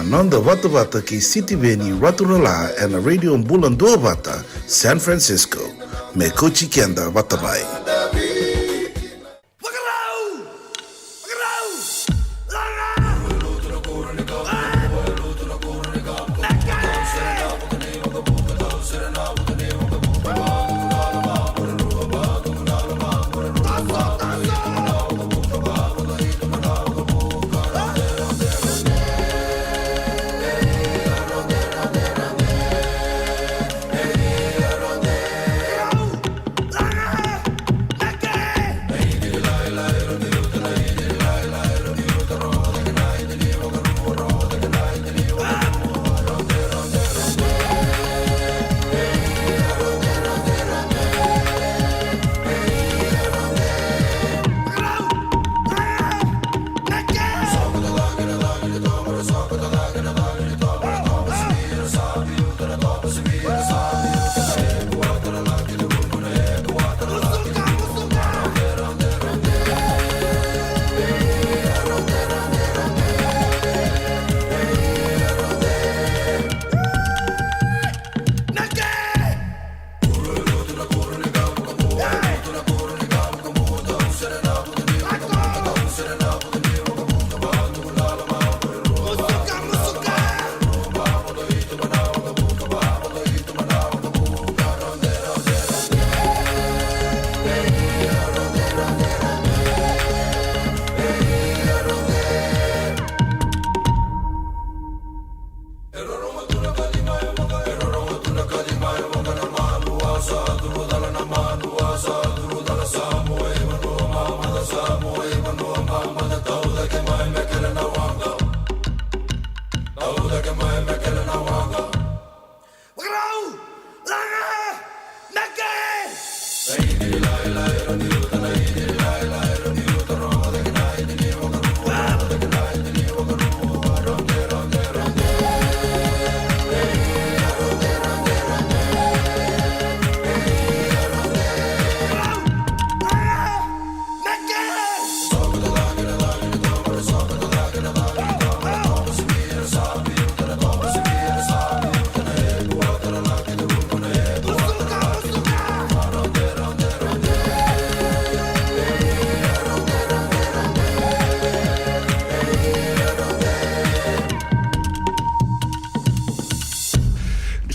Nonda Vata ki City Veni Raturala and a radio in Bula Duavata, San Francisco. Me Kochi Kenda Vatabai.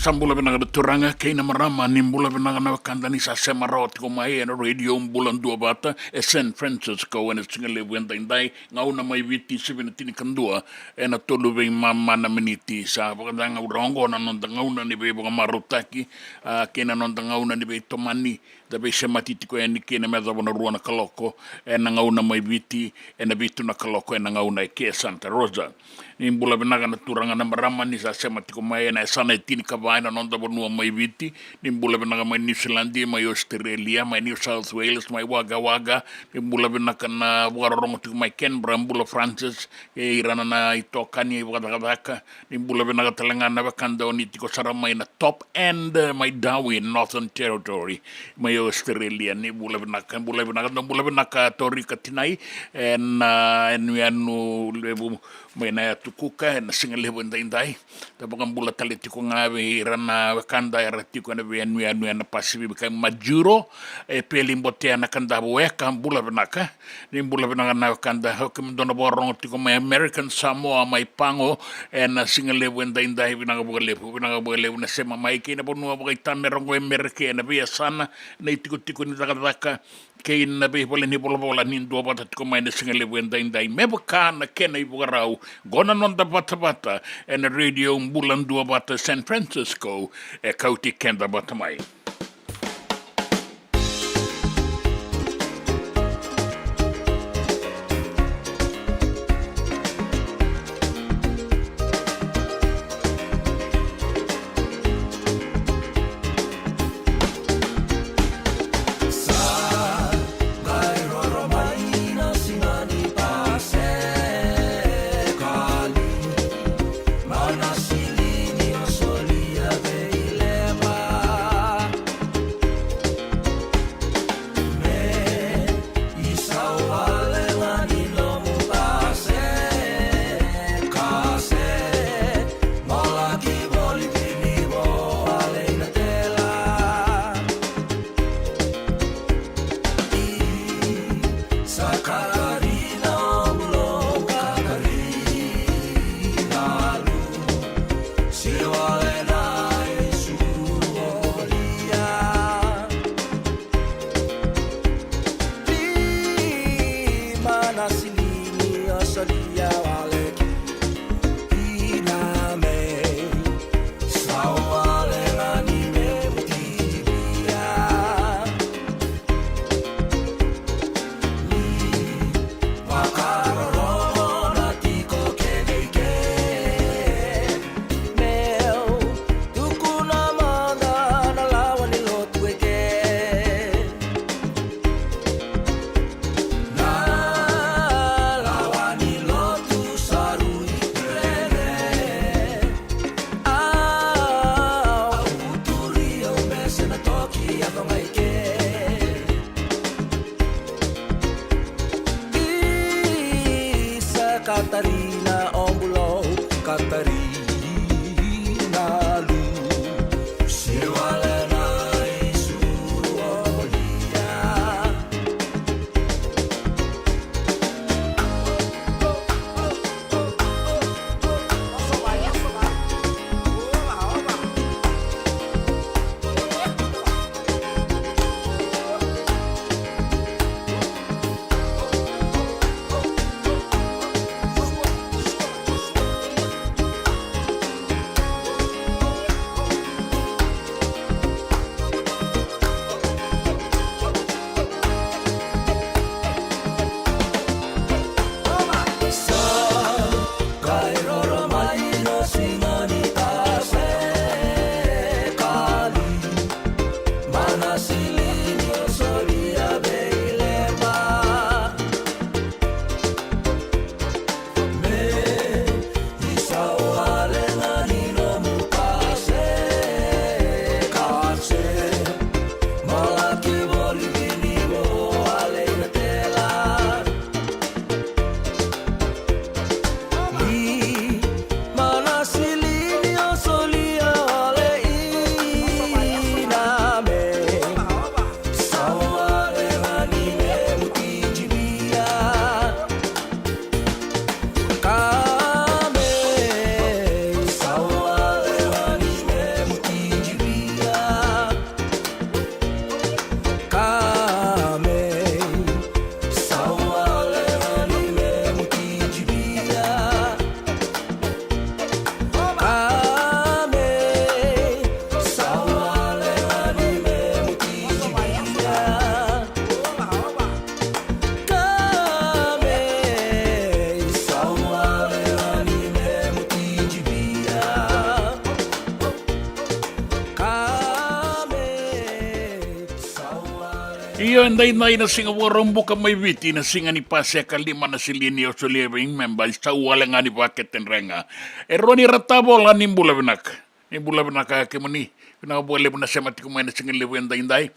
Sambula venanga turanga keina marama nimbula venanga na kandani sa semarot ko mai na radio Bula Duavata e San Francisco and it's ngale wenda indai ngauna mai viti 17 kandua e na tolu ve mama na miniti sa vakanga urongo na nonda ngauna ni be marutaki kena nonda ngauna ni be tomani da be sematiti ko eni kena meza bona ruana kaloko e na ngauna mai viti e na vitu na kaloko e na ngauna e ke Santa Rosa nimbula venanga na turanga na marama ni sa sematiko mai na sana tini kavaina nonda bonua mai viti nimbula venanga mai New Zealand mai Australia mai New South Wales mai Wagga nimbula venanga na wararongo tiko mai Canberra mbula Francis e irana na itokani e Vata nimbula venanga talangana vakanda oni tiko sara mai na top end mai Darwin Northern Territory mai Australia nimbula venanga tori katinai en anu lebu mai na tukuka na single indai tabang bula taliti ko nga irana kanda ratiko na anu na Pacific ka majuro e pelimbote na kanda weka bula benaka ni bula benaka na kanda hokum dona borong tiko mai American Samoa mai pango na single indai binanga bole na sema mai kina bonu ba itame rongo America na via sana na tiko ni taka kein na be bole ni bola ni ndo bata tiko mai na single indai mebaka na kena ibugarau gona nonda Vata and radio Bula Duavata San Francisco e Kauti Keda Batamai. Katarina ombulo Katarina lu Siwalena isuru olia Iyo ndai na singa warombo ka may witi na singa ni pasya kalima na silini o suliving member sa wala nga ni bakit tenrenga. Eroni ratabo la nimbula binak. Nimbula binak ke mani. Pinakabuali mo na siya mati kumay na singa libo yung dainday.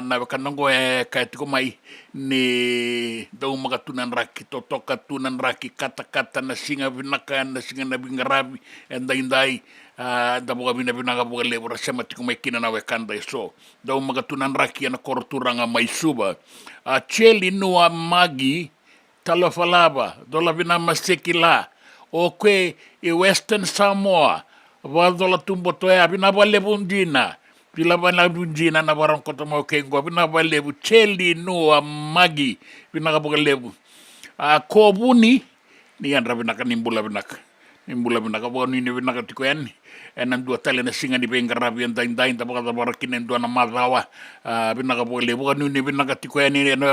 Nabakanong ko kahit kumay ni daw mga tunan raki, totoka tunan raki, kata-kata na singa binakan, na singa nabingarabi, and dainday. Dabo kami na pinakabuali mo na siya mati kumay kinanawe kanday. So, daw mga tunan raki na kortura nga may suba. Cheli nua magi, talofalaba, dola binamasikila, okay, i Western Samoa, Valdola tumbo toya binabale bundina bilabana bundina na barang kota mo kengo binabale bu cheli no magi binakabale bu kobuni ni yan rabinaka nimbula binaka bo ni binaka tikoyan enan dua tale na singa ni bengarabi yan dain tabaka barakin endo na madawa binakabale bu ni binaka tikoyan ni no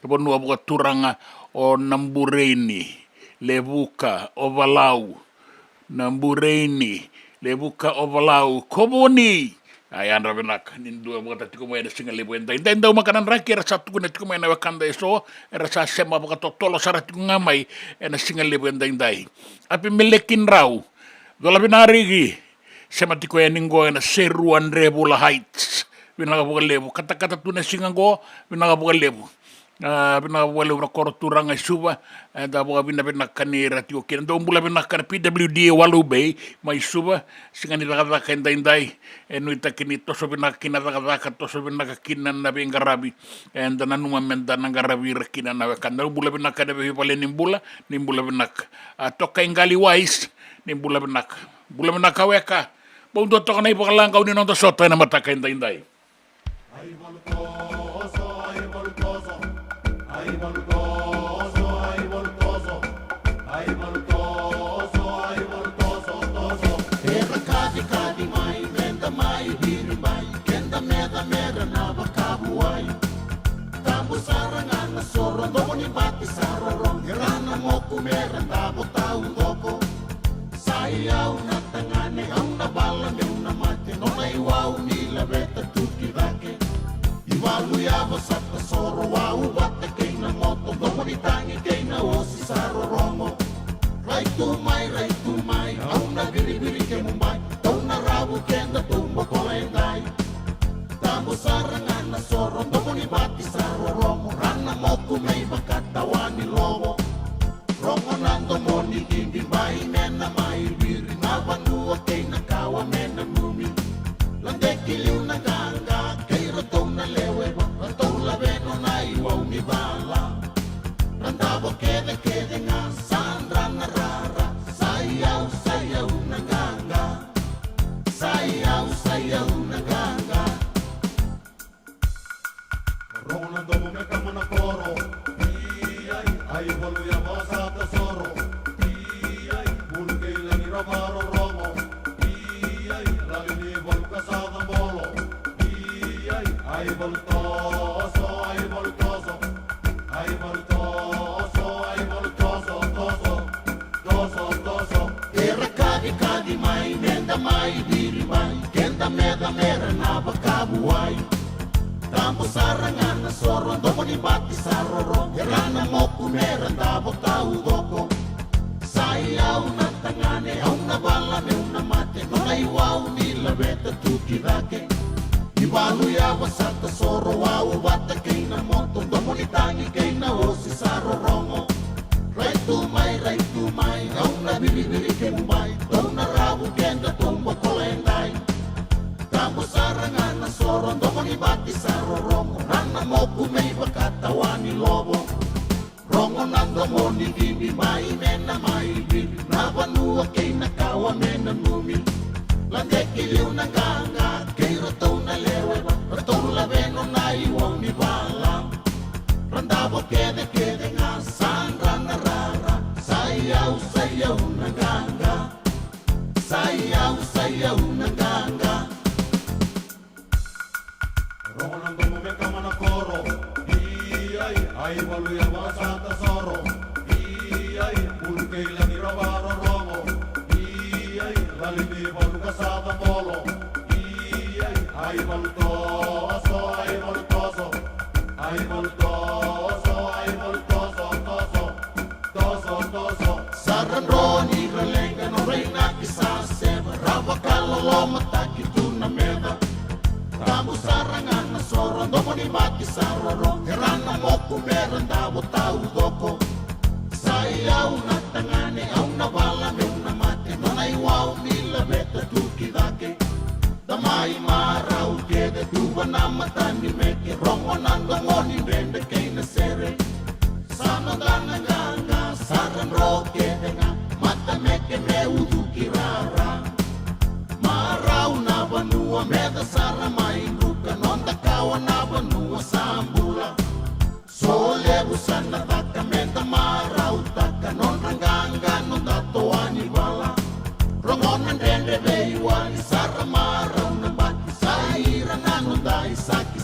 bo no bu turanga o nambureni lebuka ovalau Nambureni, lebuka ovalau, komoni. Ayan rabenak, nindua mga tati kumay na singa libo enda. Hindi daw makanan raki, rasa tuko na tikumay na wakanda iso, rasa sema mga totolo sa rati ngamay, na singa libo enda inday. Api melekin raw, dola binarigi, sema tikuya ninggo na seruan rebula heights, binakabuka lebo, kata-kata tu na singa go, binakabuka lebo. Binawala na kortura nga suba dabo binabinak kanira tiyo kin do mbula binak kan PWD walubay may suba singa nila kada kenday eno itakini to so binak kinada to so binak kinan na bengarabi and nanuma menda nang garabi rekinan na kan do mbula binak kada be pale nimbula binak to kay ngali wise nimbula binak aweka bo do to kanay pakalang kaw ni no to sota na mata kenday Ayaw na tangane ang nabalang yung namate no may wow nila beta tukirake iwaluya sa tesoro wow bate kay na moto gomonitangi kay na osi saro romo right to my ang nabiri-biri kay Mumbai tau na rabu kenda tumbo ko enday tamo sarangan na soro gomoni bati saro romo rana moto may bakatawa ni lobo romo ni bala Randabo kede kede nga Sandra na rara Sayaw naganga Sayaw naganga Rona domo me kama na koro Ay baluya masa tesoro Bulke ilangi rabaro romo Lali ni bol kasada bolo Ay voltoso Era kadi mai Nenda mai diri mai Kenda meda mera na bakabuai Tampo sarangan na soro Domo ni bati saroro Era na moku mera Dabo tau doko Sayaw na tangane Au na bala me una mate Nolai wau ni labeta tuki dake Iwalu ya wasata soro Wau bata kay na moto Domo ni tangi kay na osi sarorongo Right to my Au na bili kay mumbai Tau na rabu kenda tumba kolendai Tambo sarangan na soro Domo ni bati sarorongo Nana moku may bakatawa ni lobo Rongo nando mo ni bibi mai mena mai bibi Na banua kay nakawa mena numi Lande kiliw na ganga Kay roto na lewe Roto labeno na iwang ni bala Randabo kede kede nga Sandra na rara Sayaw na ganga Sayaw na ganga Rongo nando mo me kama na koro Ay baluya masa tesoro Bulke ilangi rabaro romo Lali ni bol kasada bolo Ay voltoso Saran roni ralenga no reina kisase Rawa kalolo mataki tuna meda Tamu sarangan na soro Domo ni mati saroro Herana moku meron dawo tau doko Sayaw na tangane Au na wala me una mate Nonay wau nila beta tuki dake Damai marau kede Tuwa na matani meke Rongo nando ngoni bende kay na sere Sana ganga ganga Saran ro kede nga Mata meke me uduki rara Marau na banua Meda sara mainduka Nonda kawa na banua Sambula Sole busan na taka Meda marau taka Non ranganga non datoa ni bala Rongonan dende beiwani Sara marau na baki Saira na nondai saki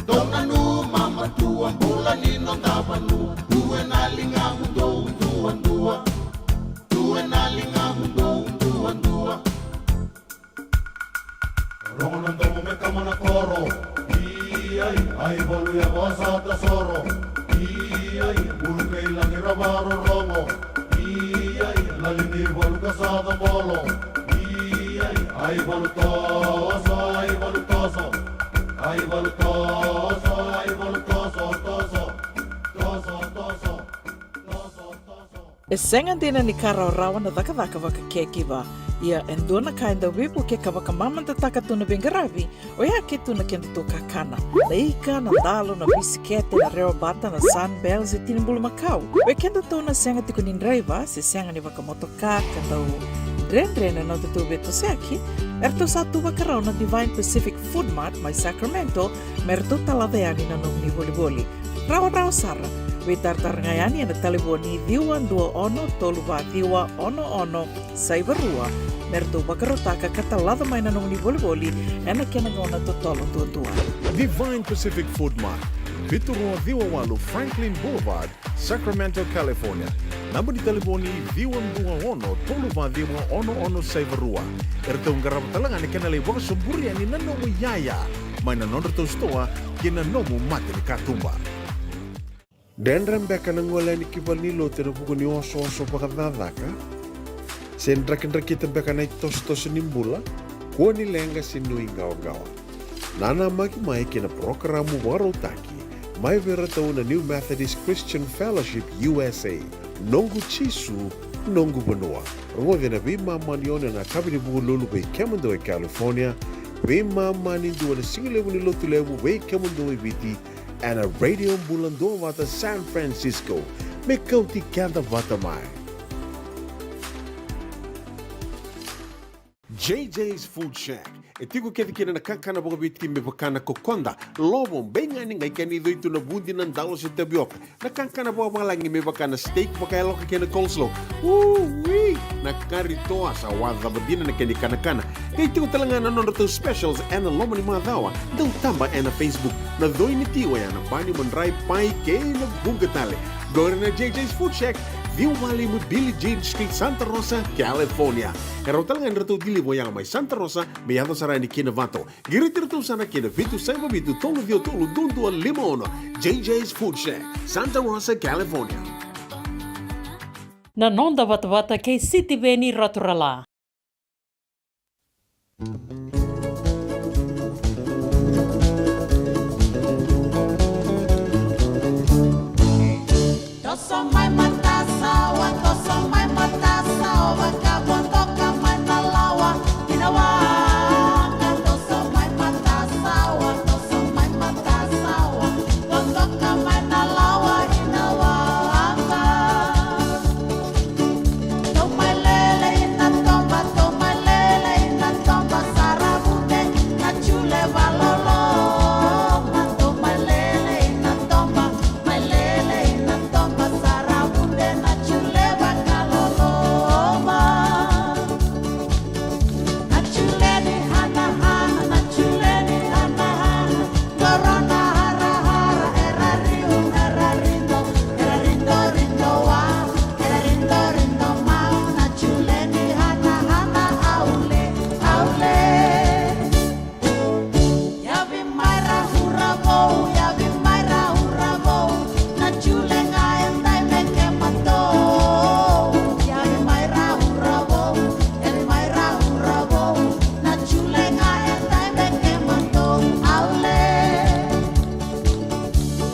Dona nu mama tua Bula ni nonda banua Due na linga mundo Due na linga mundo Rongonan domo me kama na koro Ay baluya masa tesoro Bulke ilangi rabaro romo Lali ni bol kasada bolo Ay voltoso E senga dina ni kara rawa na daka waka kekiwa. Ia endona kainda wipu ke ka waka mamanta taka tuna bengaravi o ia ke tuna kenda tō kakana. Na ika, na dalo, na bisikete, na reo bata, na sunbells e tinimbulu makau. O e kenda tō na senga tiko ni nreiva se senga ni waka motoka ka tau dren na tō beto seaki. Erto sa tu wakarau na Divine Pacific Food Mart mai Sacramento merto talaveani na nung ni voliboli. Rawa sara. We tartarngayani na taliboni diwan 21 toluwa diwa ono saivarua merto bakarotaka katalada mai na nung ni voliboli ena kenagona totolo tua. Divine Pacific Food Mart, Viturua Diwawalu Franklin Boulevard, Sacramento, California. Namba di taliboni diwan 21 toluwa diwa ono saivarua. Erto ngarap talangan ni kenalay waka sumburi ani nanomu yaya mai na nonreto stoa kina nomu mate ni katumba. Dendram beka nangola ni kibalilo tena buku ni oso pakadadaka. Sen drakin beka na tos nimbula. Kua ni lenga sinui gawa. Nana maki mai kina programu warotaki. Mai vera tau na New Methodist Christian Fellowship USA. Nongu chisu, nongu banua. Rongo na bima maniona na kabini buku lulu bei Kemando e California. Bima mani dua na singilewu ni lotu lewu bei Kemando e viti. and a Radio Bula Duavata San Francisco. Me Kauti Keda Vata mai. JJ's Food Shack. E tigo kedi kena na kakana boka biti me bakana kokonda. Lobo benga ni ngai kani doitu na bundi nan dalo se tapioca. Na kakana boka malangi me bakana steak boka elo kena coleslaw. Wee! Na karitoa sa wadha badina na keni kana. Kay tigo talanga na nono specials and lomo ni madawa. Dau tamba na Facebook. Na doi ni tiwa ya na bani mandrai pai ke na bunga tale. Gore na JJ's Food Shack. Viu Valley mo Billie Jean Street, Santa Rosa, California. Kaya talaga nito dili mo yang may Santa Rosa, may ato sa rani kinavato. Giritirto sana kinavitu sa mabitu tolo dio tolo dunto al limono. JJ's Food Shack, Santa Rosa, California. Na nonda Vata kay City Veni Raturala. Toso mai matasawa, toso mai matasawa, kabondoka mai nalawa, inawaka. Toso mai matasawa, toso mai matasawa, bondoka mai nalawa, inawaka. Tomalele inatomba, sarabute, na chule balolo. Tomalele inatomba, malele inatomba, sarabute, na chule bakaloloma. Na chule ni hana hana, na chule ni hana hana. Corona hara hara, erariu erarindo, erarindo rindo wa, erarindo rindo mau. Na chule ni hana hana, aule aule. Yavi maira hurabo, yavi maira hurabo. Na chule ngaendai meke mato. Yavi maira hurabo, yavi maira hurabo. Na chule ngaendai meke mato, aule.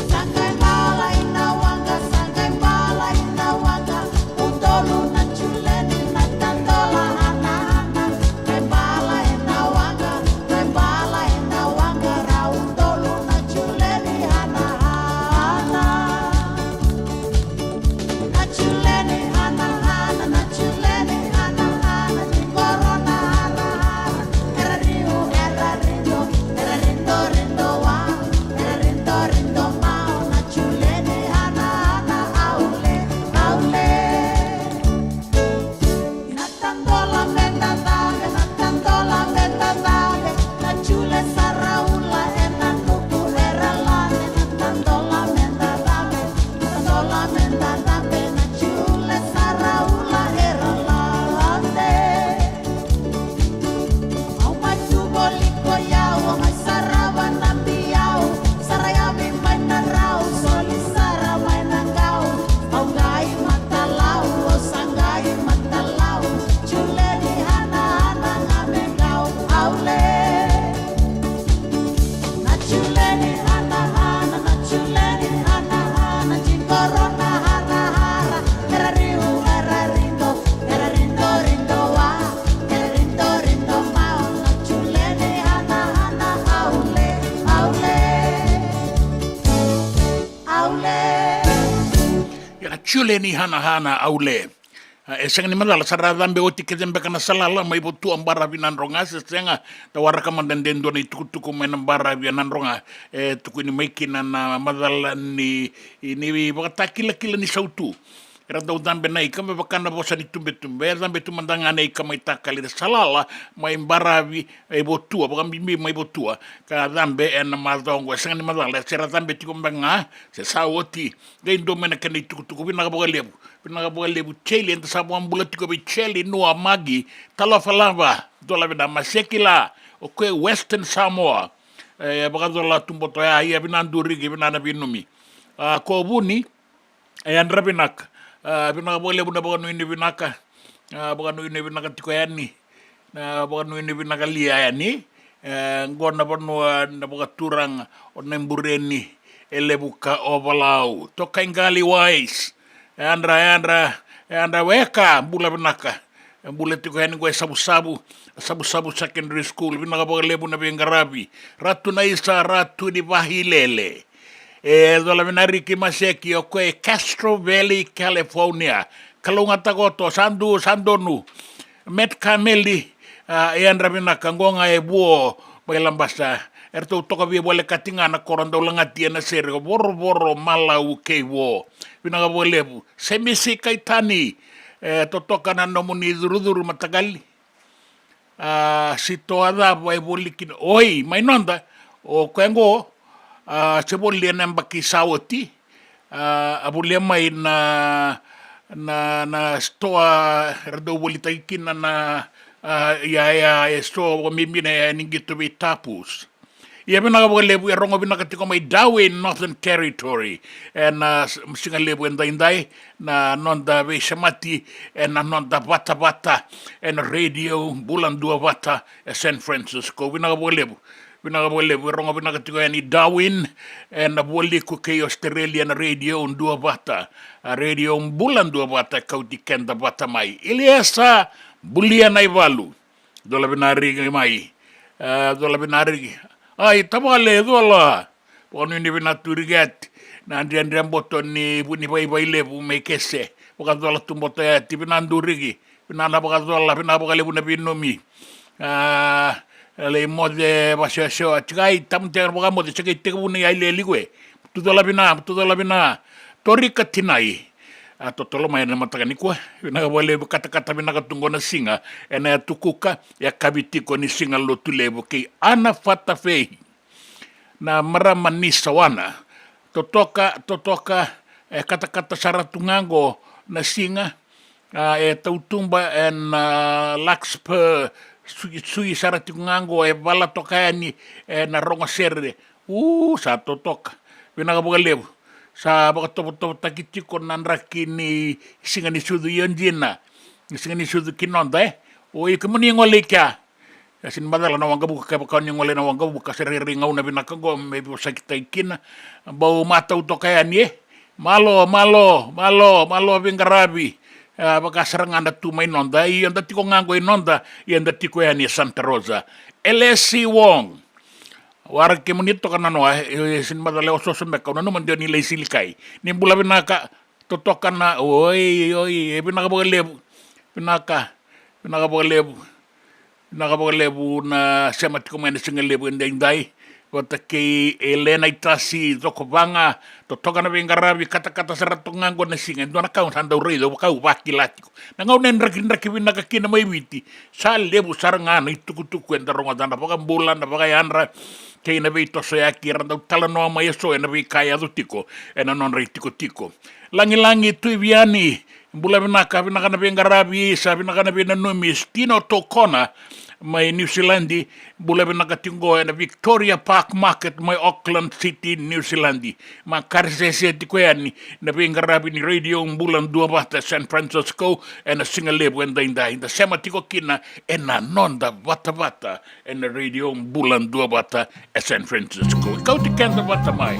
Sangkai bala inawanga, sangkai bala inawanga. Utolu na chule ni na tandola hana hana. Kai bala inawanga, kai bala inawanga. Rautolu na chule ni hana hana. Na chule ni hana hana, na chule ni hana hana. Ni corona hana hana. Erariu erarindo, erarindo rindo wa, erarindo rindo mau. Na chule ni hana hana, aule aule. Inatandola metadame, inatandola metadame. Na chule saraula, enanuku eralane. Inatandola metadame, inatandola metadame. Na chule saraula, eralane. Au mai tubo liko yao, au mai sarawa nambi yao. Sarayabi mai narau, soli sara mai nangau. Au ngai matalau, au sangai matalau. Chule ni hana hana ngamengau, aule. Na chule ni hana hana, na chule ni hana hana. Jin corona hara hara, erariu erarindo, erarindo rindo wa, erarindo rindo mau. Na chule ni hana hana, aule aule aule. Ia chule ni hana hana aule. E senga ni malala sara dhambe oti kezembe kana salala mai botu ambara vinandronga se senga ta waraka mandendendo ni tukutuku menambara vinandronga tuku ni maikina na madala ni bakata kila ni sautu. Era dau dhambe nai kama bakana bosa ni tumbe era dhambe tumandanga nei kama itakali salala mai mbaravi botua bakambi mai botua ka dhambe na madongo senga ni madala sera dhambe tikombenga se sawoti gaindo mena kani tukutuku vinagabolebu vinagabolebu cheli enta sabu ambula tikobe cheli noa magi talafalava dola vida masekila okwe Western Samoa bakadola tumboto ya ia vinandurigi vinana vinumi ko buni andra vinaka vinagabolebu na bakanu ini vinaka bakanu ini vinaka tikoyani na bakanu ini vinaka lia yani ngona banua na bakaturang onembureni elebuka ovalau toka ingali wise andra weka bula vinaka bula tikoyani go sabu secondary school vinaka bakalebu na bengarabi ratu na isa ratu ni bahilele dola vinariki maseki o koe Castro Valley, California. Kalunga tagoto, sandonu, met kameli, andra vinaka ngonga e buo, mai lambasa. Erto toka via wale katinga na koranda ulangati na sere, voro malau kei wo. Vinaka walebu, semisi kaitani, to toka na nomuni duruduru matagali. Si toada vai bolikin, oi, mai nonda, o kwengo, se bolia namba ki sauti, a bolia mai na stoa rado bolita ikina na ia stoa o mimina ya ningito vi tapus. Ia bina ka lebu e rongo bina ka tiko mai Darwin Northern Territory na singa lebu indai na nonda ve samati na nonda Vata na radio Bula Duavata San Francisco bina ka lebu rongo bina ka tiko ni Darwin na boli ku ke Australia na radio Duavata radio Bula Duavata Kauti Keda Vata mai Iliasa bulia nai valu dola bina rigi mai dola bina rigi ai tamale dola ponu ni bina turigat na andrian boton ni buni bai lebu me kese boka dola tumboto ya tibina ndurigi bina na boka dola bina boka lebu na binomi le mode basho atgai tamte boka mode cheke tekuni ai le ligwe tu dola bina torika tinai totolo mai na matakani kwa bina wale kata bina katungo na singa ena tukuka ya kabitiko ni singa lo tulebo kei ana fata fei na marama ni sawana totoka kata saratungango na singa tautumba en Larkspur sui saratungango bala tokani na ronga serre sa totoka bina kabugalebo sa bakato takitiko nanraki ni singa ni sudu yonjina singa ni sudu kinonda o ikumuni ngole kya asin badala na wanga buka ka ngole na wanga buka sereri ngau na binaka go me sakita ikina bau mata utoka ni malo bingarabi baka serangan da tu mai nonda i anda tiko ngango inonda i anda tiko ni Santa Rosa LSC Wong Wara ke monito kana no sin madale oso semeka no mandio ni le silikai ni bula binaka totokan na oi binaka bogalebu na semat komene singalebu ndai wata ke Elena itasi zokobanga totokan na bingarabi kata seratungango na singa ndo na kaun sanda urido kau bakilatiko na ngau nen raki binaka kina mai witi sa lebu sarangana itukutuku endaronga dana pakan bulan na pakayanra kei na vei toso ya kira ndau tala noa mai eso na vei kaya du tiko na non rei tiko langi tui viani bula binaka na bengarabi sa binaka na benanumi stino tokona mai New Zealandi bula binaka tingo na Victoria Park Market mai Auckland City New Zealandi ma karsese tiko yani na bengarabi ni radio Bula Duavata San Francisco na singalebu indai da sema tiko kina na nonda Vata na radio Bula Duavata San Francisco Kauti Keda Vata mai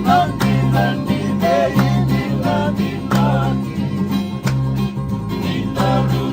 Nandi, nandi, nandi, nandi, nandi, nandi,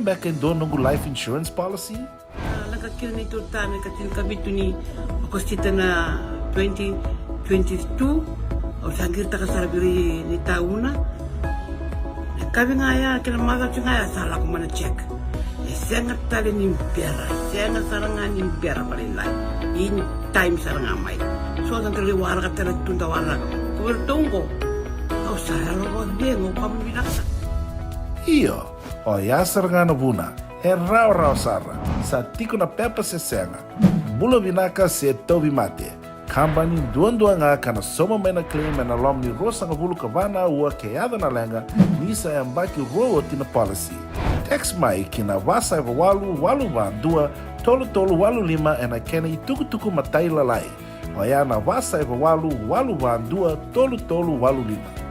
Back in Donongu life insurance policy? Nakakil nito tani katil kabito ni kostita na 2022 o sagir ta kasarabiri ni tauna. Kabi nga ya kila maga nga ya sala ko mana check. Sengat tali ni pera, sengat sarangan ni pera balilay. In time saranga mai. So ang kaliwara ka tala tunda wala. Kuwertongo. O saya ro dengo pamilaka. Iyo. O yasar nga na buna, he rau sara, sa tiko na pepa se senga. Bula vinaka se tobi mate. Kambani duan nga kana soma mena claim na lom ni rosa nga bulu kavana ua keada na lenga, nisa e ambaki roa tina policy. Text mai kina wasa eva walu dua, tolu walu lima e na kena i tuku matai lalai. O ya na wasa eva walu dua, tolu walu lima.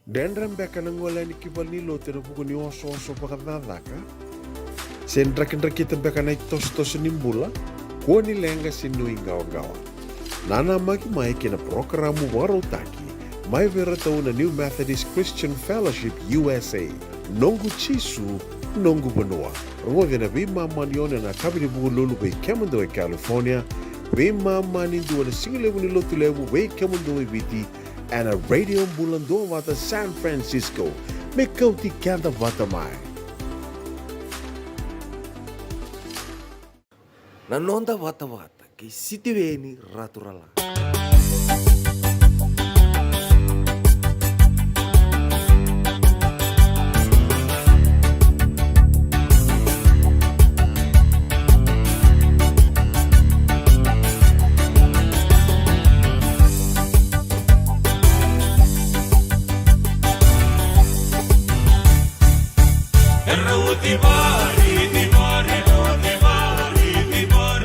Dendram beka nangola ni kivalilo tena puku ni oso pakadadaka. Sen drakin beka na tos nimbula, kuo ni lenga sinui gawa. Nana maki mai kina programu warotaki, mai vera tau na New Methodist Christian Fellowship USA, nongu chisu, nongu banua. Rungo vina vima manione na kabini buku lulu bei Kemando California, vima mani dua na singilewu ni lotu lewu bei Kemando viti, and a Radio Bula Duavata San Francisco. Me Kauti Keda Vata mai. Nanonda Vata ke sitiveni raturala. Di mari, di mari, di mari, di mari.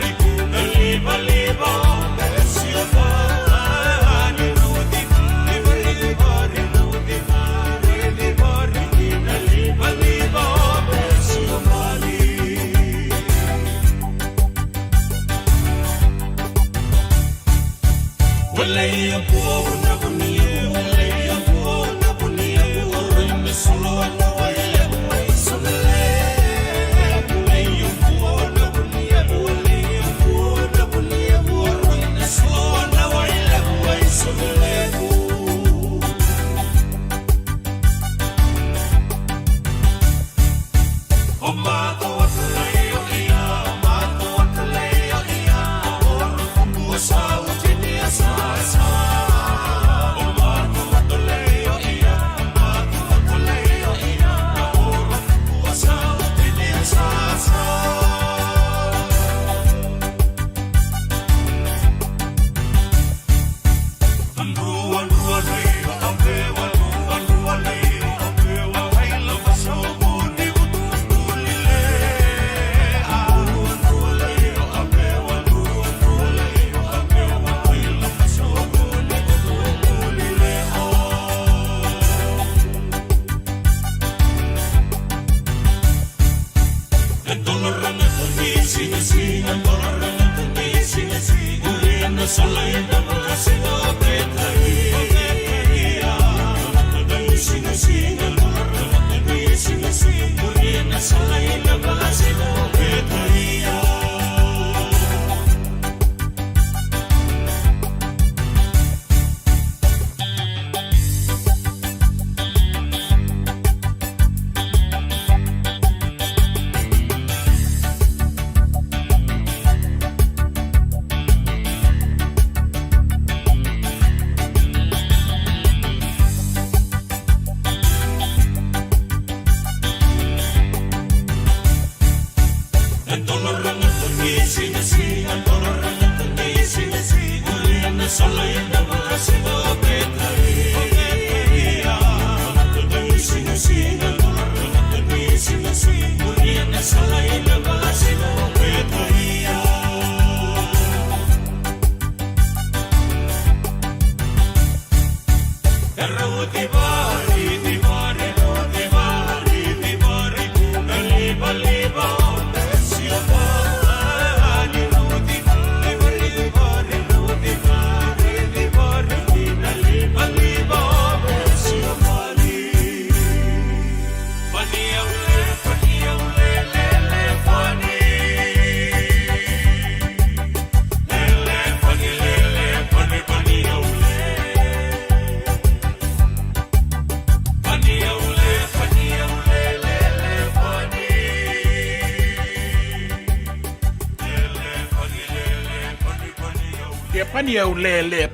Pani ya ulele,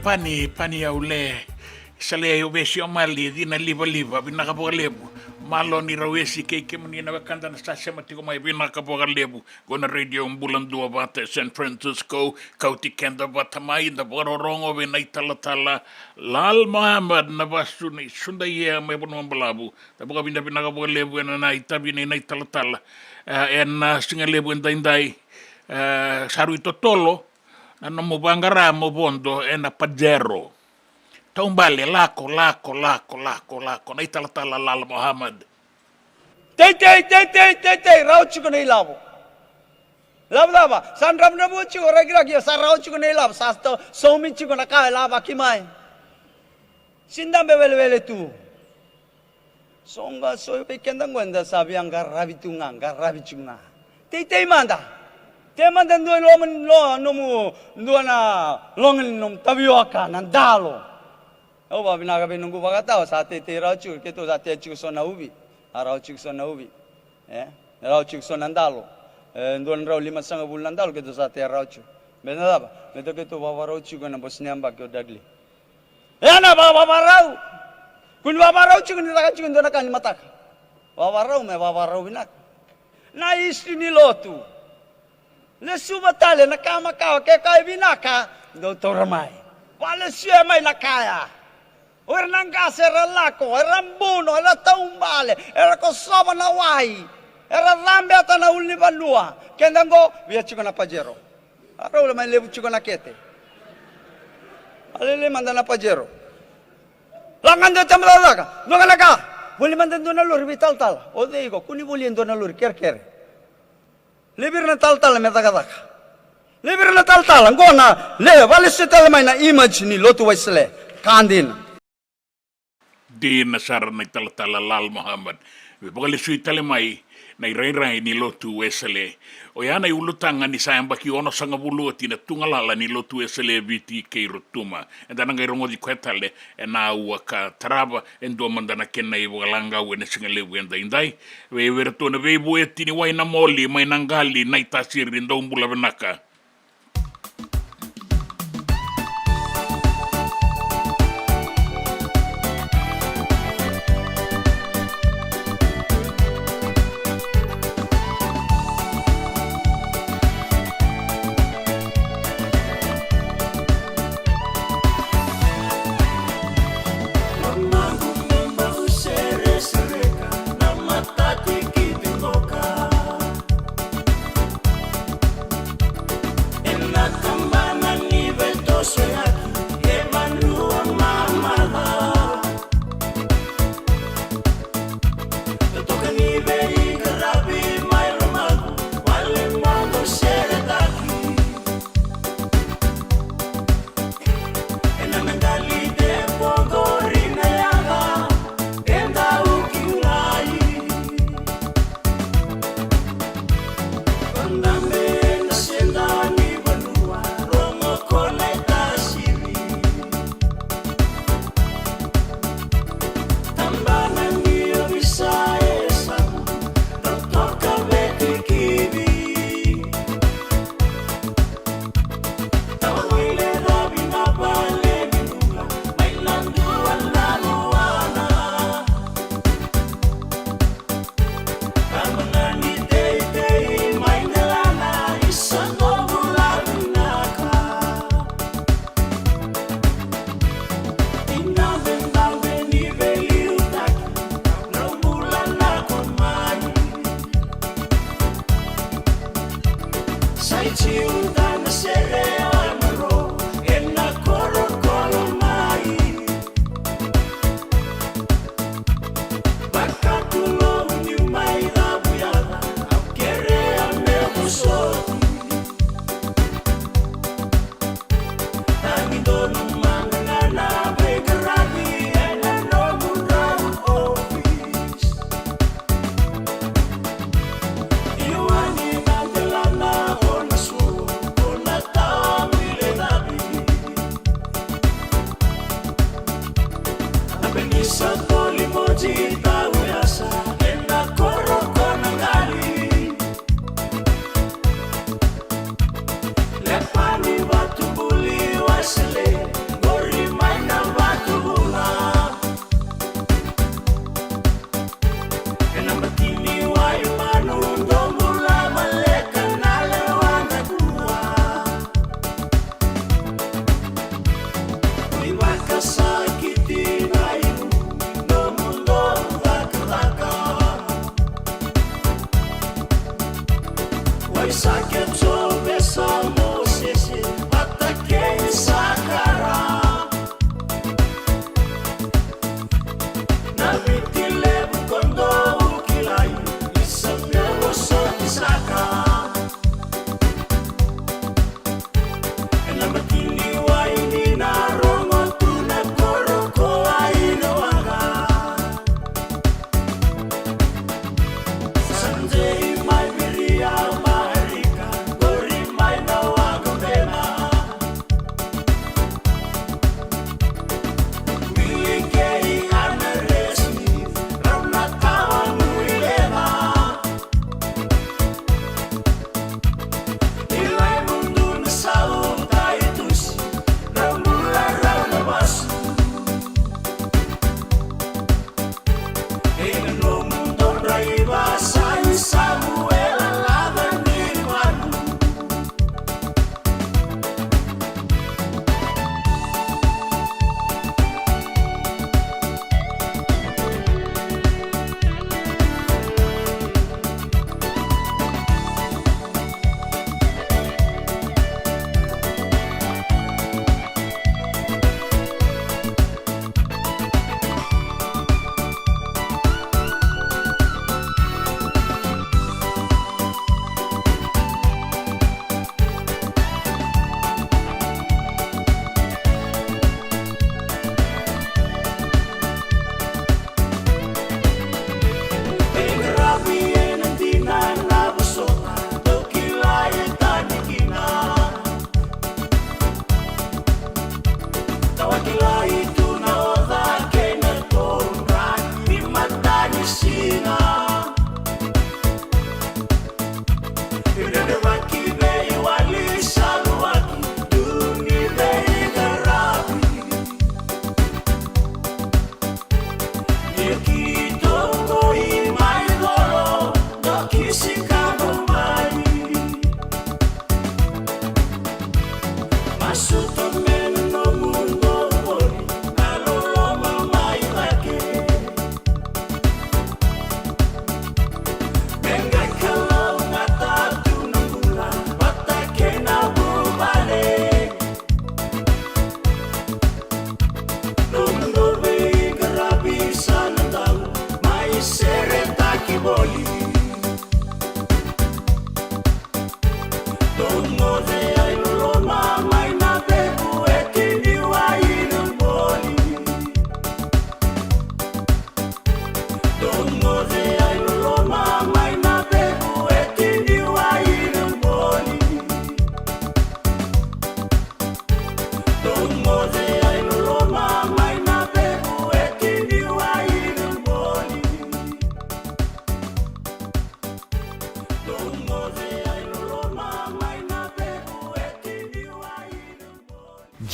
pani ya ule. Sale yo vesi o mali dina liva bina ka lebu. Malo ni rawesi ke muni na wakanda na sa matiko mai bina ka lebu. Gona radio Bula Duavata San Francisco, Kauti Keda Vata mai na bororongo bina tala Lal Muhammad na basuni sunda ye mai bono mbalabu. Ta boka bina ka lebu na itabi na tala. En singa lebu ndai saru totolo. Ano mo bangara mo bondo na pajero. Taumbale lako. Na italatala Lal Muhammad. Tei, rauchi ko na ilabo. Laba. San ram na buchi ko ragi sa rauchi ko na ilabo. Sa to somichi ko na kaya laba kimai. Sindam bevele tu. Songa soy pe kendang wenda sabi ang garabi chunga. Tei manda. Teman dan dua lomen nomu dua na longen nom tabioka nandalo. Oba binaga benunggu bagata sa te rauchu keto sa te chu sona ubi. Rauchu sona ubi. Rauchu sona nandalo. Ndon rau 5 bulan nandalo keto sa te rauchu. Benada keto baba rauchu ko na bosnian ba ko dagli. Na baba rau. Kun baba rauchu ni taka chu ndona kan mataka. Baba rau binak. Na istri ni lotu. Le subatale na kama kawa ke kai binaka doutor mai wala siya mai na kaya or nanga sera lako era mbuno era taumbale era kosaba na wai era rambe ata na ulni balua kendango via chiko na pajero aro mai lebu chiko na kete alele manda na pajero langan do tamlaka nongalaka buli manda do na lur vital o deigo kuni buli ndo na lur ker Lebir na tal-tal metagak. Lever na taltalang ko na le wala sa talamay na image ni Lotu Waisle kandin. Di nasara na talatala Lal Muhammad. Pagkali sui talamay na iray-ray ni Lotu Waisle. O yan ay ulutangan ni sayang baki ono sa ngabulu at inatungalala ni Lotu Waisle viti kay Rutuma. And then ang rongo di kwetale na ka taraba and do mandana kena i wagalanga wena singale wenda inday. We werto na veibu etini way na moli may nanggali na itasir rindaw Bula Duavata.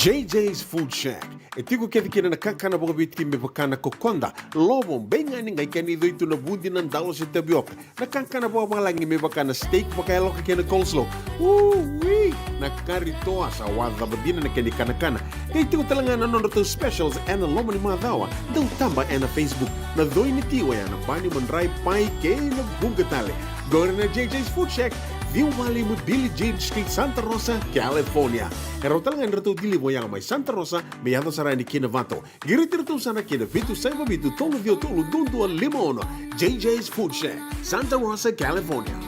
JJ's Food Shack. E tiku kena na kakana boka bitki me bakana kokonda. Lobo benga ni ngai kani do itu na bundi na dalo se tapioca. Na kakana boka malangi me bakana steak boka elo kena coleslaw. Wee! Na karitoa sa wadha badina na kani kana. Kay tiku talangana no to specials and lomo ni madawa. Dau tamba na Facebook. Na doi ni tiwa ya na bani mandrai pai ke na bugatale. Go na JJ's Food Shack. Viu Valley mo Billy James Street, Santa Rosa, California. Pero talagang rito dili mo yang may Santa Rosa, may ato sa rani kina Vato. Girit-rito sana kina Vitu Saiba Vitu Tolo Vio Tolo Dundu Limono. JJ's Food Shack, Santa Rosa, California.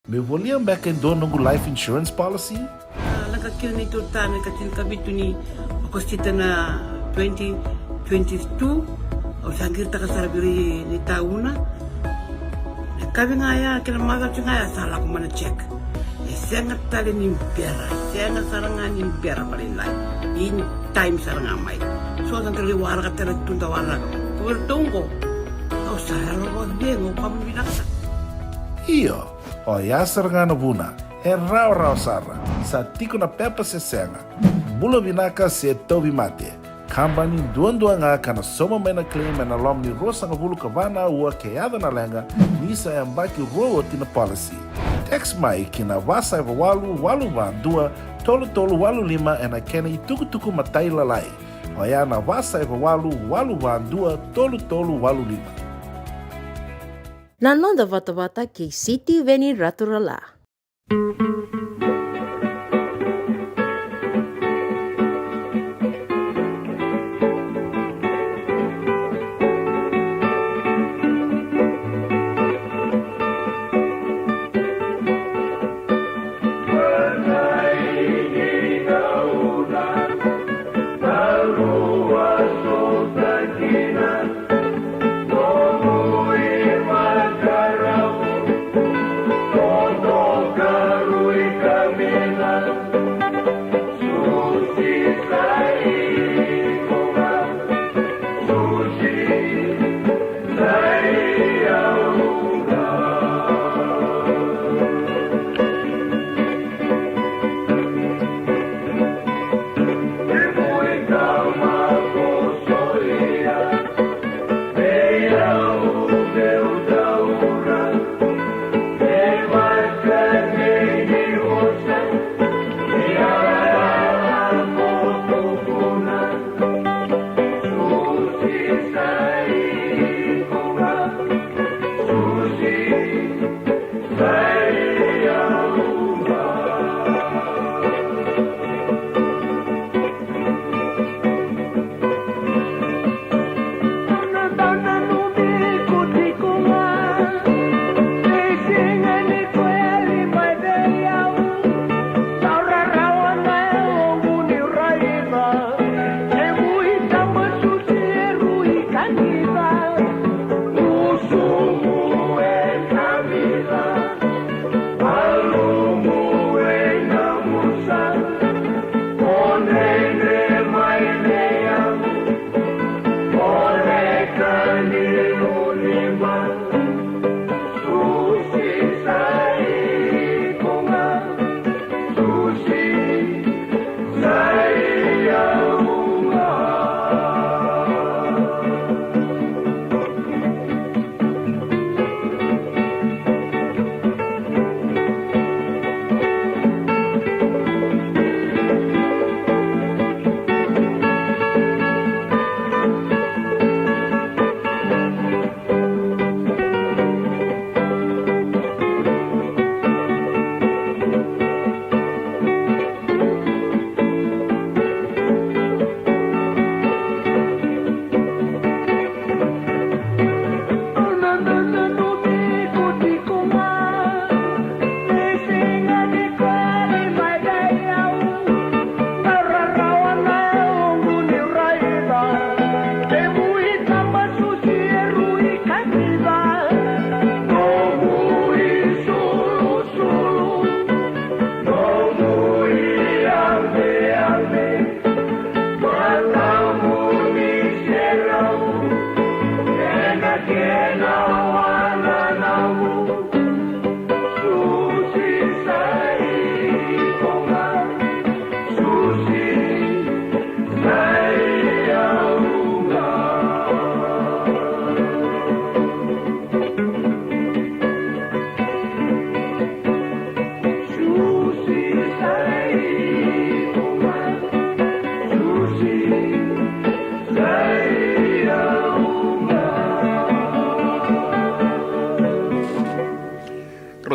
Me voliam back in do nungu life insurance policy? Nakakira ni tutana katil kabitu ni akostita na 2022 o sangir takasarabiri ni tauna. Kami ngaya kena maga ngaya salah aku mana cek. Sangat tali ni biara, sangat sarangan ni biara paling lain. In time sarangan mai. So kan terli warga terli tunda warga. Kau tunggu. Kau salah lo bengo kamu bilang. Iyo, o ya sargana buna, e rau sara, sa tiko na pepa se senga. Bula vinaka se tobi mate. Kambani duan-dua nga kana soma mena claim na lom ni rosa nga bulu kavana ua keada na lenga nisa e mbaki roa tina policy. Text mai kina wasa e walu van dua tolu walu lima e na kena i tuku matai lalai. Hoya na wasa e walu van dua tolu walu lima. Nanonda Vata ke City Veni Raturala. Garu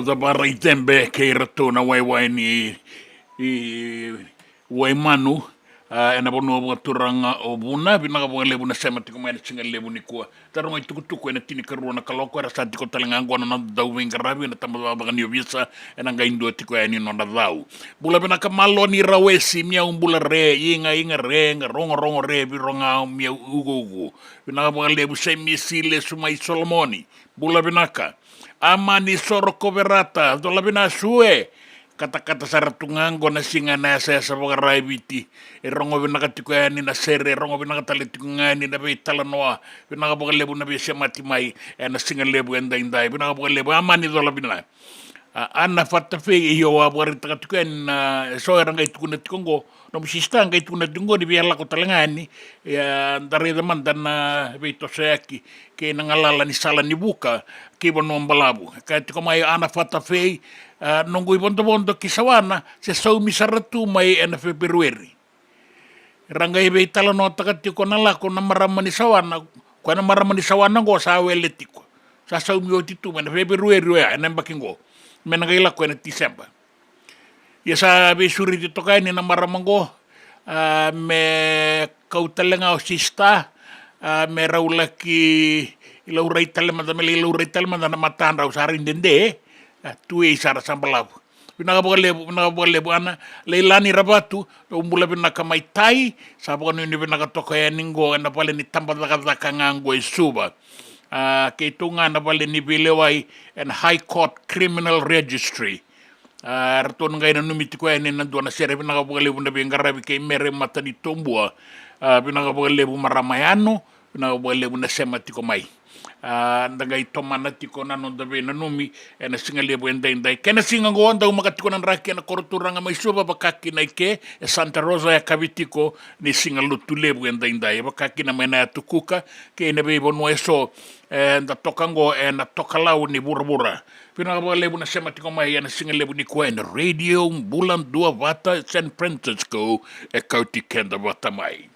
Tabara I tembe kei rato na wai ni wai manu e na bono o turanga o buna pinaka po lebu na sema tiko mai na singa lebu ni kua taronga I tukutuku e na tini karua na kaloko era sa tiko talenga angua na dau winga rabi na tamaba baka ni obisa e na ngaindua tiko e ni no na dau bula pinaka malo ni rawesi mia umbula re inga re nga rongo re bironga mia ugo pinaka po lebu se misile sumai Solomoni bula pinaka amani soro koverata dola bina sue kata-kata saratungango na singa na sa mga raibiti e rongo binakatiko ni na sere rongo binakatalitiko ni na beitala noa binakapagalebu na besya matimay e na singa lebu enday binakapagalebu amani dola bina ana fata fe iyo wa warita katiko na so eranga itukuna tikongo no bisista nga itukuna tikongo ni biala ko talangani ya ndare daman dan beito sayaki ke nangalala ni sala ni buka ke bono mbalabu ka tiko mai ana fata fe nongo ibondo kisawana se sau misaratu mai ena Februari ranga ibe itala no takatiko na lako na maramani sawana ko na maramani sawana go sa weletiko sa sau mi otitu na Februari ya ena bakingo menagaila ko na December ya sa be suri dito kay ni na maramango me kautalenga o sista me raulaki ilaurai talema na matan raw sarin dende tuwe sara sambalabu pinakapagalebu ana leilani rabatu umbula pinakamaitai sabakan ni pinakatoka ya ningo na pale ni tambataka ngango isuba keitunga na pale ni bilewai and High Court Criminal Registry raton ngai na numitiko ya nina duana sere pinakapagalebu na bingarabi kay mere mata ni tombua pinakapagalebu maramayano pinakapagalebu na sema tiko mai ndaga itomana tiko na no dabe na numi e na singa lebu endai kena singa go onda umakatiko na raki na korturanga mai suba bakaki na ike e Santa Rosa ya kabitiko ni singa lutu lebu endai bakaki na mena ya tukuka ke na be bono eso nda tokango e na tokalau ni burabura pina ba lebu na sema tiko mai na singa lebu ni ko en radio Bula Duavata San Francisco e Kauti Keda Vata mai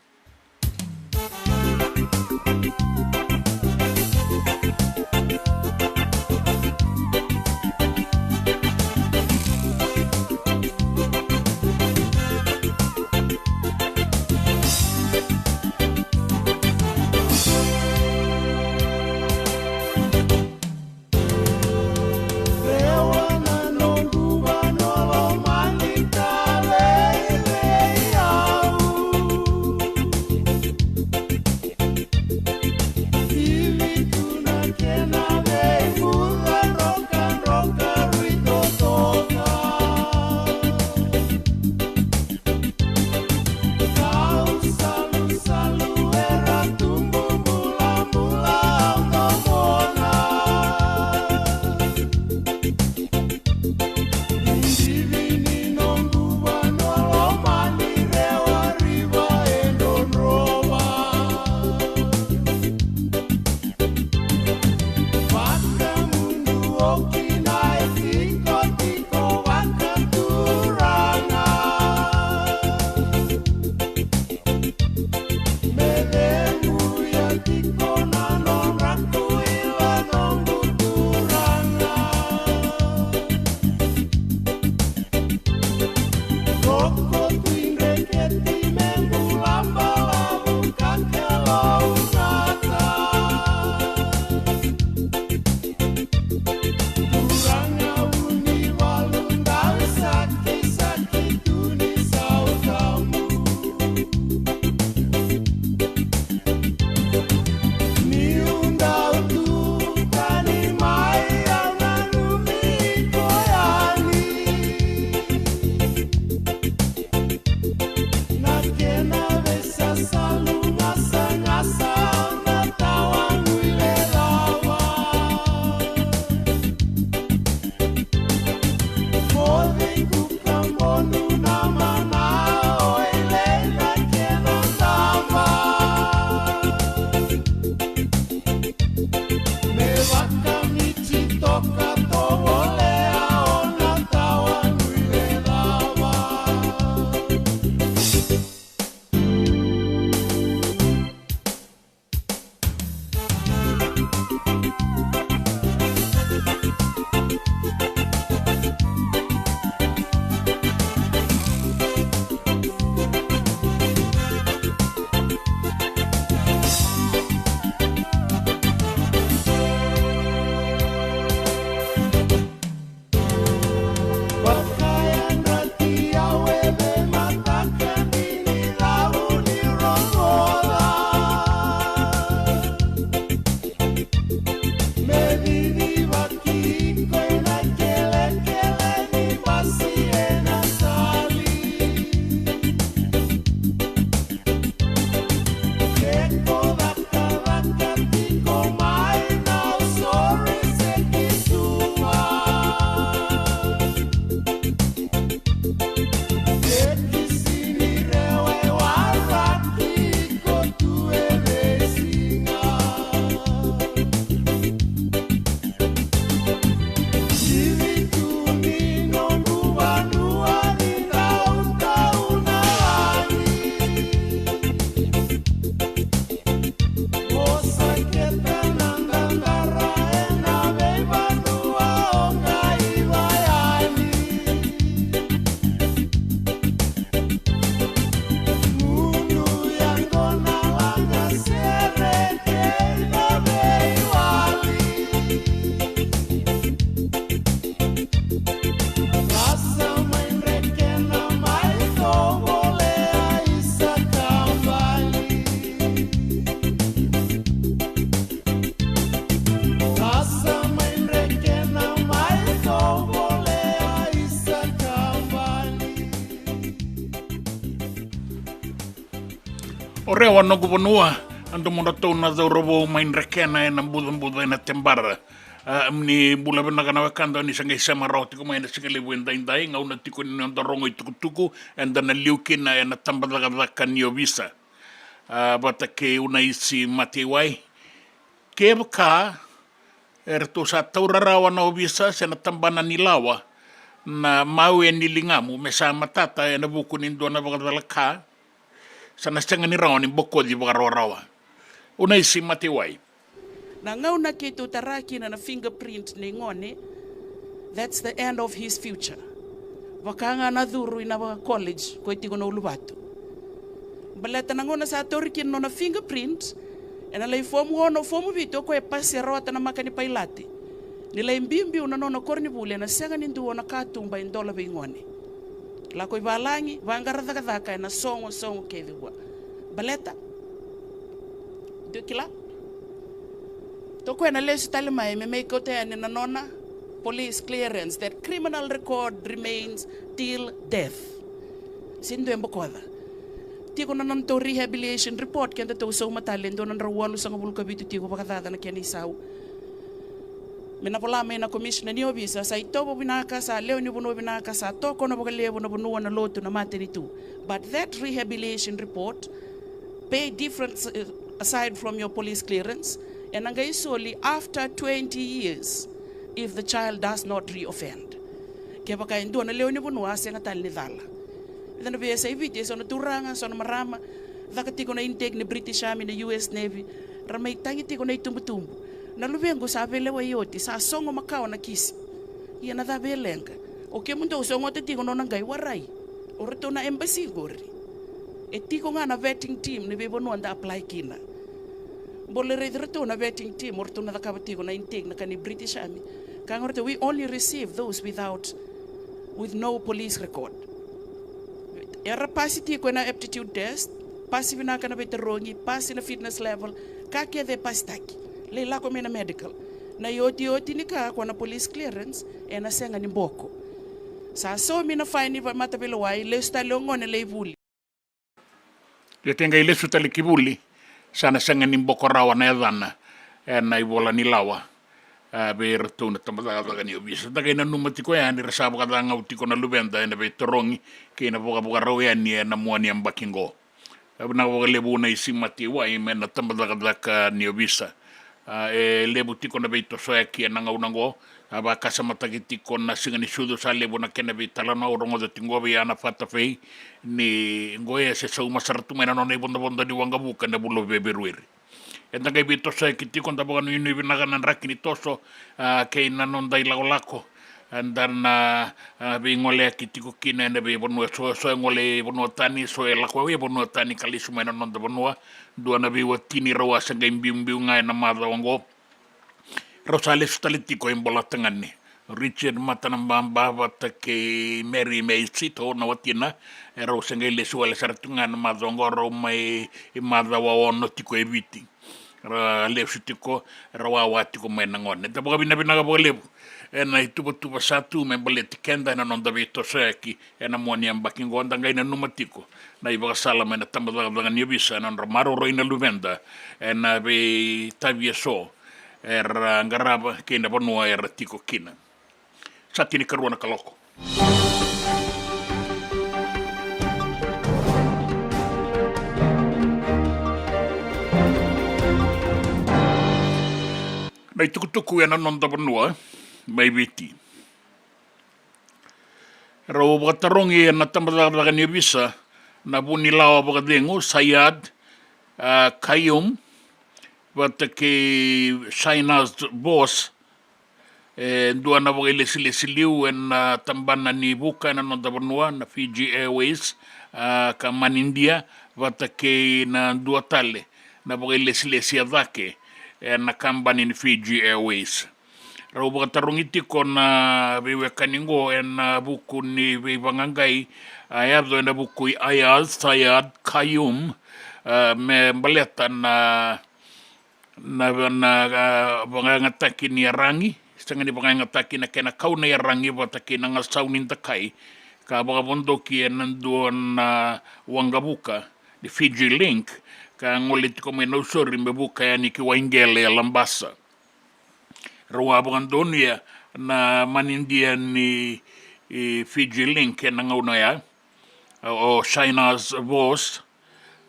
O rewa no kuponua, ando mona tona da robo main rekena e na buda na tembara. Ni bula bena kana wakanda ni sanga isa maroti ko mai na singa le wenda indai nga una tiko ni onda rongo i tukutuku and na liukina e na tambada ka ni visa. Bata ke una isi matiwai. Ke ka to sa taurarawa na visa se na tambana ni lawa na mau e ni lingamu me sa matata e na buku ni ndona bakadala ka. Sana sanga ni rawa ni boko di bakarawa. Una isi matiwai. Na ngauna ke tu taraki na fingerprint ni ngone, that's the end of his future. Wakanga na dhuru ina college ko iti kono ulubatu. Baleta na ngona sa toriki no na fingerprint, ena lei fomu ono fomu vito ko e pasi rota na makani pailati. Nila imbimbi una no korni bule na sanga ni ndu ona katumba indola be ngone. La ko ibalangi vangara dhaka na songo ke diwa. Baleta. Dukila. Toko ena lesu talimai me make kote na nona police clearance that criminal record remains till death. Sindo embokoda. Tiko na non to rehabilitation report kenda to so matalendo na rawalu sa ngabulka bitu tiko bakadada na kani saw. Minapola me na commissioner ni obisa sa itobo binaka sa leo ni bono binaka sa toko na bakalevo na bono na loto na matenitu. But that rehabilitation report pay difference aside from your police clearance. And solely after 20 years, if the child does not reoffend. Kaya baka ndo na leo ni bunwa senga tal ni dala. Then be sa ibiti so na turanga so na marama dakati ko na intake ni British Army na US Navy ramay tangiti ko na itumbutumbu. Na lubengo sa vele wa yoti sa songo makao na kisi. Iya na da belenga. O ke mundo so ngote ti ko no ngai warai. O reto na embassy gori. E ti ko nga na vetting team ni be bonu anda apply kina. Bolere reto na vetting team orto na dakabati ko na intake na kani British Army. Kangorte we only receive those with no police record. Era pasiti ko na aptitude test, pasi vina kana veterongi, pasi na fitness level, kake de pastaki. Leila ko na medical. Na yoti ni ka ko na police clearance e na senga ni mboko. Sa so mina fine va matabelo wai le sta longo ne le vuli. Yo tenga ile sutali kibuli. Sana sanga ni mboko rawa na edana na ibola ni lawa be reto na tambada ni obisa daga ina numati ko ya ni resaba kada ngauti ko na lubenda na be torongi ke na boga rawa ni na muani ambakingo na boga lebu na isimati wa ime na tambada kada ni obisa lebu tiko na be to soya ki na ngaunango aba kasa matakiti ko na singa ni sudo sa lebu na kena be talana orongo de tingo be ana fata fei ni ngoe se sa umasaratu mena no ne bonda di wanga buka na bulo bebe ruiri enda kai bito sa kiti kon tabaga no inu binaga nan rakini toso ke na non dai lako andan be ngole kiti ko kina na be bonu so ngole bonu tani so e lako we bonu tani kalisu mena non da bonu do na be watini rawa sa ngai mbimbi ngai na mada wango Rosales talitiko imbola tangani Richard Matanambamba Vata ke Mary Maisito na watina e rau sengele suale saratunga na mazongoro mai I madha wa ono tiko e viti. Ra lefsu tiko ra wa tiko mai nangone. Te boka bina bina ka boka lepu. E na tupa satu me bale tikenda na nonda vito seki e na mwani ambaki ngonda ngai na numa tiko. Na ibaka sala me na tambadanga niobisa na maro roina luvenda e na be tavia so e ra ngaraba ke na bonua e ra tiko kina. Satini karuana kaloko. Mai tukutuku e na nonda bonua mai viti. Rau watarongi e na tambadanga niobisa na buni lawa bakadengo Sayad Kayum wata ke China's boss dua na wale siliu na tambana ni buka na nonda banua na Fiji Airways ka manindia wata ke na dua tale na wale silesi adake na kambani ni Fiji Airways. Rau bakatarungiti ko na wewe kaningo na buku ni wewangangai ayado na buku Ayaz Sayad Kayum me baleta na wangangataki ni rangi sanga ni wangangataki na kena kauna ya rangi wata kena ngasaunin takai ka bakapondoki e nanduan na wangabuka di Fiji Link ka ngolit ko may nausori mebuka ya ni kiwaingele ya lambasa rawa bakandonia na manindia ni Fiji Link na ngauna ya o China's boss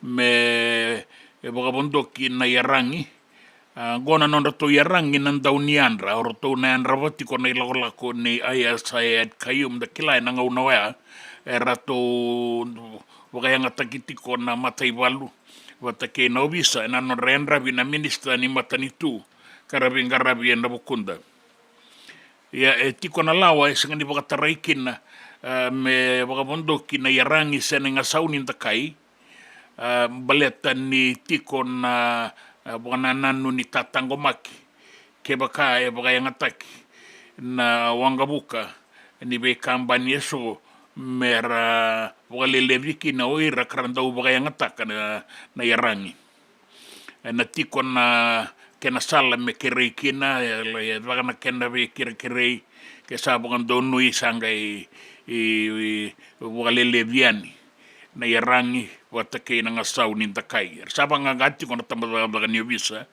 me bakapondoki na yarangi gona nonda to yarangi nan dauniandra or to na andravati ko nei lako ni Ayasayad Kayum da kilai na ngauna ya rato wakayanga takiti ko na matai walu wata ke na obisa na no rendrabi na minister ni matanitu karabi ngarabi na bukunda ya tiko na lawa sanga ni bakataraikin na me bakapondoki na yarangi senenga saunin takai baletan ni tiko na bwana nanu ni tatangomaki ke baka e baka yangataki na wangabuka ni be kambani eso mera wale leviki na oira karanda baka yangataka na yarangi na tiko na kena sala me kerei kina ya baka na kena be kerei ke sabongan donu isanga wale leviani na yarangi wata ke na ngasau ni takai sabang ngati ko na tambadaga ni visa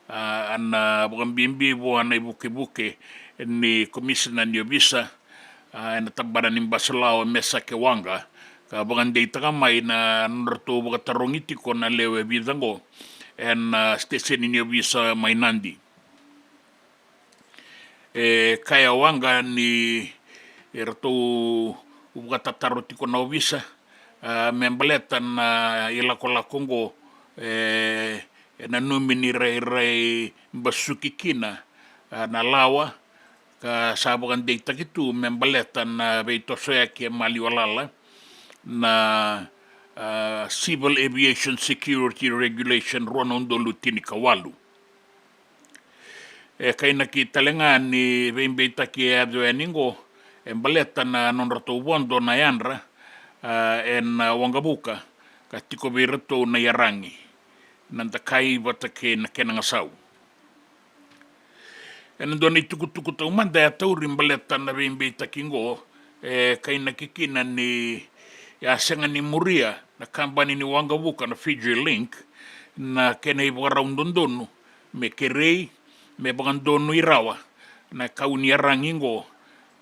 ana bukan bimbi buana buke ni commissioner ni visa na tambada ni basalao mesa ke wanga ka bukan dei takamai na nrto buka tarongiti ko na lewe bidango en station ni visa mainandi kaya wanga ni erto buka tataroti ko na visa membeletan ilako Kongo na numini rei basuki kina na lawa ka sabagan data kitu membeletan beito soya ke maliwalala na Civil Aviation Security Regulation ronondo lutini kawalu kay nakitalengan ni beita ki adweningo embeletan na nonrato bondo na yanra en wangabuka katiko birato na yarangi nanda kai wata ke na kenangasau en doni tuku tau manda ya tau rimbaleta na bimbi takingo kai nakikina ni ya senga ni muria na kambani ni wangabuka na Fiji Link na kena ibarandondonu me kerei me bagandonu irawa na kauni yarangi ngo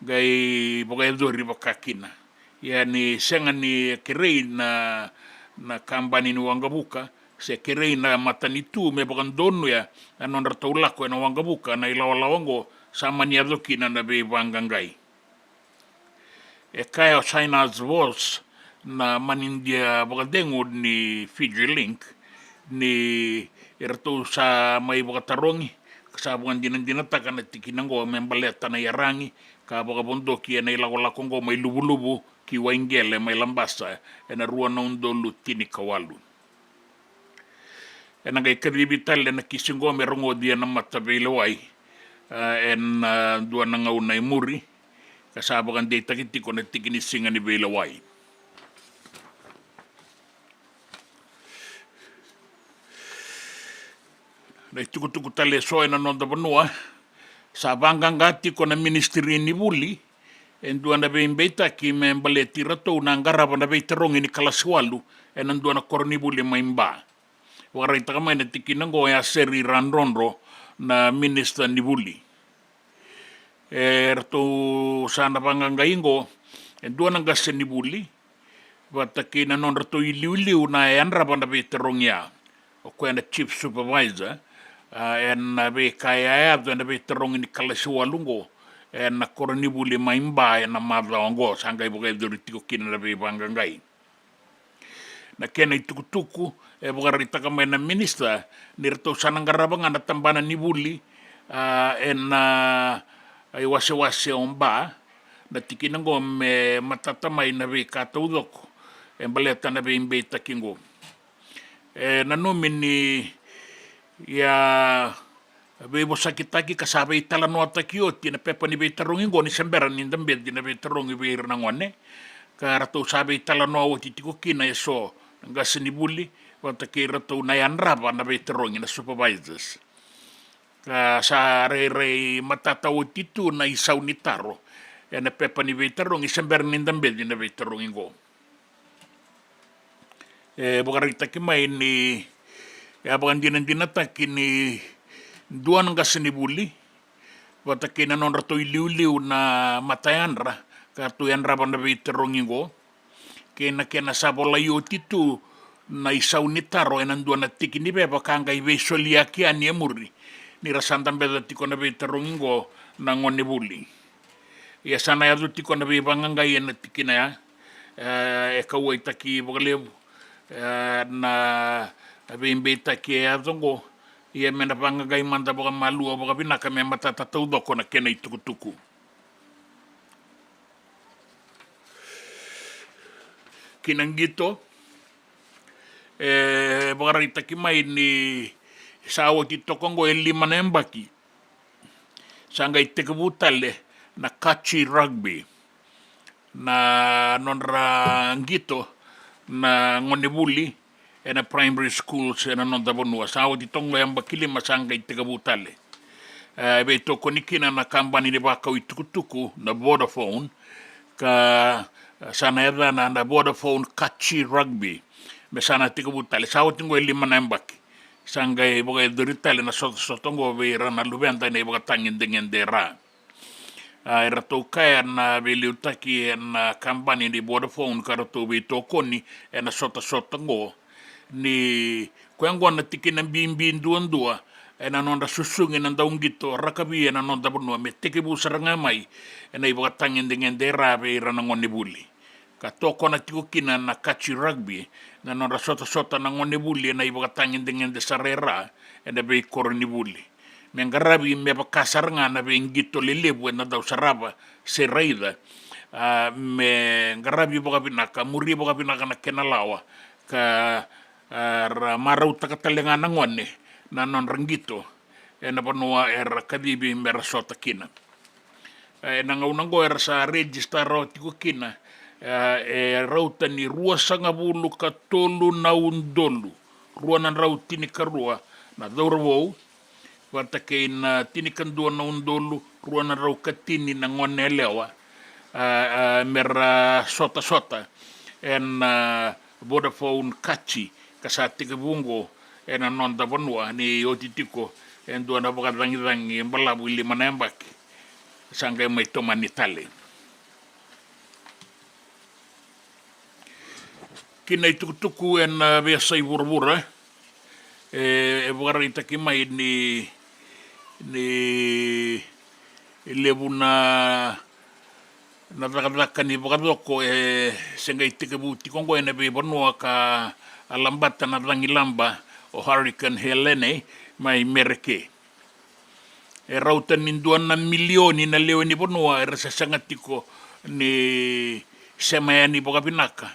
gai bagayadori bakakina yani senga ni kerei na kambani ni wangabuka se kerei na matanitu me bakandonu ya anondra taulako na wangabuka na ilawalawango sama ni adoki na be wangangai kaya China's boss na manindia bakadengo ni Fiji Link ni erto sa may bakatarongi kasabuan dinataka na tikinango membaleta na yarangi ka bakabondoki na ilawalakongo may lubu-lubu ki waingele may lambasa na ruwan nondo lutini kawalu na kay karibital na kisingo merongo diya na matabelaway dua na ngau na muri kasaba kan dei takiti ko na tikini singa ni bela wai na tuku tale so na nonda banua sa bangang gati ko na ministry ni buli dua na beita ki me baleti rato na ngaraba na beita rongi ni kalaswalu dua na korni buli maimba warai takamai na tikina ngo ya seri ranronro na minister ni buli rato sana bangang gaingo dua na gase ni buli Vata kina non rato iliu na raba na beita rongia o ko na chief supervisor na be kaya na beita rongi ni kalaswalu ngo na korni buli maimba na madlaongo sangai boga doriti ko kina na be bangang gai na kena itukutuku bukan rita kamay na minister nirto sanang garabang na tambana ni buli ay wase omba na tikinang go me matatamay na be kataudok baleta na be imbeta kingo nanumin ni ya be sakitaki kasabay talano atakyo tina pepa ni be tarungin go ni semberan ni dambed na be tarungi be irnangone karato sabay talano awatitiko kina eso nga sinibuli wata kira to na yan raba na veterong na supervisors sa re matatawid ito na isaw ni taro na pepa ni veterong isang bernindang bed na veterong ingo bukarita kimay ni yabakan dinatakin ni dua nga sinibuli wata kina non rato iliw na matayan ra katuyan raba na veterong ingo kena sabola yotitu na isaw ni taro dua na tiki ni beba kanga ibe soliaki ani amuri ni rasantan beda tiko na be tarongingo na ngoni buli ya sana ya tiko na be banganga na tiki na kawai taki bogale na be imbeta ki ya zongo ya mena banganga manda boga malu boga binaka me matata taudoko na kena itukutuku kinang gito bagarita kimay ni sawo tito kongo 5 na embaki sanga itekabutale na kachi rugby na nonra gito na ngonebuli na primary schools na nonda bonua sawo tito ngo embaki 5 sanga itekabutale beto konikina na kambani de bakau itukutuku na Vodafone ka sana edha na Vodafone kachi rugby me sana tika butale sawo tingo 5 na embaki sanga boga doritale na sotongo be rana lubenta ne boga tangin dengan dera era to kaya na beliutaki na kampani di Vodafone karato be to koni na sotongo ni kwengo na tikin na bimbin duan na nonda susungin na daung gito rakabi na nonda bunwa me tikibu saranga mai na iboga tangin dengan dera be rana ngoni buli katoko na tikukina na kachi rugby na nonda sota na ngoni buli na iboga tangin dengan desarera na be korni buli mengarabi me bakasar nga na be ngito lelebu na daw saraba seraida me ngarabi boga binaka muri boga binaka na kenalawa ka marau takatalenga na ngone na non rangito na panua kadibi mera sota kina na ngaunango sa register tikukina rauta ni rua sanga bulu ka tolu na undolu rua na rauti ni karua na daurwou wata kei na tinikan dua na undolu rua na rau katini na ngone lewa mera sota Vodafone kachi kasati ke bungo non da bonua ni otitiko dua na bakadangi mbalabu 5 na embaki sanga mai tomani tale kina itukutuku biasa ibur-bura bukarita kimay ni lebu na nakadaka ni bakadoko senga itikabuti kongo be bonua ka alambata na langilamba o Hurricane Helene mai mereke rautan ni 2 milioni na leo ni bonua sa sangatiko ni semayani bokapinaka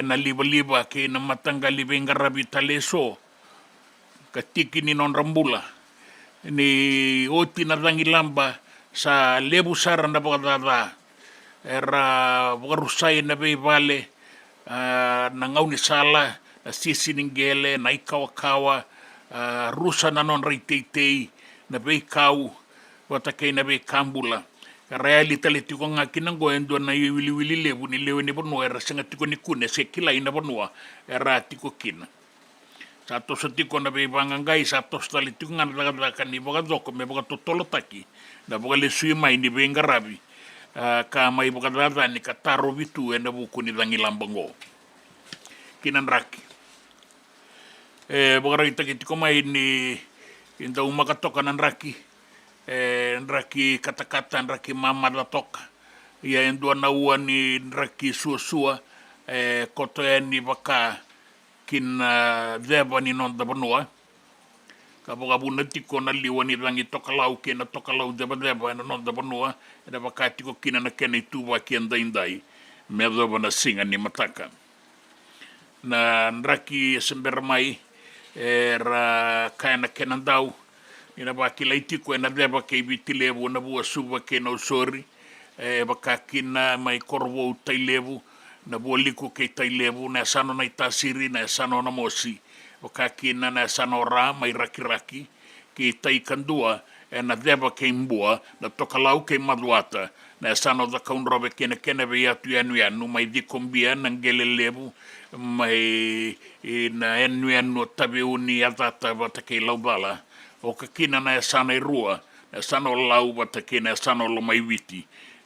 na liba ke na matanggali bengarabi taleso katiki ni non rambula ni oti na rangi lamba sa lebu sara na bakadada era wakarusai na bei vale na ngauni sala na sisi ningele na ikawakawa rusa na non reitei na bei kau watakei na bei kambula Reali tali tiko nga kinango endo na wili lebu ni lewe ni bonua era senga tiko ni kune se kila ina bonua era tiko kina. Sato sa tiko na bebangangai sato sa tali tiko nga nalagadakan ni boga doko me boga totolo taki na boga le sui mai ni benga rabi ka mai boga dada ni kataro vitu ena buku ni dangi lambango. Kinan raki. Boga raki taki tiko mai ni inda umakatoka nan raki. Nraki kata-kata nraki mamada toka ia endua na ua ni nraki sua-sua koto ni baka kin deba ni non da banua ka boga buna tiko na liwa ni rangi toka lau kena toka lau deba na non da banua da baka tiko kina na kena ituwa kien daindai me doba na singa ni mataka na nraki sembermai era kaya na kenandau ina ba kilai tiko ena deba kei biti levu na bua suba ke na usori baka kina mai korvo tai levu na bua liku kei tai levu na sano na itasiri na sano na mosi baka kina na sano ra mai raki kei tai kandua ena deba kei mbua na toka lau kei maduata na sano da kaunrobe kena ve atu anu mai dikombia na ngele levu mai na anu tabe uni atata bata kei lau bala o ka kina na sana rua na sana lau bata kina sana lo mai witi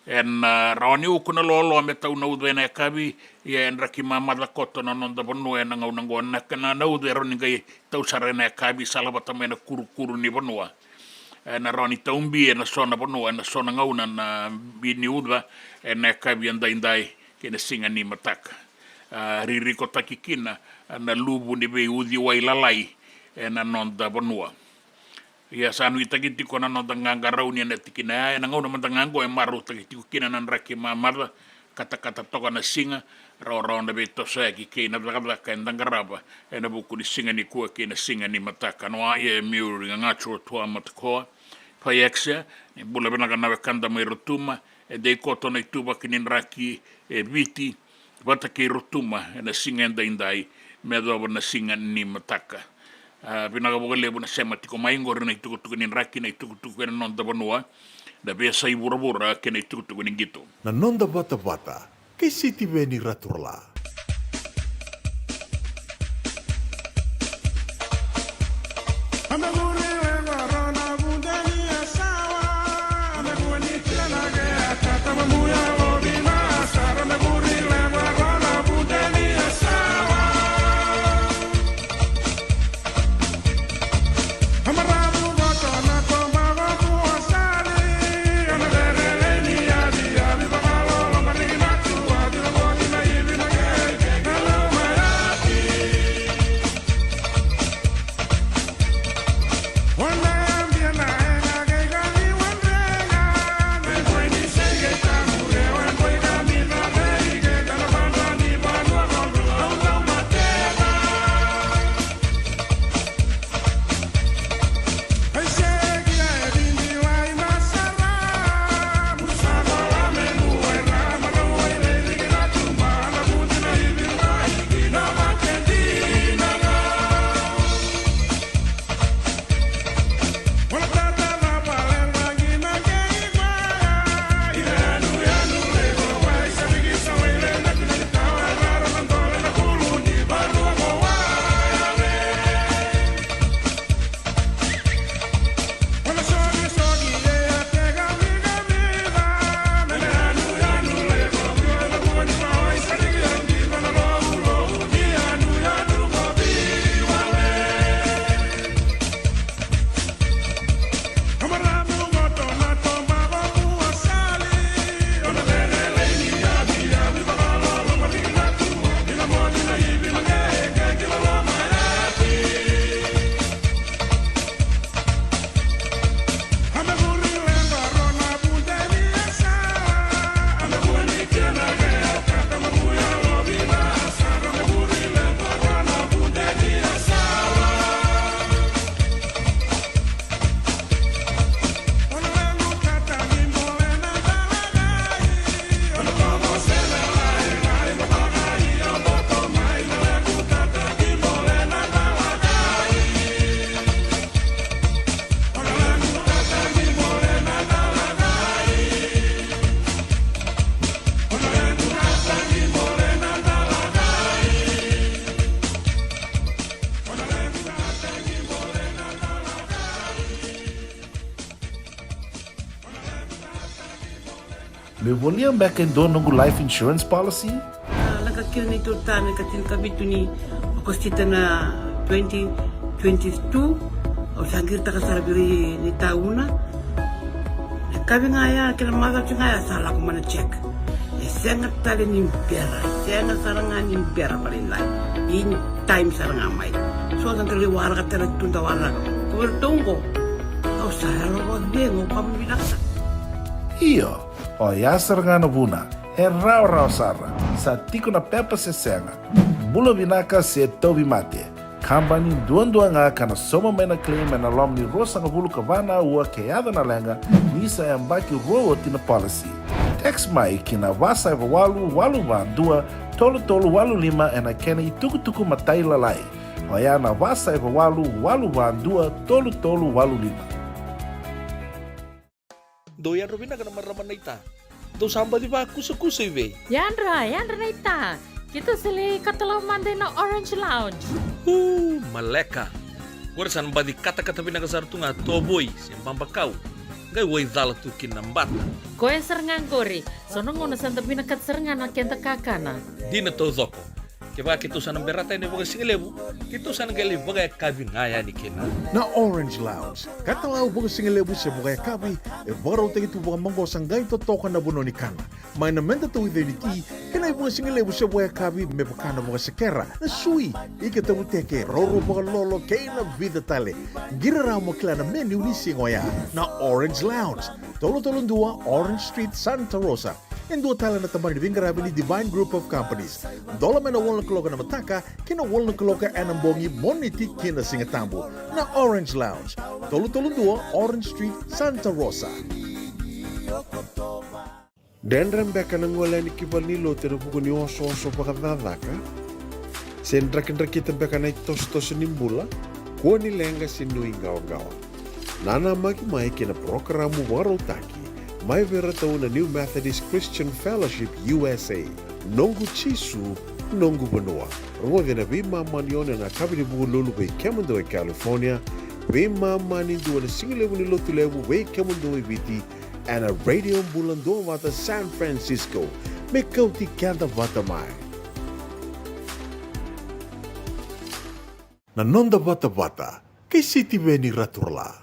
en raoni o kuna lo me tau na ude na kabi ia en raki mama da koto na non da bonu en ngau ngo na kana na ude roni ngai tau sare na kabi sala bata me na kuru ni bonua en raoni taumbi en sona bonua en sona ngau na bini uda en na kabi ndai kena singa ni mataka ririko takikina na lubu ni be udi wai lalai en non da bonua ia sanu itagiti kona no tanganga rauni na tikina na ngau na tangango e maru tagiti kina na raki mamada kata toka na singa ro na beto sa ki kina daga ka ndangaraba e na buku ni singa ni ku kina singa ni mataka no ia miuri nga chua tua matko fa yexia ni bula bena kana kanda mai rotuma e dei koto na tuba kinin raki e viti bata ke rotuma na singa ndai me do na singa ni mataka pinaga boga lebu na sema tiko maingor na itukutuku ni raki na itukutuku na non da banua da besa i bura ke na itukutuku ni gitu na non da Vata ke siti veni raturla me volia mbeka ndo nungu life insurance policy? Laka kira ni tutane katil kabitu ni okostita na 2022 o sangir takasarabiri ni tauna. Kabi ngaya kila maga ngaya salah ko mana check. Sengat tali ni impera, sengat sarangan impera paling lain. In time sarangan mai. So ang kaliwara ka tala tundawara. Kuwertongko. Au sayang ko dengo kamu binaksa. Iyo, o yasar nga na buna, rau sara, sa tiko na pepa sesenga, bula binaka se tobi mate, kambani duan nga kana soma mena claim na lom ni rosa nga bulu kavana ua keada na lenga, nisa yambaki roa tina policy. Text mai kina wasa eva walu dua, tolu walu lima ena kena ituku matai lalai, o ya na wasa eva walu dua, tolu walu lima. Doyan Robina kana maraman na ita. Do samba di ba kusa iwe. Yandra na ita. Kita sili katalaw mande na Orange Lounge. Maleka. Warasan ba di kata-kata pinakasar tunga toboy siyang pambakaw. Ngay way dala tu kinambata. Koe serengan kori. Sono ngono santa pinakat serengan na kenta kakana. Di na to zoko. Kaya kita sana berata ini bagai singlebu, kita sana gali bagai kabi ngaya ni kena. Na Orange Lounge, kata lau bagai singlebu se bagai kabi, baru tegi tu bagai manggo sanggai to toka na buno ni kana. Mai na menta tu ide ni ki, kena bagai singlebu se bagai kabi me bakana bagai sekera. Na sui, ike tu teke roro bagai lolo kena vida tale. Gira ramo klana menu ni singoya. Na Orange Lounge, tolong dua Orange Street Santa Rosa. En dua tala na tamani bingarabi ni Divine Group of Companies. Dola mena wala kaloka na mataka, kina wala kaloka anambongi moniti kina singatambo. Na Orange Lounge. Tolu dua Orange Street, Santa Rosa. Dendram beka na ngola ni kibal ni lote na puko ni oso pakadadaka. Sen drakin-drakita beka na itos ni Bula, kuwa ni lenga sinu ingaw-gawa. Nana magi kina programo warotaki. Mai vera tau na New Methodist Christian Fellowship USA. Nongu chisu, nongu banua. Rongo na bima manione na kabini bugu lulu bei Kemando e California. Bima mani dua na singilewu ni lotu lewu bei Kemando e Viti. And a radio Bula Duavata San Francisco. Me Kauti Keda Vata mai. Na nonda Vata, kay City Veni Raturla.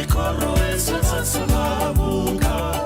Corro esa sababuka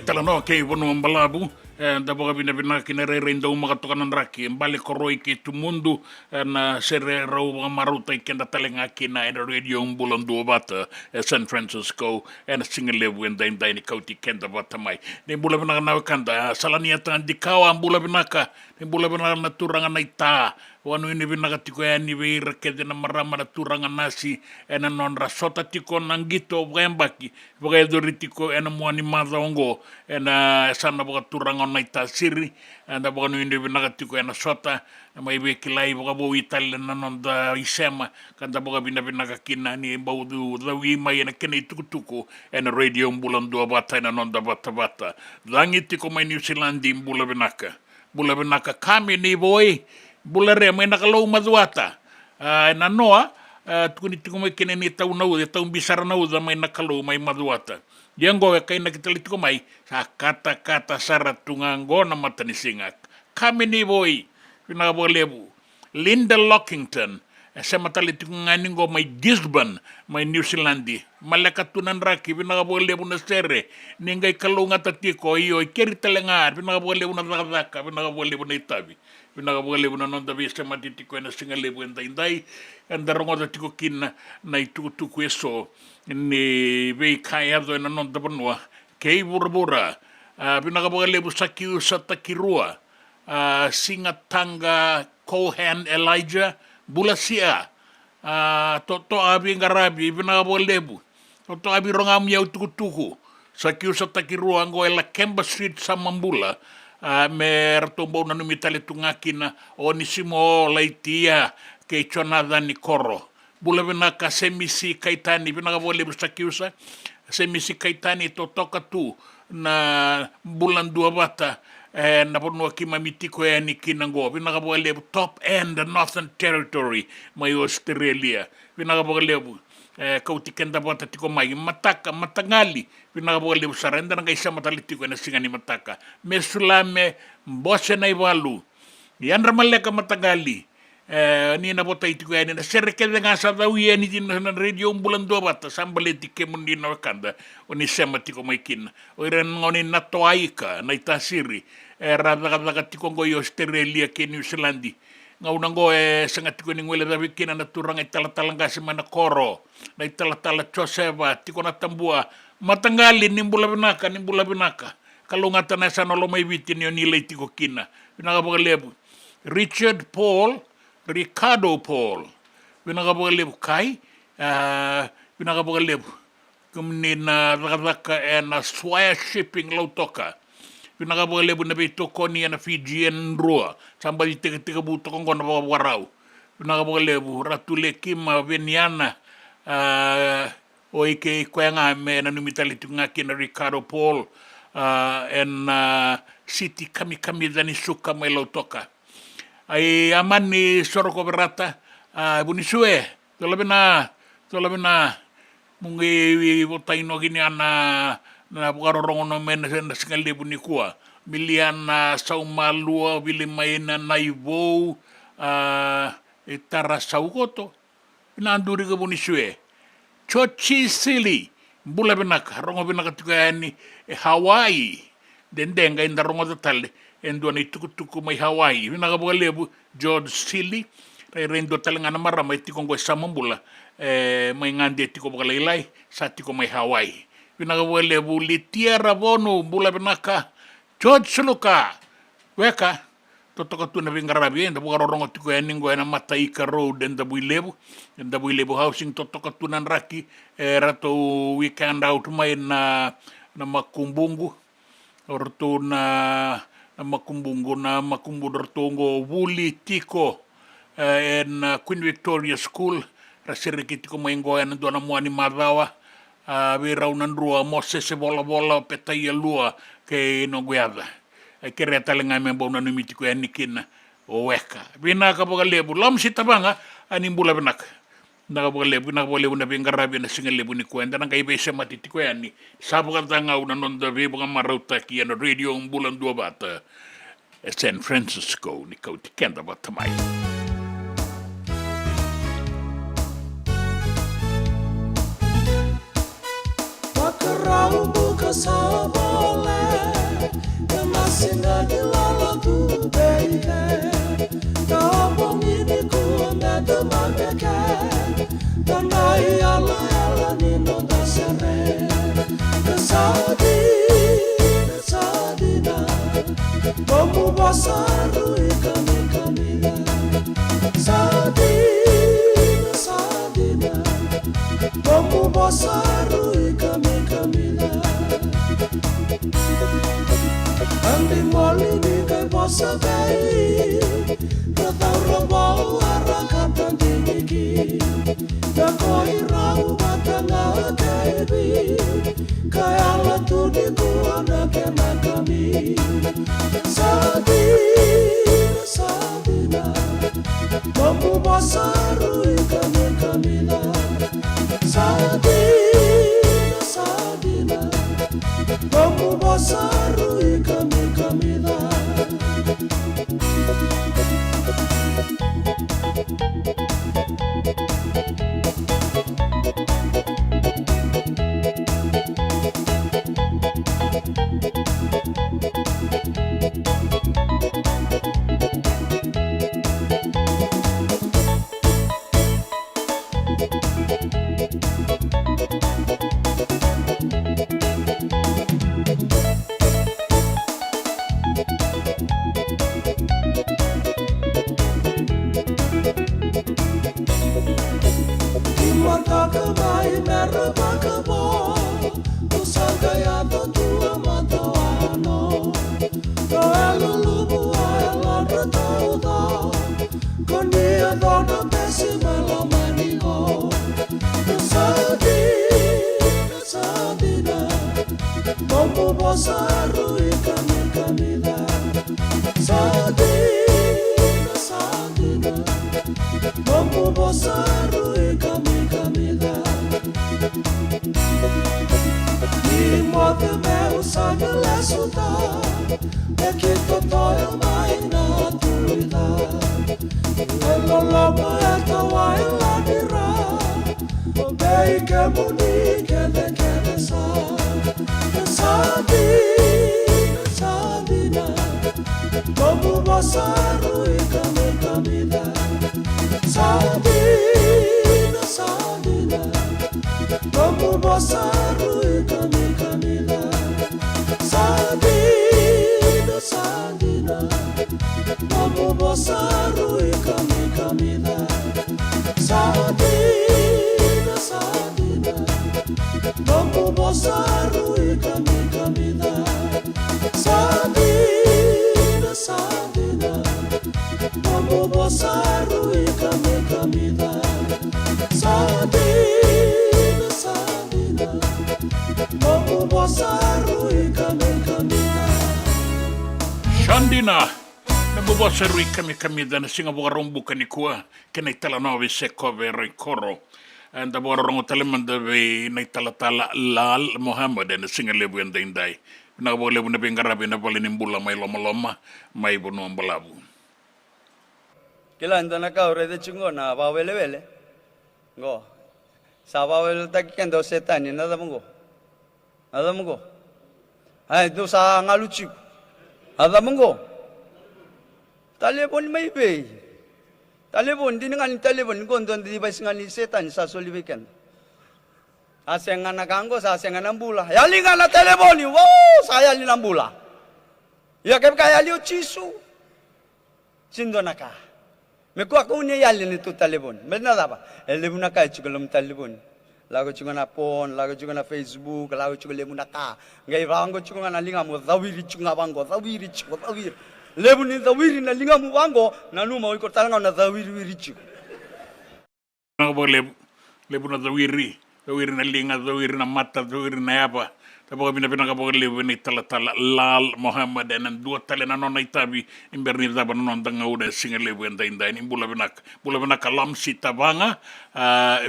Talanoa kei wanu ambalabu da boga bina bina kina re renda umaka toka nandraki mbali koroi ke tu mundu na sere rau maruta kenda talenga kina ena radio Bula Duavata San Francisco ena singalevu enda ni Kauti kenda Vata mai ne bula bina na kanda salania tan dikawa bula bina ka ne bula bina na turanga na ita wanu ini bina ka tiko ya ni veira kede na marama na turanga nasi ena non rasota tiko nangito bwembaki boga edoritiko ena muani madha ongo ena sana boga turanga na ita siri ena boga nu ini bina ka tiko ena sota na mai vekilai boga bo itale na non da isema kanda boga bina ka kina ni baudu da wima ena kene tukutuku ena radio Bula Duavata ena non da Vata langi tiko mai New Zealand di bula bina ka kami ni boy bula re mai nakalau maduata na noa tukuni tiko mai kene ni tau nau tau bisara nau da mai nakalau mai maduata yango e kai nakitali tiko mai sa kata sara tungango na matani singak kami ni boy pina bolebu Linda Lockington sa matali tiko nganingo mai Gisborne mai New Zealandi malaka tunan raki pina bolebu na sere ningai kalau ngata tiko iyo keri talengar pina bolebu na zakaka pina bolebu na itabi pina bolebu na nonda vista matitiko na singalebu enda indai anda rongoda tiko kina na itukutuku eso ni vei kaiado na nonda banua kei burbura pina bolebu sakiu satakirua Singatanga Kohan Elijah Bulasia to abi ngarabi pina bolebu to abi rongam yau tukutuku sakiu satakirua ngo ela Kemba Street Samambula me ratombo na numitale tungakina onisimo laitia ke chonada ni koro bula bina ka semisi kaitani bina ka bolebu sakiusa semisi kaitani to toka tu na Bula Duavata na pono kima mitiko ya ni kinango bina ka bolebu top end Northern Territory mai Australia bina ka bolebu Kauti kenda Vata tiko mai matangali pina ka bolebu sarenda nga isa matali tiko na singani mataka mesulame mbose na iwalu yandra maleka matangali ni na bota itiko ya ni na serkede nga sa daw ya ni na radio Bula Duavata sambale tike mundi na wakanda oni sema tiko mai kin oiren ngoni na toaika na itasiri rada tiko ngo Australia ke New Zealand ngaunango sangat tiko ni ngwele da wikina na turanga itala-talanga si mana koro na itala-tala Joseva tiko na tambua matangali ni Bula binaka kalau ngata na sana lo may witin yun nilay tiko kina pinakapagalebu Richard Paul Ricardo Paul pinakapagalebu kai pinakapagalebu kumni na rakadaka na Swire Shipping lautoka pinakapagalebu na bitoko niya na Fijian Rua sambal tika buto kong na warau pinakapagalebu ratule kima veniana o ike kuanga me na numitali tunga kina Ricardo Paul en city kami dani suka mai lautoka ai amani soroko berata bunisue tolabena mungi botaino gini ana na bukarorongo men na singali bunikua miliana saumalua bilimaina naivo itara saugoto pinanduri ke bunisue chochi sili Bula binaka rongo binaka tukani Hawaii dendenga inda rongo totale endo ni tukutuku mai Hawaii binaka bolebu George Silly rendo talanga na marama tikongo samambula mai ngande tiko bokalai sa tiko mai Hawaii binaka bolebu litiara bono Bula binaka George Suluka weka totokatuna vingarabi enda bukarorongo tiko eningo ena Mataika Road enda builebu housing totokatuna raki rato weekend out mai na makumbungu orto na makumbungu na makumbudortongo wuli tiko en Queen Victoria School rasiriki tiko maingo ena dona muani madawa vera unandrua mosese bola petai lua ke no guada ke retalenga me bona numiti ko enikina o weka bina ka boga lebu lam sitabanga ani bula benak na boga lebu na bengarabi na singa lebu ni kwenda na kaibe sema titiko yani sabu tanga una nonda be boga marauta ki na radio Bula Duavata San Francisco ni Kauti Keda Vata mai Makarau buka sabole, masinga di lala tu beike. Kampung ini ku meda mabeke, tanai ala ni no dasare. Sadina, kamu basaru kami kamila. Sadina, kamu basaru kami kamila. Andi moli ni kai bosa kai, katau rabau arakatan tinggi. Na koi rau batanga kaibi, kai ala tu di kuana kena kami. Sadina, kamu basaru kami kamila. Sadina, kamu basaru kami kamila. Shandina nabubosaru kami dana singa bugarombu kanikua kena itala novi seko vero koro anda bugarombu talemanda ve na itala tala lal Muhammad na singa lebu enda indai na lebu na bengarabi na bali nimbula mai loma mai bunu ambalabu kila anda na kaure de chungo na bawele go sa bawele takikendo setani nada mungo ai do sa ngaluchi ada mungo telepon mai be telepon di dengan telepon kondon di bais ngani setan sa solibikan asengan nakango sa asengan ambula ya linga na telepon wo saya linambula ya kaya liu chisu Cindo naka. Me ko ako ni yali ni tu telefon. Benar apa? Telefon naka juga lem telefon. Lagu juga na phone, lagu juga na Facebook, lagu juga lemu naka. Ngai bango juga na linga mo zawiri juga bango, zawiri. Lemu ni zawiri na linga mo bango, nanu mau ikut talanga na zawiri juga. Nang boleh lebu na zawiri na linga, zawiri na mata, zawiri na apa. Tapos bina ka lebu ni tala lal Muhammad dan dua tala na nona itabi imberni zaba non tanga udah singa lebu enda ni bula bina lam sita banga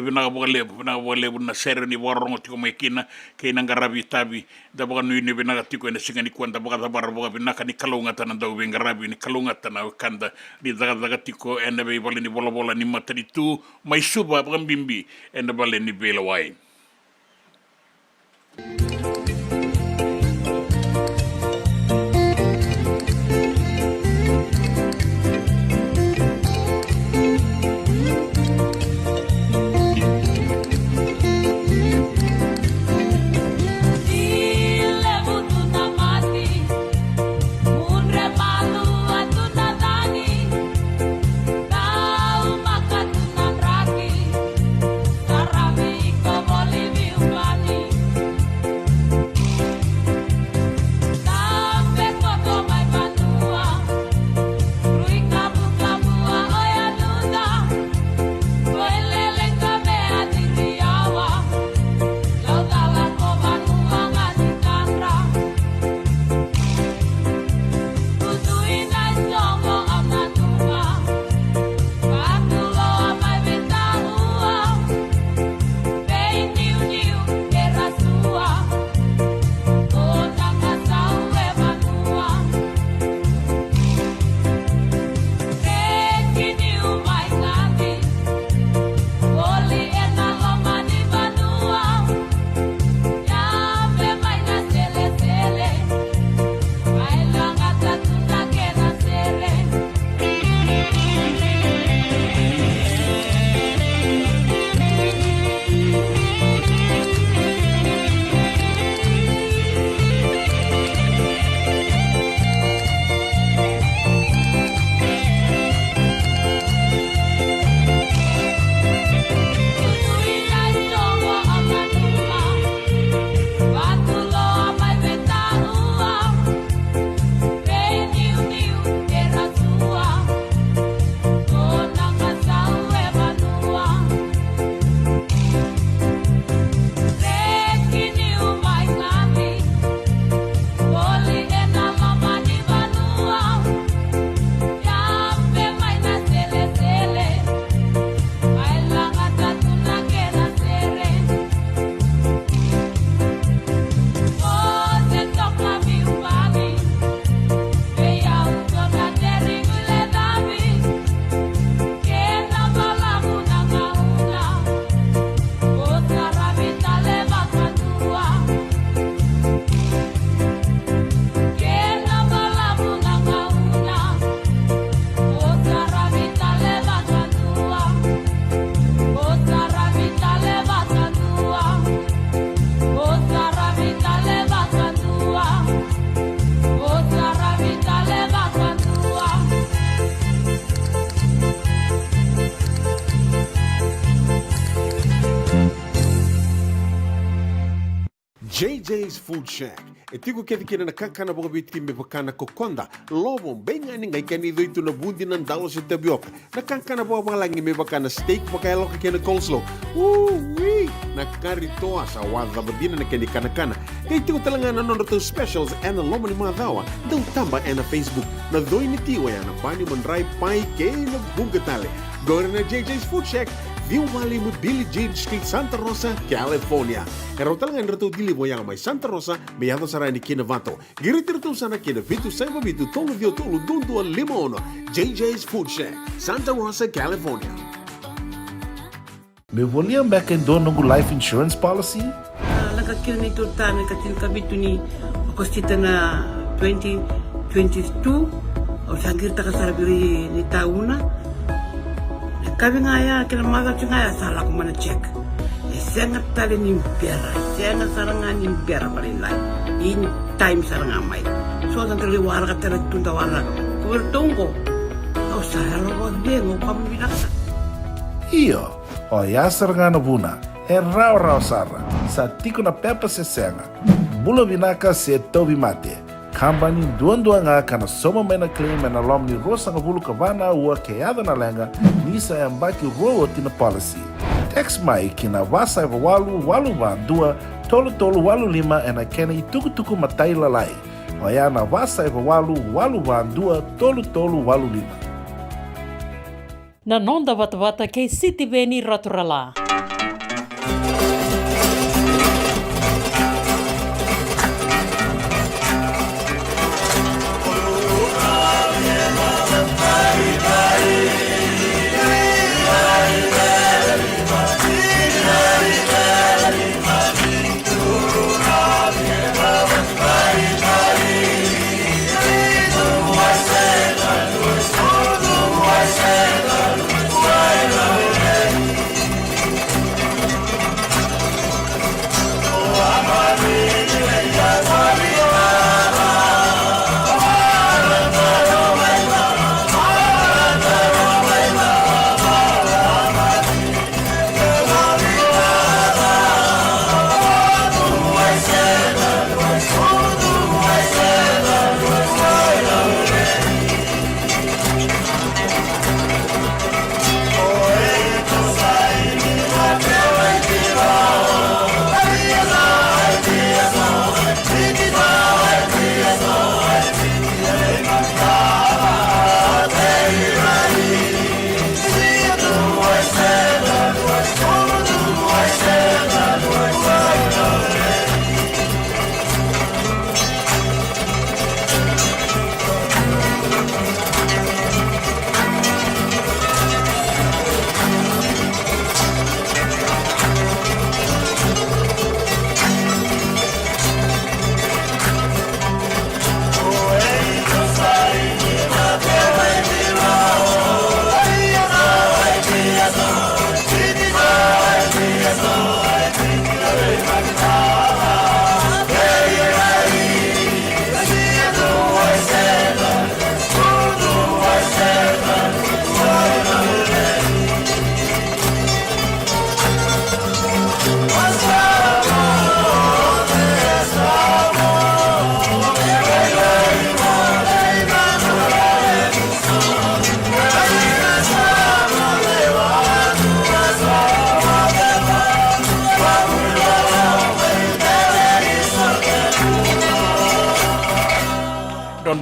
bina ka lebu na ser ni warong tiko mekina kena ngarabi tabi da boga ni bina ka tiko ena singa ni kwanta boga da bar boga bina ka ni kalunga tan da uben ngarabi ni kalunga tan kanda di zaga tiko ena be bole ni bola ni mata di tu mai suba bimbi ena bale ni bela wai. JJ's Food Shack. E tigo kedi kena na kakana boga biti me bakana kokonda. Lobo benga ni ngai kani do itu na bundi nan dalo se tapioca. Na kakana boga malangi me bakana steak baka elo ka kena coleslaw. Wee! Na kari toa sa waza badina na keni kana. Kay tigo talanga na nono specials and lomo ni madawa. Dau tamba na Facebook. Na doi ni tiwa ya na bani mandrai pai kay na bunga tale. Gore na JJ's Food Shack. Viu Valley mo Billy Jean Street, Santa Rosa, California. Karo talagang rato dili mo yang may Santa Rosa, may ato sarani kina Vato. Giritirto sana kina Vitu Saiba Vitu Tolo Dio Tolo Dundu Limon. JJ's Food Shack, Santa Rosa, California. Me voliam back in dono go life insurance policy? Nakakil ni tutane katil kabitu ni kostita na 2022 o sangir takasarabiri ni tauna. Kami ngaya kila maga ngaya salah ko mana check. Sengat tali ni pera, sengat sarangan ni pera palinay. In time sarangan mai. So ang tali wala ka tali tunda wala. Kubertungko. Kau saya lo dengo kamu bilang Iyo, o yasar ngana buna, rau sara, sa tiko na pepa se senga. Bula vinaka se tobi mate. Kambani duan nga kana soma mena claim na lomni rosa nga bulu kavana ua keada na lenga, nisa ambaki roa tina policy. Text mai kina wasa eva walu dua, tolu walu lima ena kena i tuku matai lalai. O ya na wasa eva walu dua, tolu walu lima. Na nonda Vata kei Fijian Radio Station.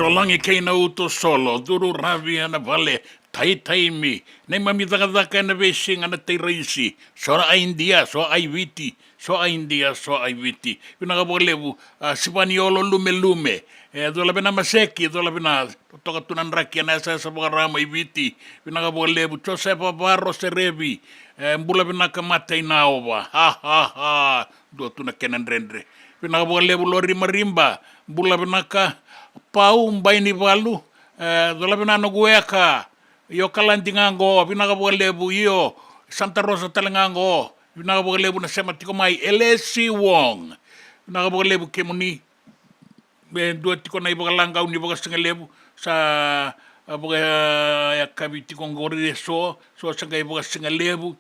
Langi kei na uto solo, duru ravi ana vale, tai mi, nei mami daka na vesing ana te reisi, so a India, so ai viti, so a India, so ai viti. Pinaka bolevu, sipaniolo lume, dola bena maseki, dola bena toka tunan raki ana sa rama i viti, pinaka bolevu, Josepa Barro Serevi, mbula bena kamata inaova, ha, dua tuna kenan rendre. Pinaka bolevu lori marimba, mbula bena ka, pau mbai ni valu dola bina no gueka yo kalantingango bina ka lebu yo Santa Rosa talangango bina ka lebu na sema tiko mai LSC Wong bina ka lebu kemuni dua tiko na ibagalanga uni baga lebu sa baga ya kabiti kongori so sanga ibaga lebu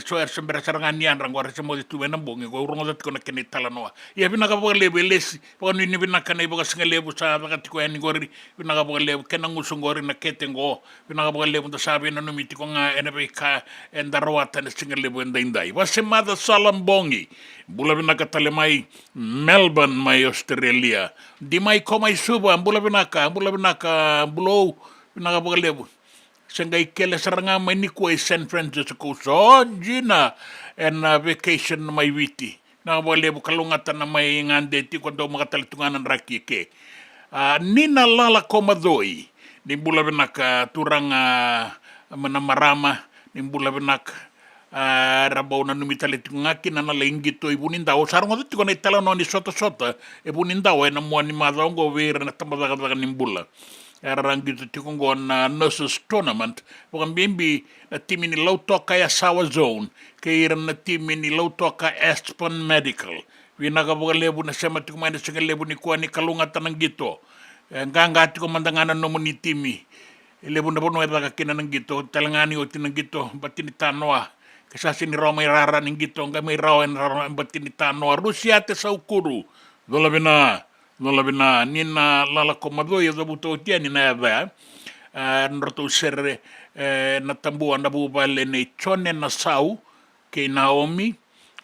so sembera saranganian rangora semodi tu benambong go rongo dat kona kene talanoa ya bina ka lebu lesi poni ni bina kana ibaga lebu sa baga tiko yani gori bina ka lebu kena ngusungori na ketengo bina ka lebu da sabi na numiti ko nga enabeka endarawata na lebu endai wasemada salambongi bula bina ka talemai Melbourne mai Australia di mai ko mai suba bula bina ka bulo bina ka lebu senga ikele saranga mai ni ko San Francisco so jina en vacation mai viti na wale bukalungata na mai ngande ti ko do makatalitunganan raki ke nina lala komadoi ni bula benaka turanga manamarama ni bula benaka rabau na numitalitungakin na nalingito ibuninda o sarong ti ko na itala no ni sota ibuninda o na mo ni madongo vera na tamadaga ni bula Rangi ti kongo na nurses tournament bukan bimbi na timi ni lautoka ya Sawa Zone kaya na timi ni lautoka Aspen Medical winaga buka lebu na sema ti kumain na lebu ni kuha ni kalungatan ng gito nganga ti kumandanganan no mo ni timi Ile bunda bono e daga kina nang gito, talangani o tinang gito, batini tanoa. Kasasi ni rao may rara ning gito, nga may rao en rara batini tanoa. Rusia te sa ukuru. Dola bina, nina lala komadoy, zabuto tia ni na eva. Nroto serre na tambua na bubale ne chone na sau, ke Naomi,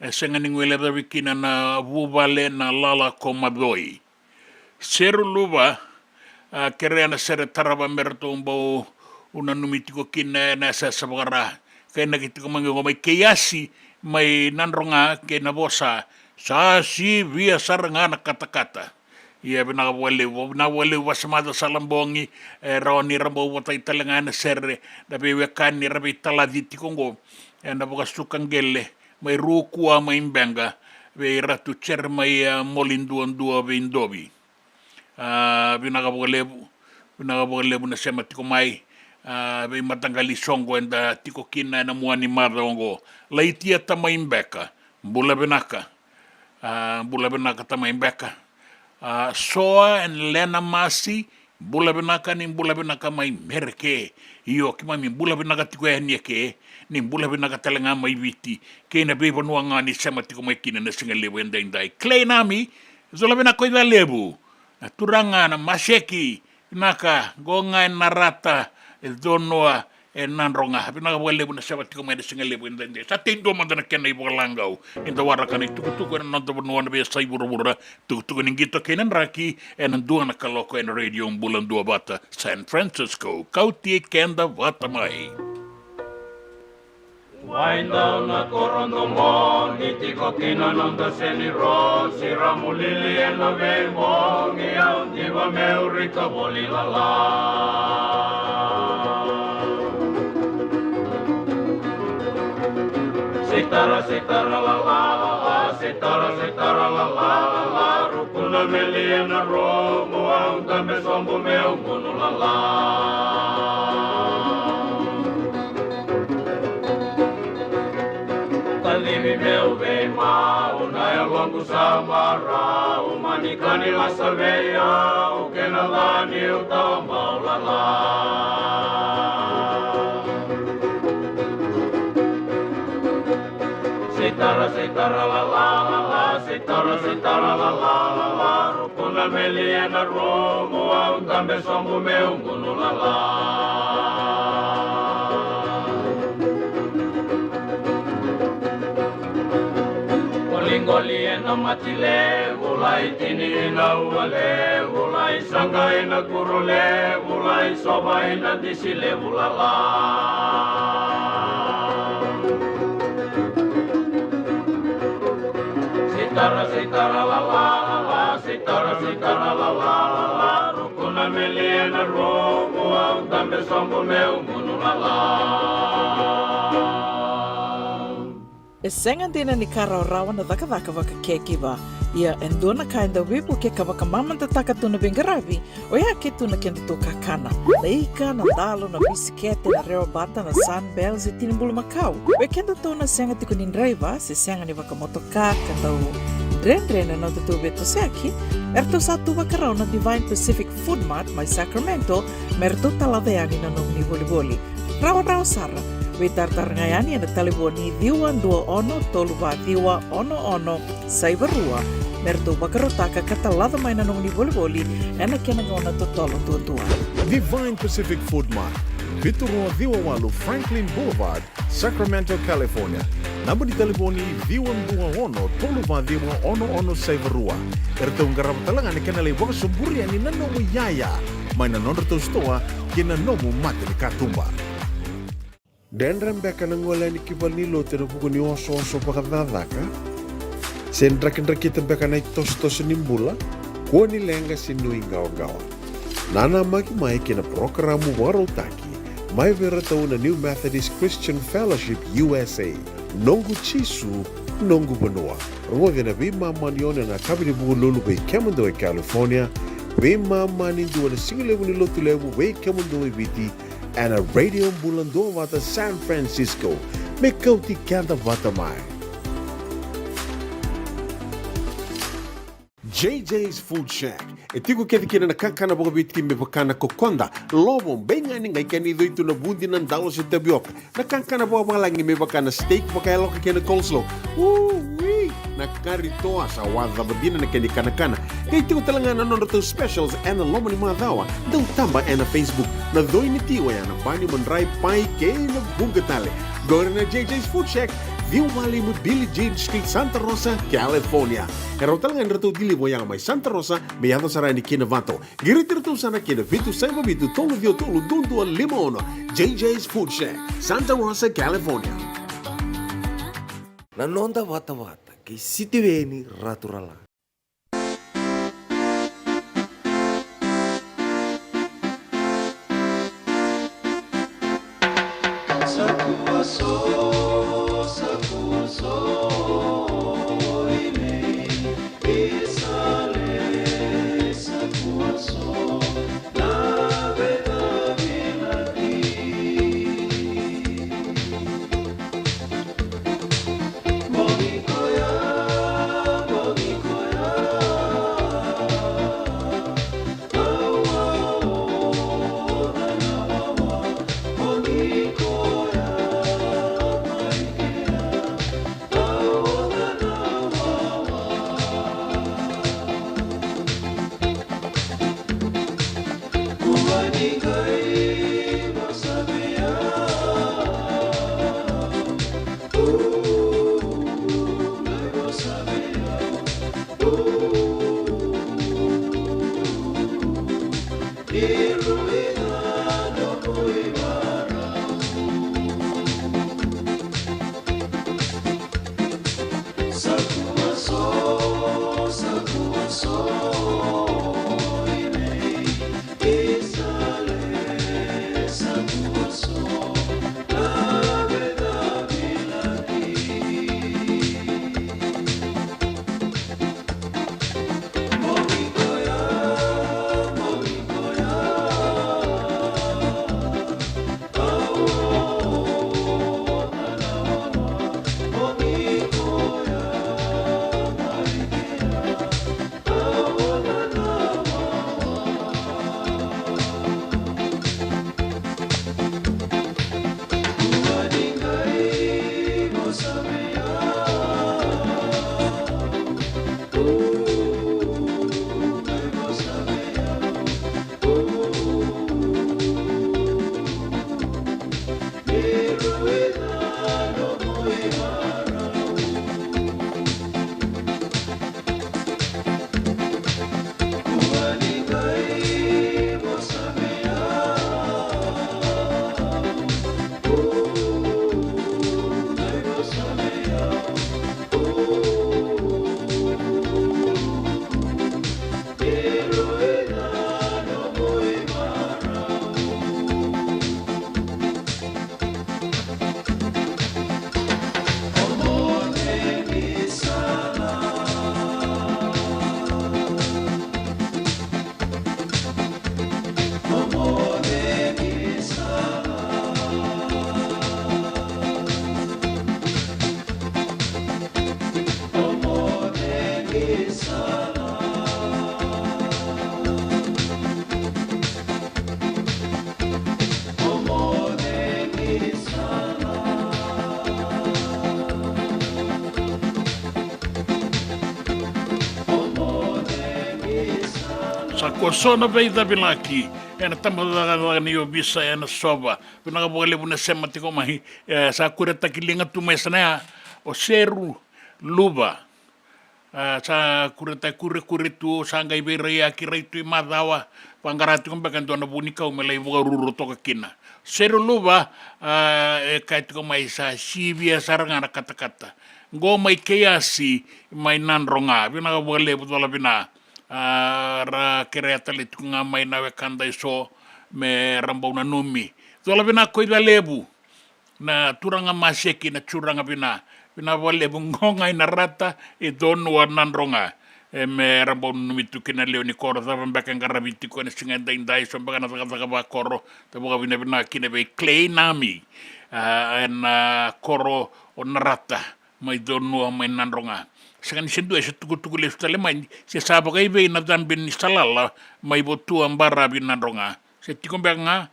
senga ningwele dawi kina na bubale na lala komadoy. Seru luva, kere na sere taraba merto umbo una numitiko kina na sa sabara kaya nakitiko mango may kayasi may nanronga kay nabosa sa si via saranga na katakata iya binawale wasamada salambongi rawani rambo watay talanga na sere dabi wekan ni rabi taladiti kongo na bukas tukang gele may rukua may imbenga may ratu cher may molinduan dua bindobi binagabogalebu na sema tiko mai be matanggali songo enda tiko kina na muani madongo laitia tamaimbeka bula benaka tamaimbeka soa en lena masi bula benaka ni bula benaka mai merke iyo kima mi bula benaka tiko enia ke ni bula benaka talenga mai viti ke na be bonuanga ni sema tiko mai kina na singalebu enda indai klei nami zola benaka ida lebu turanga na maseki naka gonga narata donoa nanronga pinaka wale buna sabati ko may singale bu ndende sa tindo man na kenay bolangaw inda wara kan tukutuko na nando no na be say burubura tukutuko ningito kenan raki en duan na kaloko en radio Bula Duavata San Francisco Kauti Keda Vata mai Wainda na korondo mo, nitiko kinanonda seni ro, sira mulili en la vemo, ngiao diva meurika boli la la. Sitara la la la, sitara la la, rukuna meli en la ro, muang tambe sombo meu munu la la. Kalivi meu vei mau, na e longo samara, o manicani la saveia, o que na lani o tamo la la. Sitara la la la, sitara la la, rukuna meliena romo, au tambe sombo meu munu la la. Ngoli na matile, ulai tini na uale, ulai sangai na kurule, ulai sobai na disile ulala. Sitara la la, sitara la la, rukuna meliena romo, au tambe sombo meu munu la la. E senga dina ni kara rawa na daka waka kekiwa. Ia endona kainda wipu ke ka waka mamanta taka tuna bengaravi, o ia ke tuna kenda tō kakana. Leika na dalo na bisikete na reo bata na sunbells e tinimbulu makau. O kenda tō na senga tiko ni driver, se senga ni waka motoka kandau dren na tō beto seaki, erto sa tu waka rau na Divine Pacific Food Mart mai Sacramento, merto taladeani na nung ni boli. Rawa sara. We tartarngayani na telefoni diwan 21 saibarua merto bakarotaka katalada mai na nung ni boli ena kenangona totolo tutua. Divine Pacific Food Mart, Viturua Diwawalu Franklin Boulevard, Sacramento, California. Namba di telefoni diwan 21 saibarua. Erto ngarapatalangan kenale waka sumburi ani nanomu yaya mai na nonreto stoa kina nomu mate ni katumba. Dendram beka nangola ni kibalilo tero puku ni oso pakadadaka. Sen drakin-drakita beka na tos nimbula, kuo ni lenga sinu ingaw-gawa. Nana mai kina programu warotaki, mai verata una New Methodist Christian Fellowship USA, nongu chisu, nongu banua. Rungo na vima manione na kabini buku lulu bei Kemando e California, vima mani duwa na singilewu ni lotulewu bei Kemando e viti, and a radio Bula Duavata San Francisco, me Kauti Keda Vata mai. JJ's Food Shack. E tiku kethi kina na kakana boka biti me pakana kokonda. Lobo benga ni ngai kani doitu na bundi na ndalo sa tabioka. Na kakana boka malangi me pakana steak baka loka kena coleslaw. Woo-wee! Na karitoa sa wadha badina na kani kana. Kay tiku talangana non rato specials and the lomo ni madawa. Daw tamba na Facebook. Na doi ni tiwa ya na bani manray pai kay na bungatale. Go na JJ's Food Shack. Viu Valley mo Billy Jane Street, Santa Rosa, California. Pero talagang rato dili mo yang may Santa Rosa, may yato sarani kina Vata. Girito sana kina Vitu Saiba Vitu Tolo Dio Tolo Dundu Limono. JJ's Food Shack, Santa Rosa, California. Nanonda Vata Vata, kay City Veni Raturala. Sona vei da bilaki ena tamada ni obisa ena soba pina bole bune sema tiko mai sa kure takilinga tu mesana o seru luba sa kure kure tu sanga ibere ya kiraitu madawa pangarati ko bakan dona bunika o melai buga ruru to kina seru luba e kaitiko mai sa sibia saranga kata go mai keasi mai nan ronga pina bole butola pina ra kereta le tunga mai na kanda iso me rambau na numi tola bina ko ila lebu na turanga maseki na curanga bina wale bungonga ina rata e donu wanandronga me rambau numi tukina leo ni koro sa mbaka ngarabiti ko na singa indai so mbaka na saka ba koro te boga bina kine be clay nami en koro on rata mai donu mai nandronga Sakan sendu se tuku le stale mai se saba kai ve na dan bin salala mai botu ambara bin nandronga se tikombenga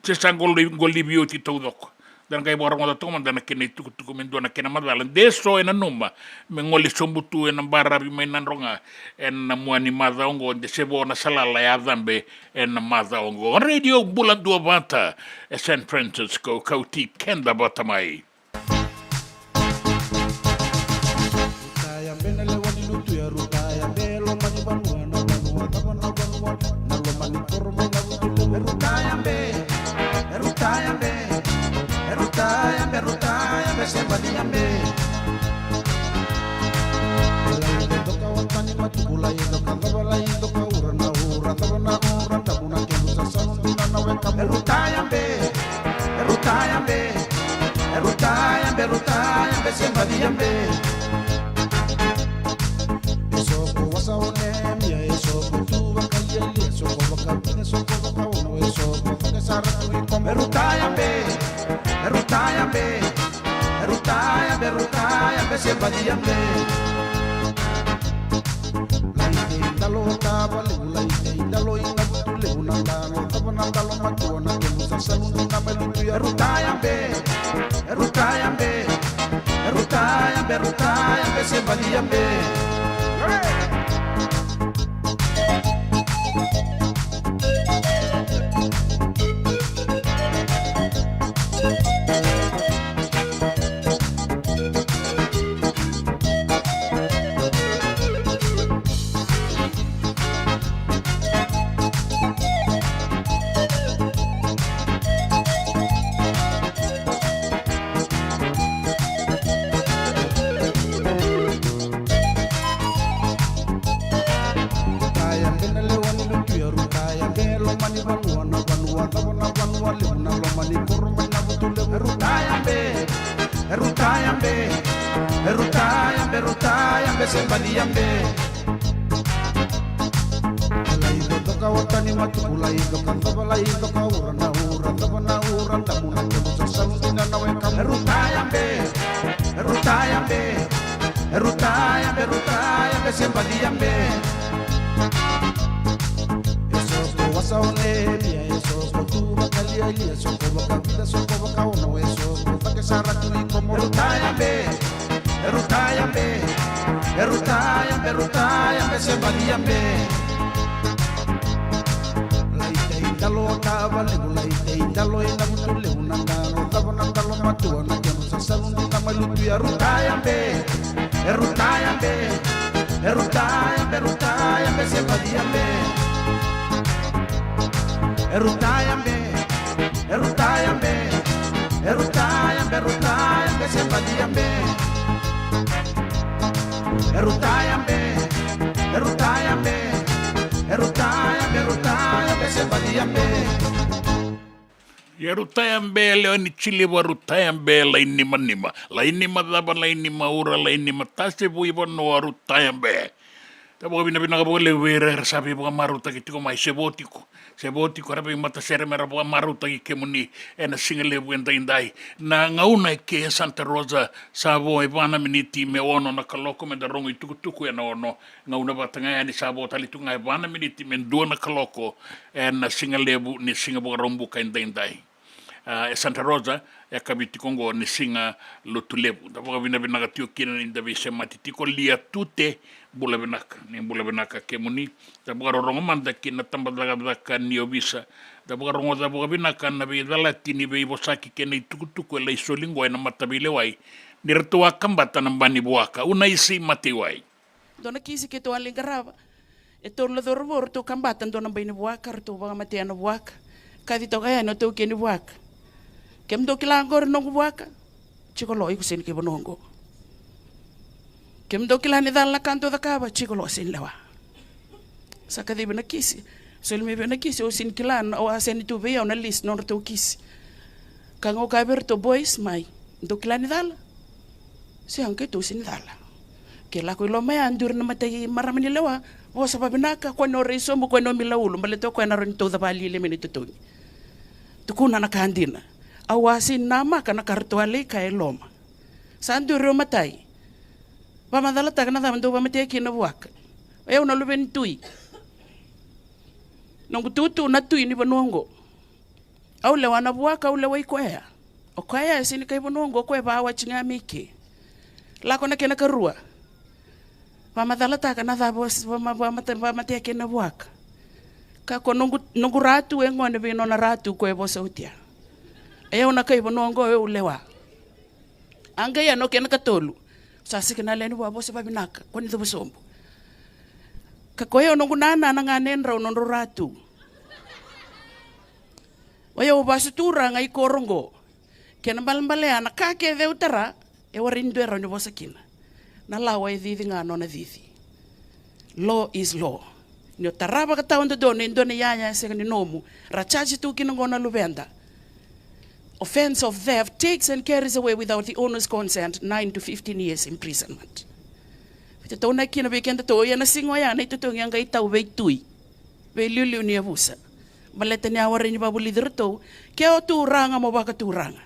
se sangol goli beauty todok dan kai borang oda toma dan kene tuku mendo na kena madalan deso ena numa mengoli sombutu ena ambara bin mai nandronga en muani madaongo de sebo na salala ya dambe en madaongo radio Bula Duavata San Francisco Kauti Keda Vata mai. Yerutayambe leoni chili warutayambe lainima daba lainima ura lainima tase buibo no warutayambe tabo bina bina kabo le wera sabi bo maruta kitiko mai sebotiko rabi mata seremera bo maruta kemuni ena singale wenda indai na ngauna ke Santa Rosa sabo ivana miniti me ono na kaloko me darongo tuku ena ono ngauna batanga ni sabo talitunga ivana miniti me dona kaloko ena singale bu ni singabo rombu kaindai Santa Rosa ya kabiti kongo ni singa lotulebu tabo bina bina katio kina ni davi sematitiko lia tute bula benaka kemuni tabo rongo manda kina tambadaka ni obisa tabo rongo benaka na be dalati ni be bosaki kena tuku la isolingo na matabile wai nirtua kambata nambani buaka una isi mati wai dona kisi ke to alingarava e to lo dorvor to kambata dona bani buaka to ba mati ana buaka kadi to kaya no to keni buaka kem do kilangor no buaka chikolo iku sen ke bonongo kem do kilani dalla kanto da kaba chikolo sen lawa sakadi bena kisi selmi bena kisi o sin kilan o asen tu be on list non to kisi kango kaber to boys mai do kilani dalla se anke to sin dalla ke la ko lo me andur na matay maramani lawa o sa babinaka ko no reso mo ko no milaulo maleto ko na ron to da bali le minito to tukuna na kandina awasin nama kana kartuale kay loma sandu romatay Pamadala taka na tamando pamate kina buaka. Eu na luben tui. Nongu tutu na tui ni banongo. Au le wana buaka au le wai koea. O koea sini kai banongo koe ba wa chinga miki. La kona kena karua. Pamadala taka na tabos pamate kina buaka. Ka ko nongu ratu e ngone be nona ratu koe bosa utia. Eu na kai banongo eu lewa. Anga ya no kena katolu. Sasi kena leni wa bosa babinaka. Kwani to bosombo. Kakoyo nongu nana nga nenra nono ratu. Waya ubasu tura ngai korongo. Kena balambale ana kake de utara e warindu era ni bosa kina. Na lawa e dhithi nga nona dhithi. Law is law. Ni taraba kata onda done indone yaya se ni nomu. Rachaji tu kina ngona lubenda. Offense of theft takes and carries away without the owner's consent 9 to 15 years imprisonment. Ito tau na kina bekenda to ya na singo ya na ito tau yang kai tau bei tui. Bei liu ni abusa. Baleta ni aware ni babu lider to ke o turanga mo baka turanga.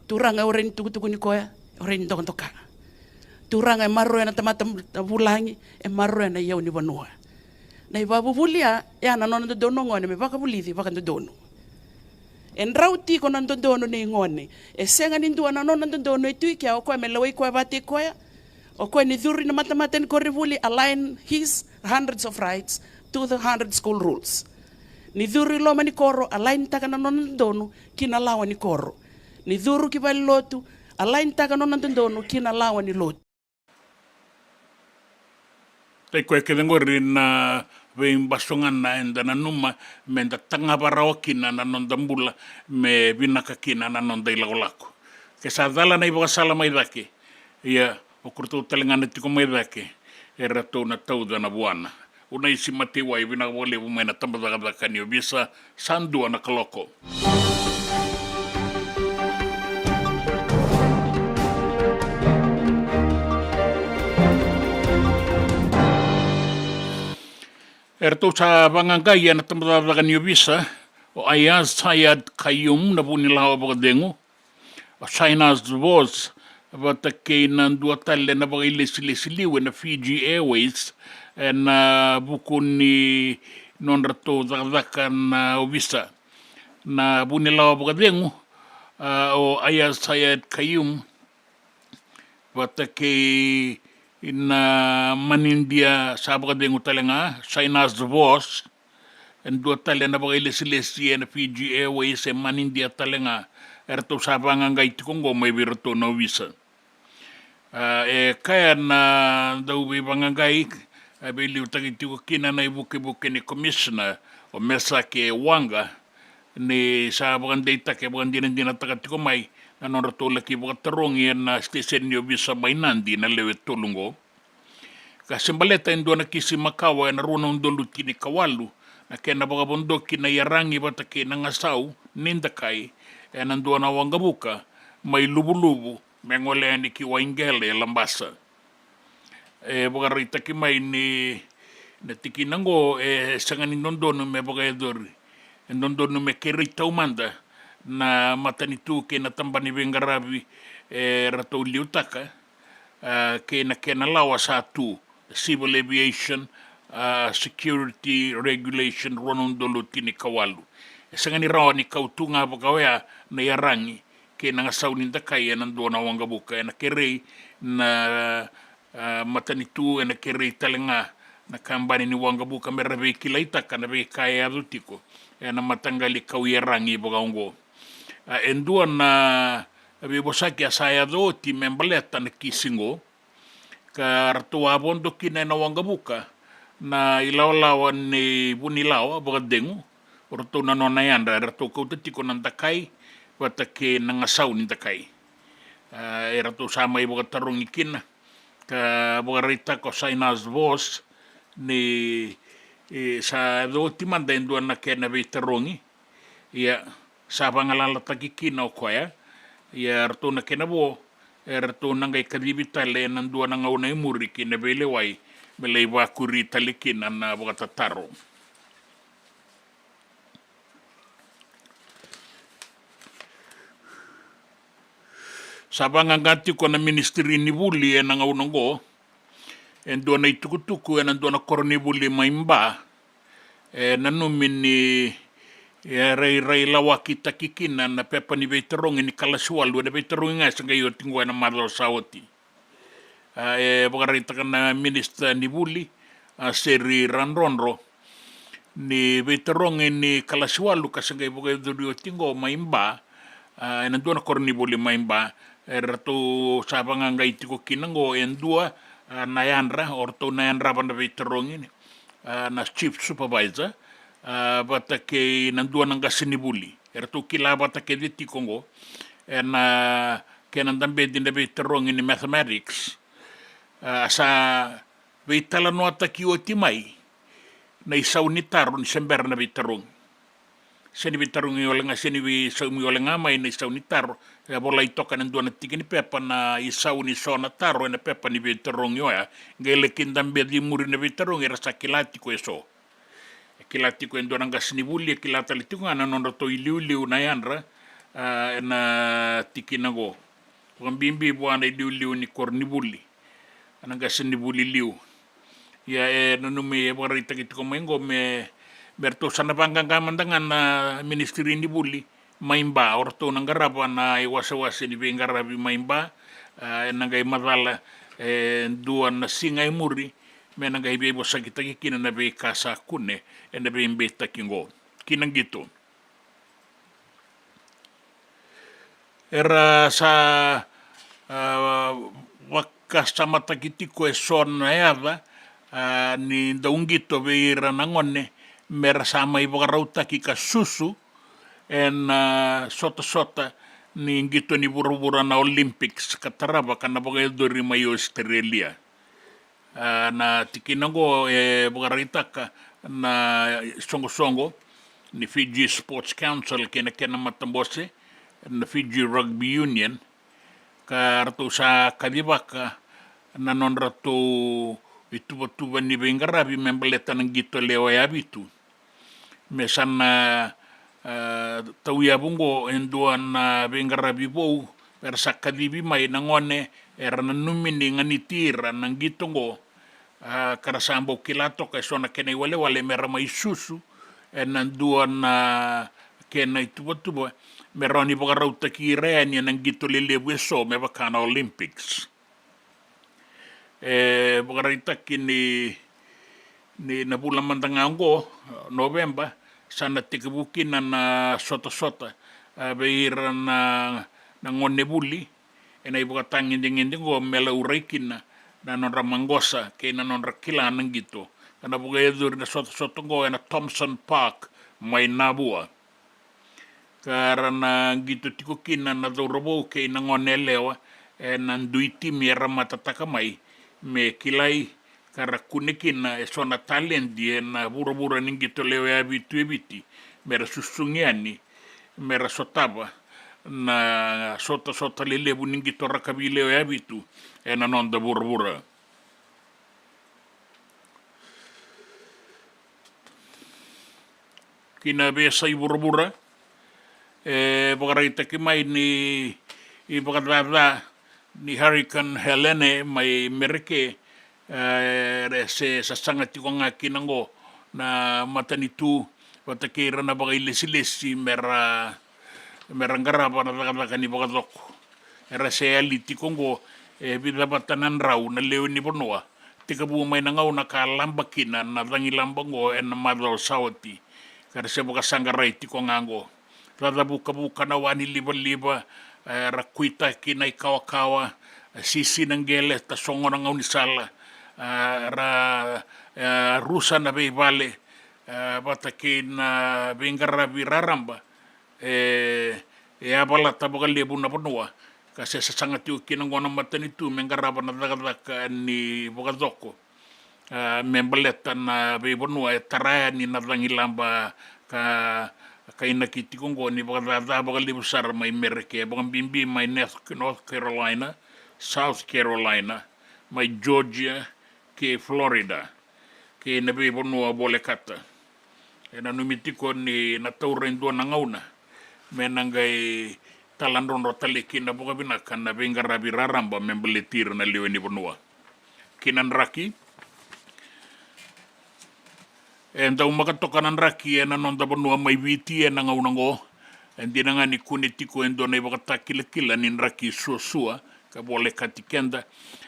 Turanga ore ni tuku ni koya, ore ni dokon toka. Turanga e marro na tamata bulangi e marro na yau ni banua. Na babu bulia ya na nona dono ngone me baka bulithi baka dono. En rauti ko nan dono ni ngone. E senga ni ndua na nona dono e tui ke o ko me lawai ko bate koya. O koe ni dhuri na matamaten ko rivuli align his hundreds of rights to the 100 school rules. Ni dhuri loma ni koro align taka na nonan donu kina lawa ni koro. Ni dhuru ki bali lotu align taka nonan donu kina lawa ni lotu. Tai koe ke dengori na vein basongan na enda na numa me nda tanga barawa kina na nondambula me binaka kina na nonda ilagolako. Ke sa dala na iba sala mai dake. Ia o kurto talengana tiko mai dake e rato na tau na buana. Una isi mati wai vina wale umai na tambadaga kani o bisa sandua na kaloko. E rato sa bangangai na tambadaga kani o bisa o Ayaz Sayad Kayum na punilawa bakadengo o China's Voice Vata kei na dua tale na baka ilesi-lesi-liwe na Fiji Airways na buku ni non rato zakazaka na obisa na bunilawa baka dengu o Ayaz Sayad Kayum vata kei na manindia sa baka dengu tale nga China's Voice en dua tale na baka ilesi-lesi na Fiji Airways manindia tale nga erto sabanga ngai tikongo mai birato na visa. E kaya na dau be bangangai be liu tagi tiko kina na ibuke ni commissioner o mesa ke wanga ni sabagan data ke bagan dina taga tiko mai na non rato laki baga tarongi na station ni visa mai nandi na lewe tolungo. Ka sembaleta indo na kisi makawa na runa undolu kini kawalu na kena baga bondo kina yarangi bata ke nangasau nindakai e nandua na wangabuka mai lubu-lubu mengole ni ki waingele lambasa e baga rita ki mai ni na tiki nango e sangani nondono me baga edori e nondono me kerita umanda na matanitu ke na tambani bengarabi e rato liutaka ke na kena lawa satu civil aviation security regulation ronondolo tini kawalu sangani rawa ni kautunga bakawea na yarangi ke nanga saunin takai na dona wanga buka na kerei na matanitu na kerei talenga na kambani ni wanga buka merabe kilaita kana be kaya adutiko na matangali kau yarangi bakaungo endua na be bosaki asaya do ti membaleta na kisingo ka ratua bondo kina na wanga buka na ilawlawan ni bunilawa bakadengu orto na nona yanda rato kau tiko nan takai wata ke nangasau ni takai rato sama ibu katarong ikin ka bukarita ko China's Voice ni sa do timanda indua na kena be tarongi ya sa pangalala takikina o koya ya rato na kena bo rato nangai kadibitale nandua na ngauna imuri kina belewai belai wakuri talikin na bukatataro. Sabanga ngati ko na ministry ni buli e nanga unongo en dona itukutuku en dona kornibuli maimba nanumini rai lawa kita kikina na pepa ni veterong ni kalasualu na veterong nga sa ngayon tingwa na madal sawati bagarita kana minister ni buli seri ranronro ni veterong ni kalasualu kasi ngayon bagarita tingwa maimba en dona kornibuli maimba rato sabang nga itiko kinango en dua nayanra orto nayanra pa na veterong ini na chief supervisor Vata ke nandua nang kasinibuli. Ertu kila bata ke diti Kongo. Na ke nandambe din na veterong in mathematics. Sa vetala no ata ki otimai. Na isaw ni taro ni sember na veterong. Seni veterong yola nga seni isaw yola nga may na isaw ni taro. Bola itoka nandua na tiki ni pepa na isaw ni so na taro na pepa ni veterong yoya. Ngele kindambe di muri na veterong era sa kilati ko eso. Kilati ko endo nang gasnibuli kilata litunga na nondo to iliuliu na yanra na tikinago pambimbi buana iliuliu ni kornibuli nang gasnibuli liu ya nanumi barita kito mengo me berto sana banggang kamandangan na ministry ni buli maimba orto nang garaba na iwasa-wasa ni bengarabi maimba nangay madala duan na singay muri menang gay bebo sa kita kina na be kasa kune na be imbeta kingo kinang gitu era sa wakas sa mata kiti ko son na yava ni daunggito be ira nangone mera sama ibo karauta kika susu en sota ni ngito ni buru-buru na Olympics kataraba kana bagay dori mayo Australia na tikinango bukaritaka na songo-songo ni Fiji Sports Council kena matambose na Fiji Rugby Union karto sa kadibaka na nonrato ituba ni bengarabi membeleta ng gito leo yabitu mesan na tawiyabungo enduan na bengarabi bo persa kadibi may nangone era nanumini nganitira ng gitongo karasambo kilato kay so na kenay wale mera may susu nanduan na kenay tubo meron ni bagarauta kirean yan ng gito lilebweso may bakana Olympics bagarita kini ni nabulang mandangango November sana tikabukin na sota bayira na ngonebuli enay bakatangin dingin ko mela uraikin na nonra mangosa kay na nonra kilanang gito kana bugay dur na soto go na Thompson Park may nabua karena gito tikukin na dorobo kay nangonelewa nanduiti mera matatakamay me kilay kara kunikin na so na talent di na buro-buro ning gito lewa bitu ebiti mera susungiani mera sotaba na sota lelebu ning gito rakabile lewa bitu nanon da buro-buro kinabesa buro-buro bagarita kimay ni ibagdada ni Hurricane Helene may mereke se sasangat ko nga kinango na matanitu patakira na bagay lesi merang garapa na takataka ni bagadok era se aliti kongo bidabatanan raw na leo ni Bonoa tika bumay na ngaw nakalambakinan na tangilambango na madal sawati kada se bakasanggaray ti ko ngango buka na wani liba rakwita kinay kawa sisi ng gele tasongo ng unisala rusa na bale batakin bingarabi raramba abala tabagal lebu na Bonoa kasi sa sangat yung kinangwa ng mata nito mengaraba na dagadak ni Bogadoko membaletan na Bonoa taraya ni nadangilamba kay nakiti kong ni Bagadada bagalibusar may Merike bagang bimbi may North Carolina South Carolina may Georgia kay Florida kay nabi Bonoa bolekata nanumiti ko ni nataurin doon ng una menanggay talandron rotalikin na bukabinakan na bingarabi raramba membeletir na liwe ni Bonoa kinan raki. E ndau makatokanan raki e na nonda banua mai viti e na ngaunango. E dina ngani kune tiko e ndona i wakatakila nin raki sua ka bole katikenda.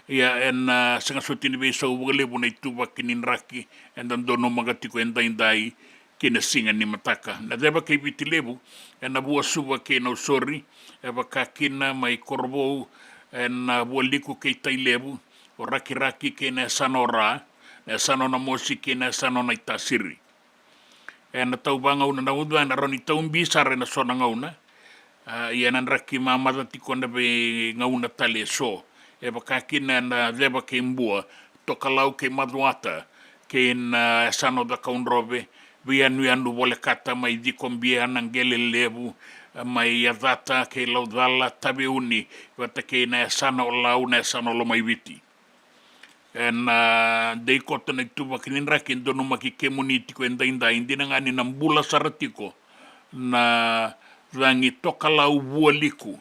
Ia en sanga sotini vesa uwagalebu na ituwa kinin raki e ndono magatiko e ndaindai kina singa ni mataka. Na deba kei viti lebu e na bua suwa ke na usori e wakakina mai korbo e na bua liku kei tai lebu o raki ke na sano ra na sano na mosi ke na sano na itasiri. E na tau banga una na udwa na roni tau mbisare na sona ngauna ia na raki mamata tiko na be ngauna tale so. E wakakina na deba ke mbua toka lau ke maduata ke na sano da kaunrobe via nui anu vole kata mai dikombia nangele lebu mai Vata ke lau dhala tabe uni wata ke na sano lau na sano lo mai viti. En dei kota na tuwa kinin rakin dono maki kemunitiko inda indina ngani na mbula saratiko na rangi toka lau vualiku.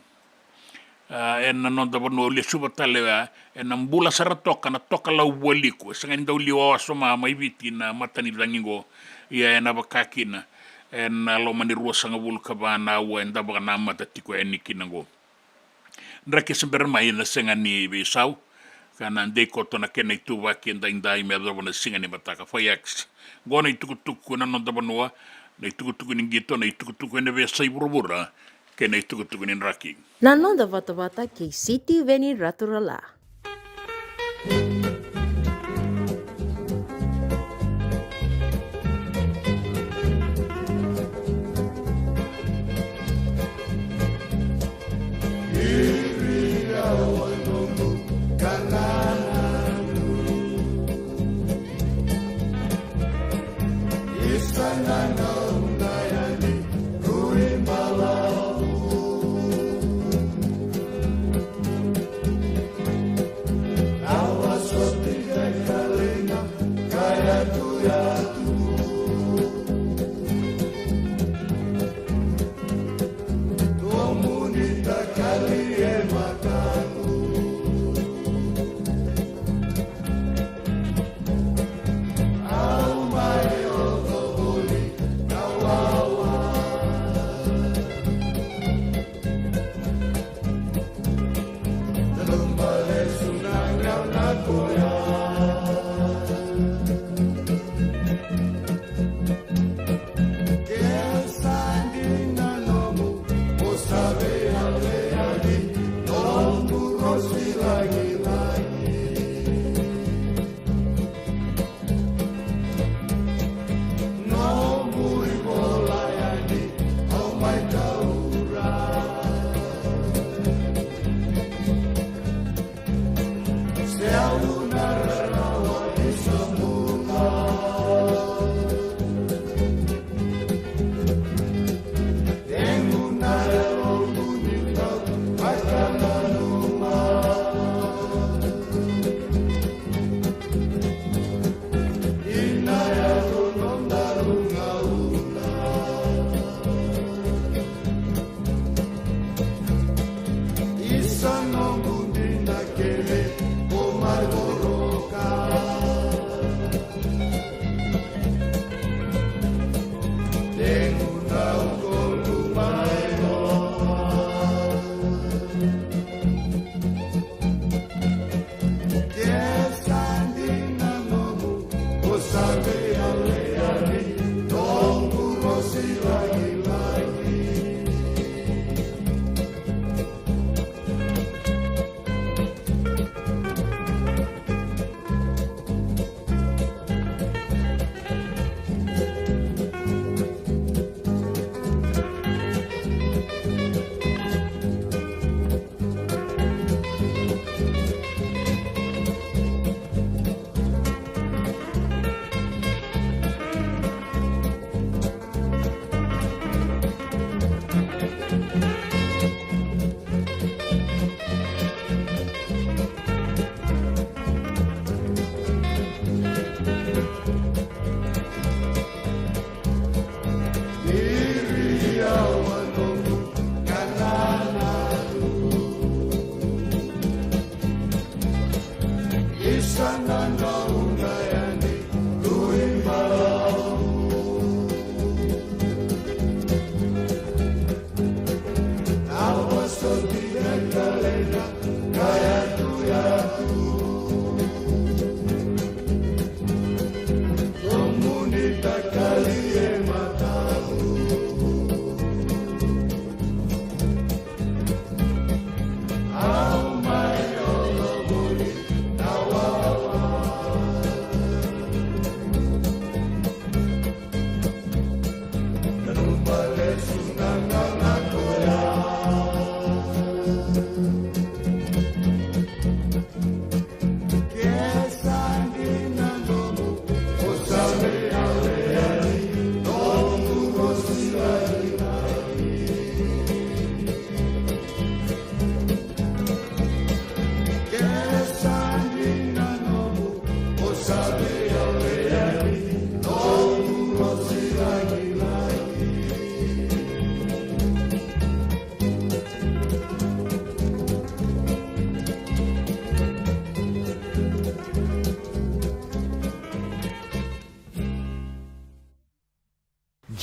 En na nonda vano le subatale en na mbula saratoka na toka lau vualiku. Sanga inda uli wawasoma mai viti na matani rangingo ia e na wakakina e na lo manirua sanga wuluka vana ua e ndabaga na amata tiko e nikinango. Nrake sembera mai na senga ni visau kana ndei koto na kena itu waki enda indai me adwa na singa ni mataka fayax. Gona itukutuku na nonda vanua na itukutuku ni ngito na itukutuku ene vesa iburubura kena itukutuku ni nraki. Na nonda Vata ke City Veni Raturala.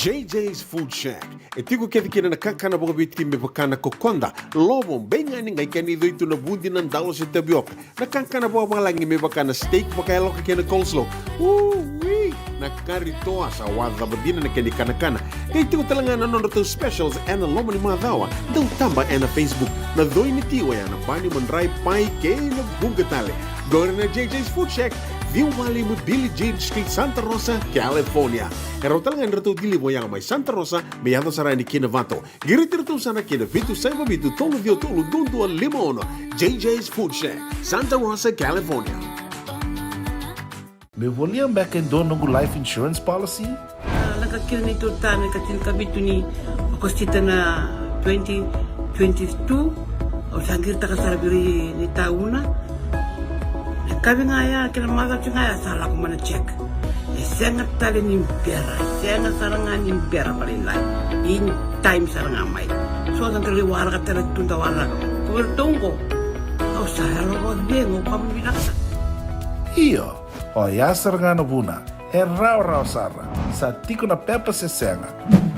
JJ's Food Shack. E tiku kedi kina na kakana boka biti me bakana kokonda. Lobo benga ni ngai kani itu na bundi na dalo se tapioca. Na kakana boka malangi me bakana steak baka eloka kena coleslaw. Wee! Na kari toa sa wadha badina na keni kana. Kay tiku talanga na to specials and na lomo ni madawa. Dau tamba and na Facebook. Na doi ni tiwa ya na bani mandrai pai kena bungatale. Go na JJ's Food Shack. Viu Valley mo Billy Jean Street, Santa Rosa, California. Karo talaga nrito dili mo yang may Santa Rosa, may yato sarani kina Vato. Giritirto sana kina Vitu Saiba Vitu Tolo Dio Tolo Dundu Limono. JJ's Food Shack, Santa Rosa, California. Me volia back in dono life insurance policy? Laka kira ni tutane katil kabitu ni okostita na 2022 o sangir takasarabiri ni tauna. Kami ngaya kena maga ngaya salah ko mana check. Sangat tali ni pera, sangat sarangan ni pera paling lain. In time sarangan mai. So dan kali warga tali tunda warga. Kau tunggu. Kau sahara kau dengo kamu binasa. Iyo, o ya sarangan buna. Rau sara. Sa tiko na pepa se senga.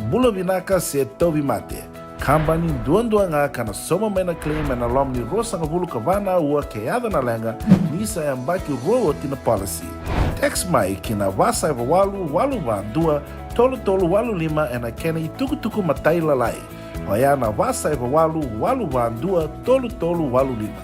Bula binaka se tobi mate. Kambani duan nga kana soma mena claim na lom ni rosa nga bulu kavana ua keada na lenga nisa ya mbaki roa tina policy. Text mai kina wasa eva walu va dua tolu walu lima ena kena ituku matai lalai. Oya na wasa eva walu va dua tolu walu lima.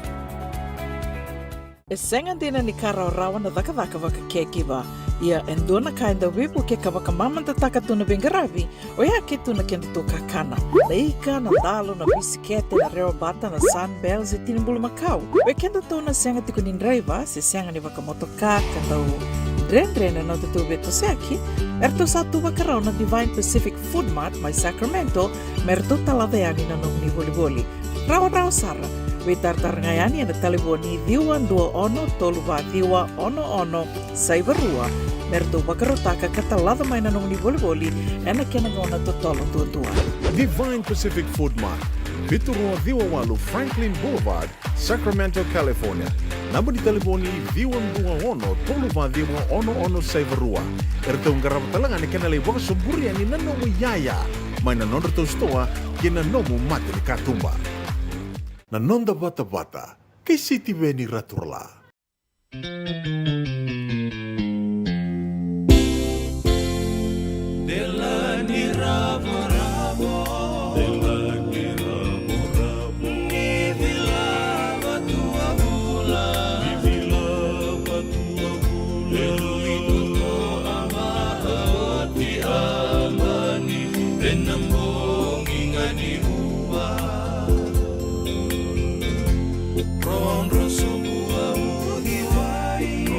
E senga dina ni kara rawa na daka waka kekiwa. Ia endona kainda wipu ke kawaka mamanta taka tuna bengaravi o ia ke tuna kenda to kakana. Leika na dalo na bisikete na reo bata na sunbells e tinimbulu makau. We kenda to na senga tiko nindraiva se senga ni waka motoka kandau drendre na tutu beto seki. Erto satu wakarao na Divine Pacific Food Mart mai Sacramento merto taladayani na nung ni boli. Rawa sara. We tartar ngayani na taliboni diwan dua ono toluva diwa ono saivarua merto bakarotaka katalada mai na nung ni boli ena kena ngona to tolo tua. Divine Pacific Food Mart, Viturua Diwawalu Franklin Boulevard, Sacramento, California. Namba di taliboni diwan dua ono toluva diwa ono saivarua. Erto ngarap talangan ni kena lewaka suburi ani nanomu yaya. Mai na nonderto stoa kena nomu mati ni katumba. Na nonda Vata, kay City Veni Raturla. Ron rosubu au diwai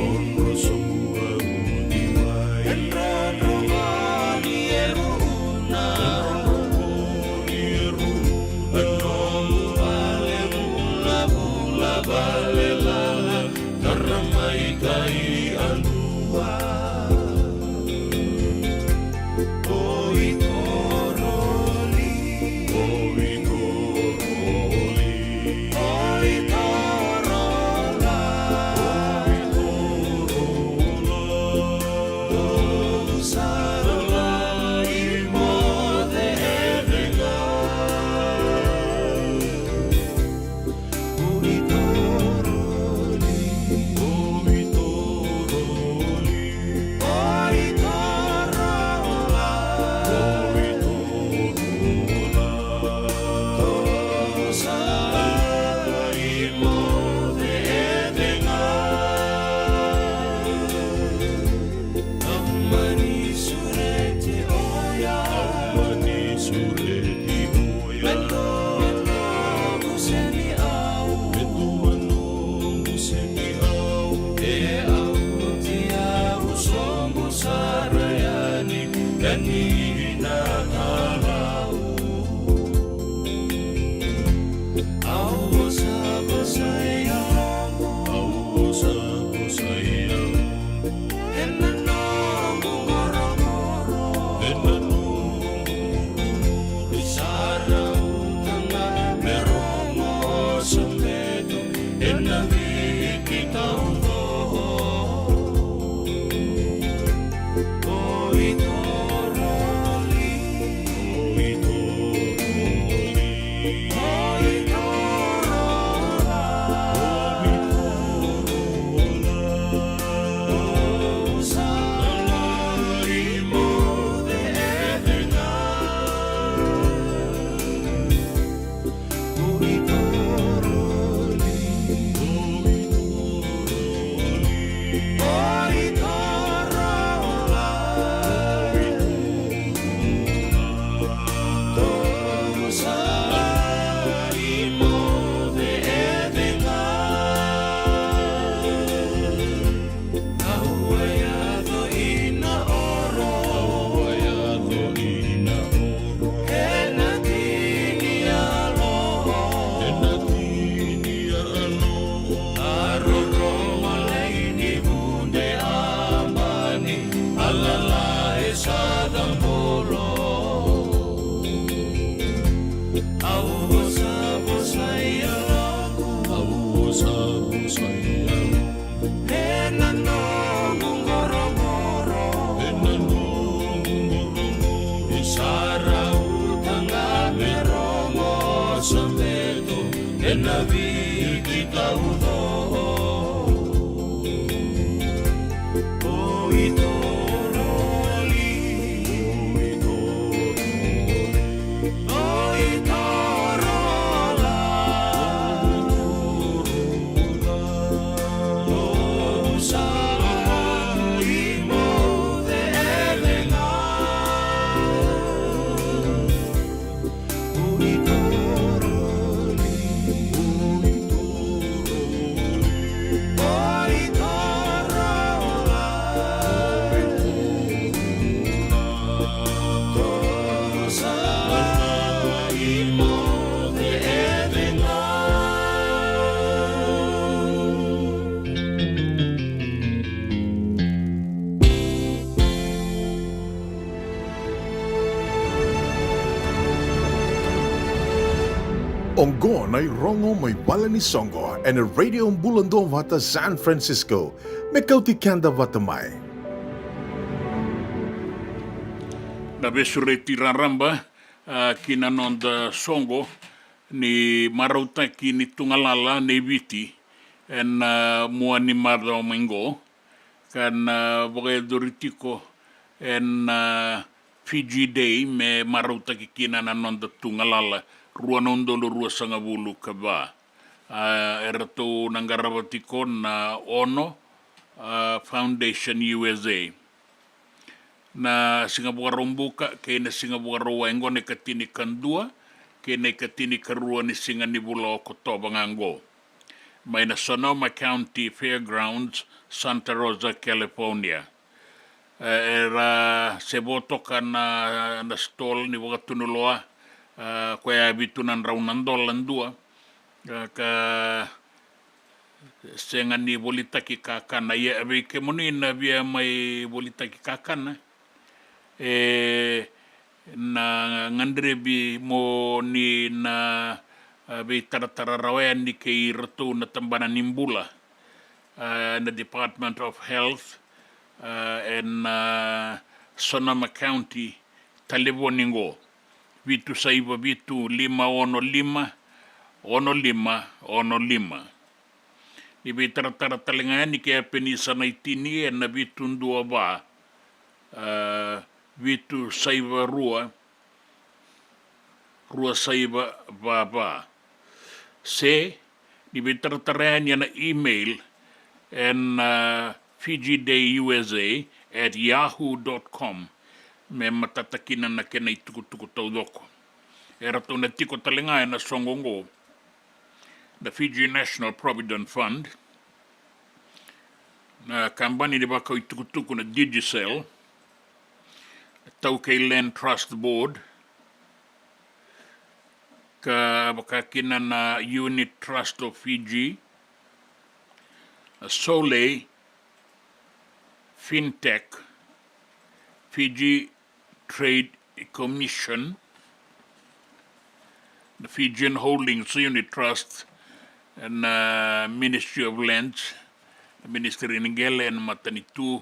na viki taudo o itoroli o itorola o sala imo de elena o itoroli Onggo ay rongo may bala ni Songo and a radio Bula Duavata, San Francisco. May Kauti Keda Vata mai. Na besure tiraramba kinanonda Songo ni marauta ki ni tungalala ni viti en mua ni marao mengo kan boge doritiko en Fiji Day me marauta ki kinanonda tungalala ruanondolo rua sangabulu kaba erato nangarawatiko na ono Foundation USA na Singapura rombuka ke na Singapura roengo ne katini kandua ke ne katini karua ni singa ni bula o kotoba ngango mai na Sonoma County Fairgrounds, Santa Rosa, California. Era seboto kana na stall ni wakatunuloa ko ya bitunan raunandol landua ka senga ni bolita ki kakana ya be ke monina via mai bolita ki kakana na ngandrebi mo ni na be taratara rawen ni ke irtu na tambana nimbula na Department of Health and Sonoma County Taliboningo vitu saiba vitu 515 ni bitaratara talinga ni ke penisa na itini na vitu ndua ba vitu saiba rua saiba ba se ni bitaratara ni na email and Fiji Day USA at yahoo.com me matatakina na kena itukutuku taudoko. Era tona tiko talinga na songongo the Fiji National Provident Fund na kambani di baka itukutuku na Digicel Tauke Land Trust Board ka baka kina na Unit Trust of Fiji Soleil Fintech Fiji Trade Commission, the Fijian Holdings Unit Trust, and Ministry of Lands, the Ministry Ningele and Matanitu,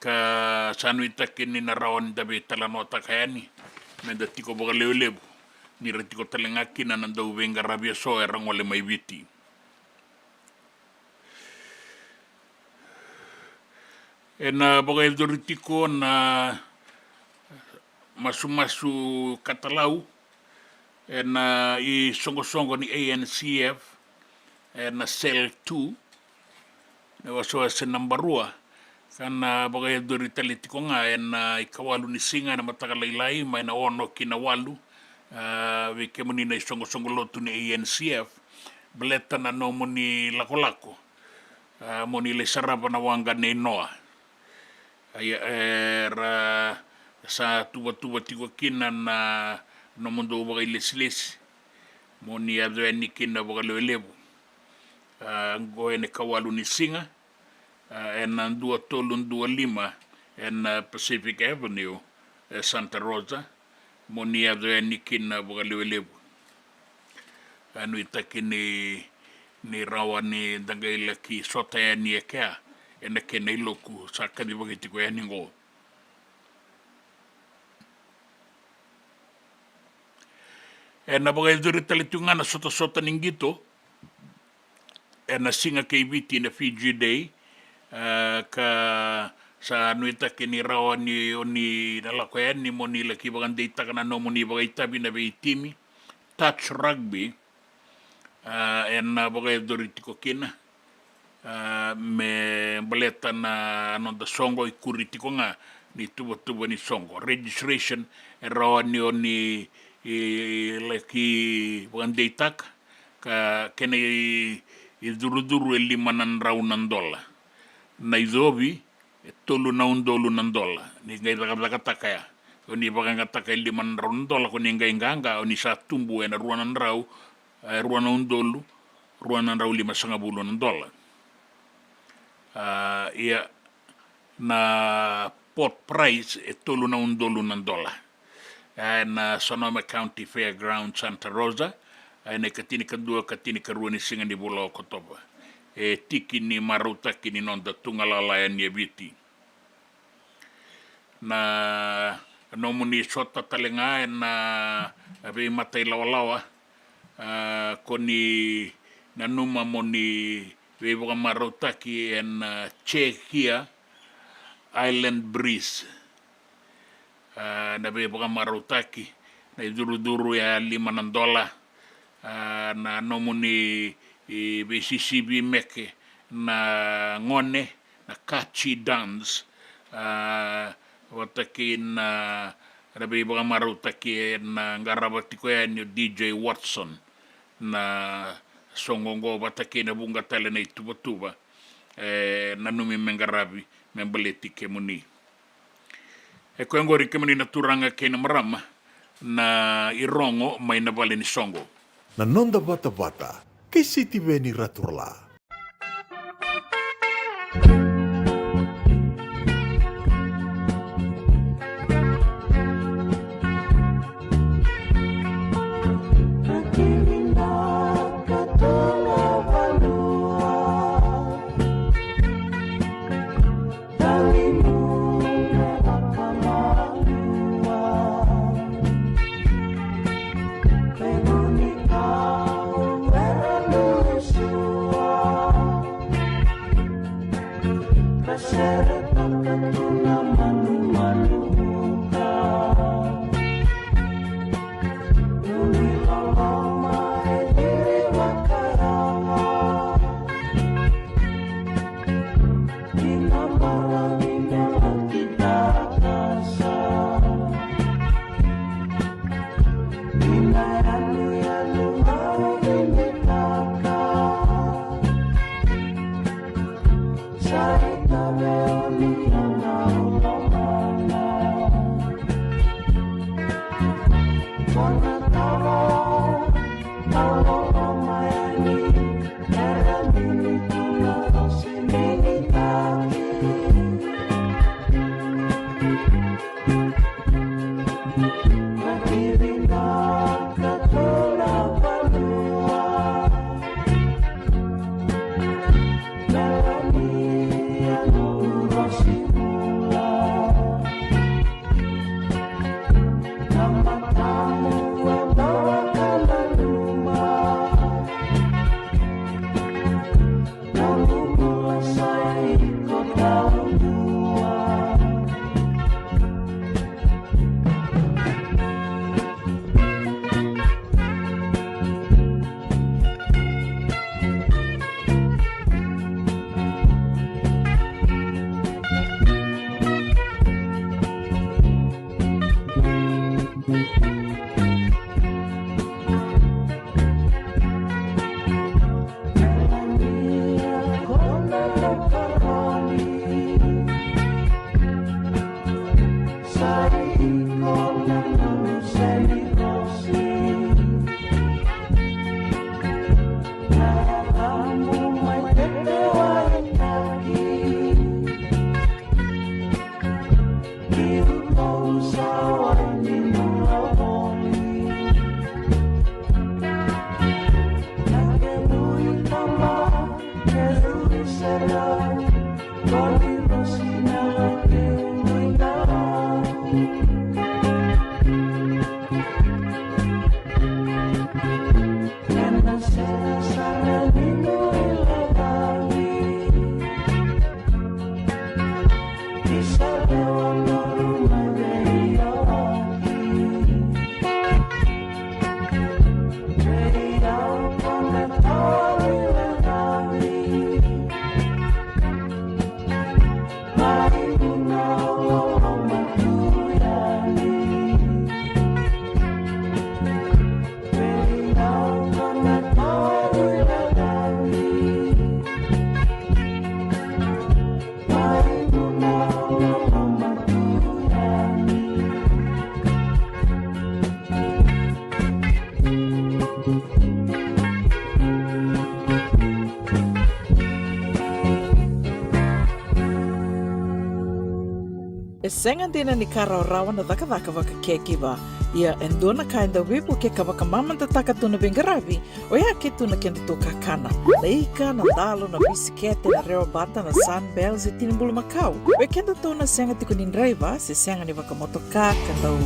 ka sanuita kini na rawan dabe talanota kayani, menda tiko baga leo ni retiko talangaki na nandau venga rabia so erang wale may viti. Na baga eldoritiko na masu katalau na I songo ni ANCF na Cell 2 na waso sa nambarua kana baga eldoritalitiko nga na ikawalu ni singa na matagalaylay may na ono kinawalu wike mo ni na songo lotu ni ANCF beleta na no mo ni lako mo ni le sarapa na wanga ni noa era sa tuba tiko kina na no mundo baga iles mo ni adwe ni kina baga lelebu ngo ene kawalu ni singa en andua tolun 25 en Pacific Avenue Santa Rosa mo ni adwe ni kina baga lelebu anu itakini ni rawa ni dangaila ki sota ya ni ekea ena kena iloku saka di bagiti ko yani ngo E na bagai duri talitungana sota ningito. E na singa kei viti na Fiji Day. Ka sa nuita ke ni rawa ni oni nalakoyan ni moni laki bagan deita kana no moni bagai tabi na bei timi. Touch rugby. E na bagai duri tiko kina. Me baleta na anonda songo ikuri tiko nga ni tuba ni songo. Registration e rawa ni oni laki wandeitak ka kena i duru limanan raunan dola na izobi tolu na undolu nandola ni ngai taka ya oni baganga taka limanan raunan dola ko ni ngai nganga oni sa tumbu na ruanan rau ruana undolu ruanan rau 5.5 dola ia na pot price tolu na undolu nandola na Sonoma County Fairground Santa Rosa na katini kadua katini karua ni singa ni Bula Kotoba tiki ni maruta kini nonda tungalala ni viti na nomuni sota talenga na abe matai lawa koni na numa moni weboga maruta ki en Czechia Island Breeze na beboga marutaki na duru ya $5 na nomuni BCCB meke na ngone na catchy dance wataki na beboga marutaki na ngarabati ko ya ni DJ Watson na songongo wataki na bunga tale na ituba na numi mengarabi membaleti ke muni e ko ngori ke muni na turanga ke na marama na irongo mai na vale ni songo na nonda Vata ke City Veni Raturla. senga dina ni kara rawa na dhaka waka kekiwa. Ia endona kainda wipu ke kawaka mamanta taka tuna bengaravi o ia ke tuna kenda tō kakana. Na ika, na dalo, na bisikete, na reo bata, na sunbells e tinimbulu makau. We kenda tōna senga tiko ni nreiva se senga ni waka motoka kandau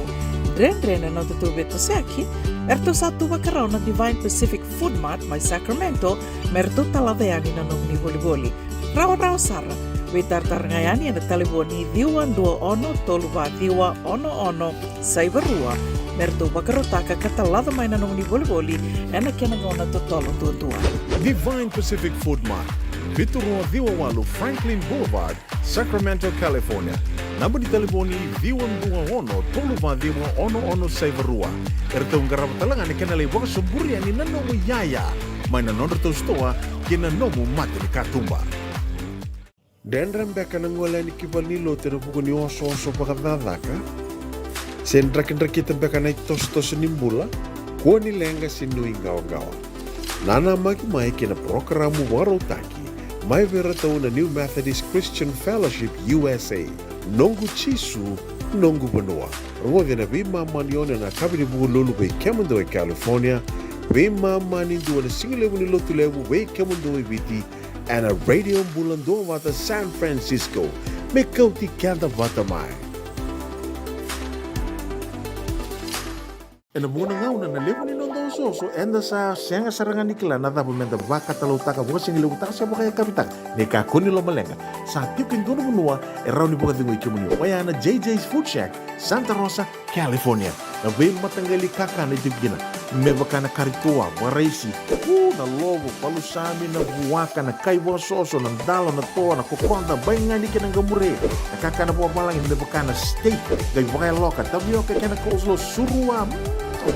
Rendre no te beto seaki, erto satu wakarau na Divine Pacific Food Mart mai Sacramento, merto talaveani na nung ni voliboli. Rawa sara, we tartarngayani na taliboni diwa dua ono toluva diwa ono saivarua, merto wakarotaka katalada mai na nung ni voliboli, ena kenangona to tolo tua. Divine Pacific Food Mart, Viturua Diwawalu Franklin Boulevard, Sacramento, California. Namba di telefoni Viwan Dua Ono, Toluva Diwa Ono Saivarua. Erto ngarapatalanga ni kanale waka suburia ni nanomu yaya. Mai na nonderto stoa, kina nomu mate ni katumba. Dendram beka na ngola ni kibalilo tena puku ni oso pakadadaka. Sen kita beka na tos nimbula, kuo ni lenga sinu ingawa-gawa. Nana mai kina programu warotaki, mai vera tau na New Methodist Christian Fellowship USA. Nongu chisu, nongu banua. Rua na vima manione na kabini buku lulu bei Kemando e California, vima mani dua na singilewu ni lotu lewu bei Kemando e Viti, and a radio Bula Duavata San Francisco, me Kauti Keda Vata mai. E na muna ngau na lewu ni nondo so enda sa senga sarangan nikila na dapat menda baka talau taka buka singilewu taka siapa kaya kapitang ne ka kuni lo malenga sa tiukin dono munua e rauni buka dingo ikimuni waya na JJ's Food Shack Santa Rosa, California. Na vei matangali kaka na tibgina me baka na karitua waraisi na lobo palusami na buwaka na kaiwa soso na dalo na toa na kokonda bainga ni kena gamure na kaka na buwa malang me baka na steak gai baka loka tabioka kena coleslaw surua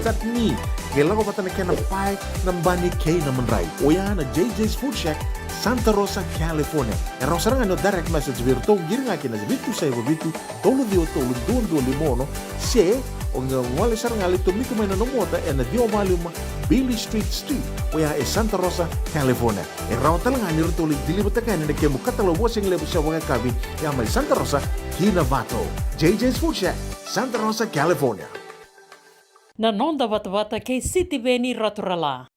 tatni gelago bata na kena pai na bani kay na manray oya na JJ's Food Shack Santa Rosa, California. E rosaranga no direct message virto giringa kina vitu sai vitu tolo dio tolo duo limono se o nga wale saranga lito miko mai na mota e na dio maluma Billy Street oya e Santa Rosa, California. E rawtalanga ni rito li dilibata kana na kemu katalo wasing lebu sa wanga kabi ya mai Santa Rosa, Kinavato. JJ's Food Shack, Santa Rosa, California. Na nonda Vata ke City Veni Raturala.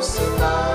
Sinai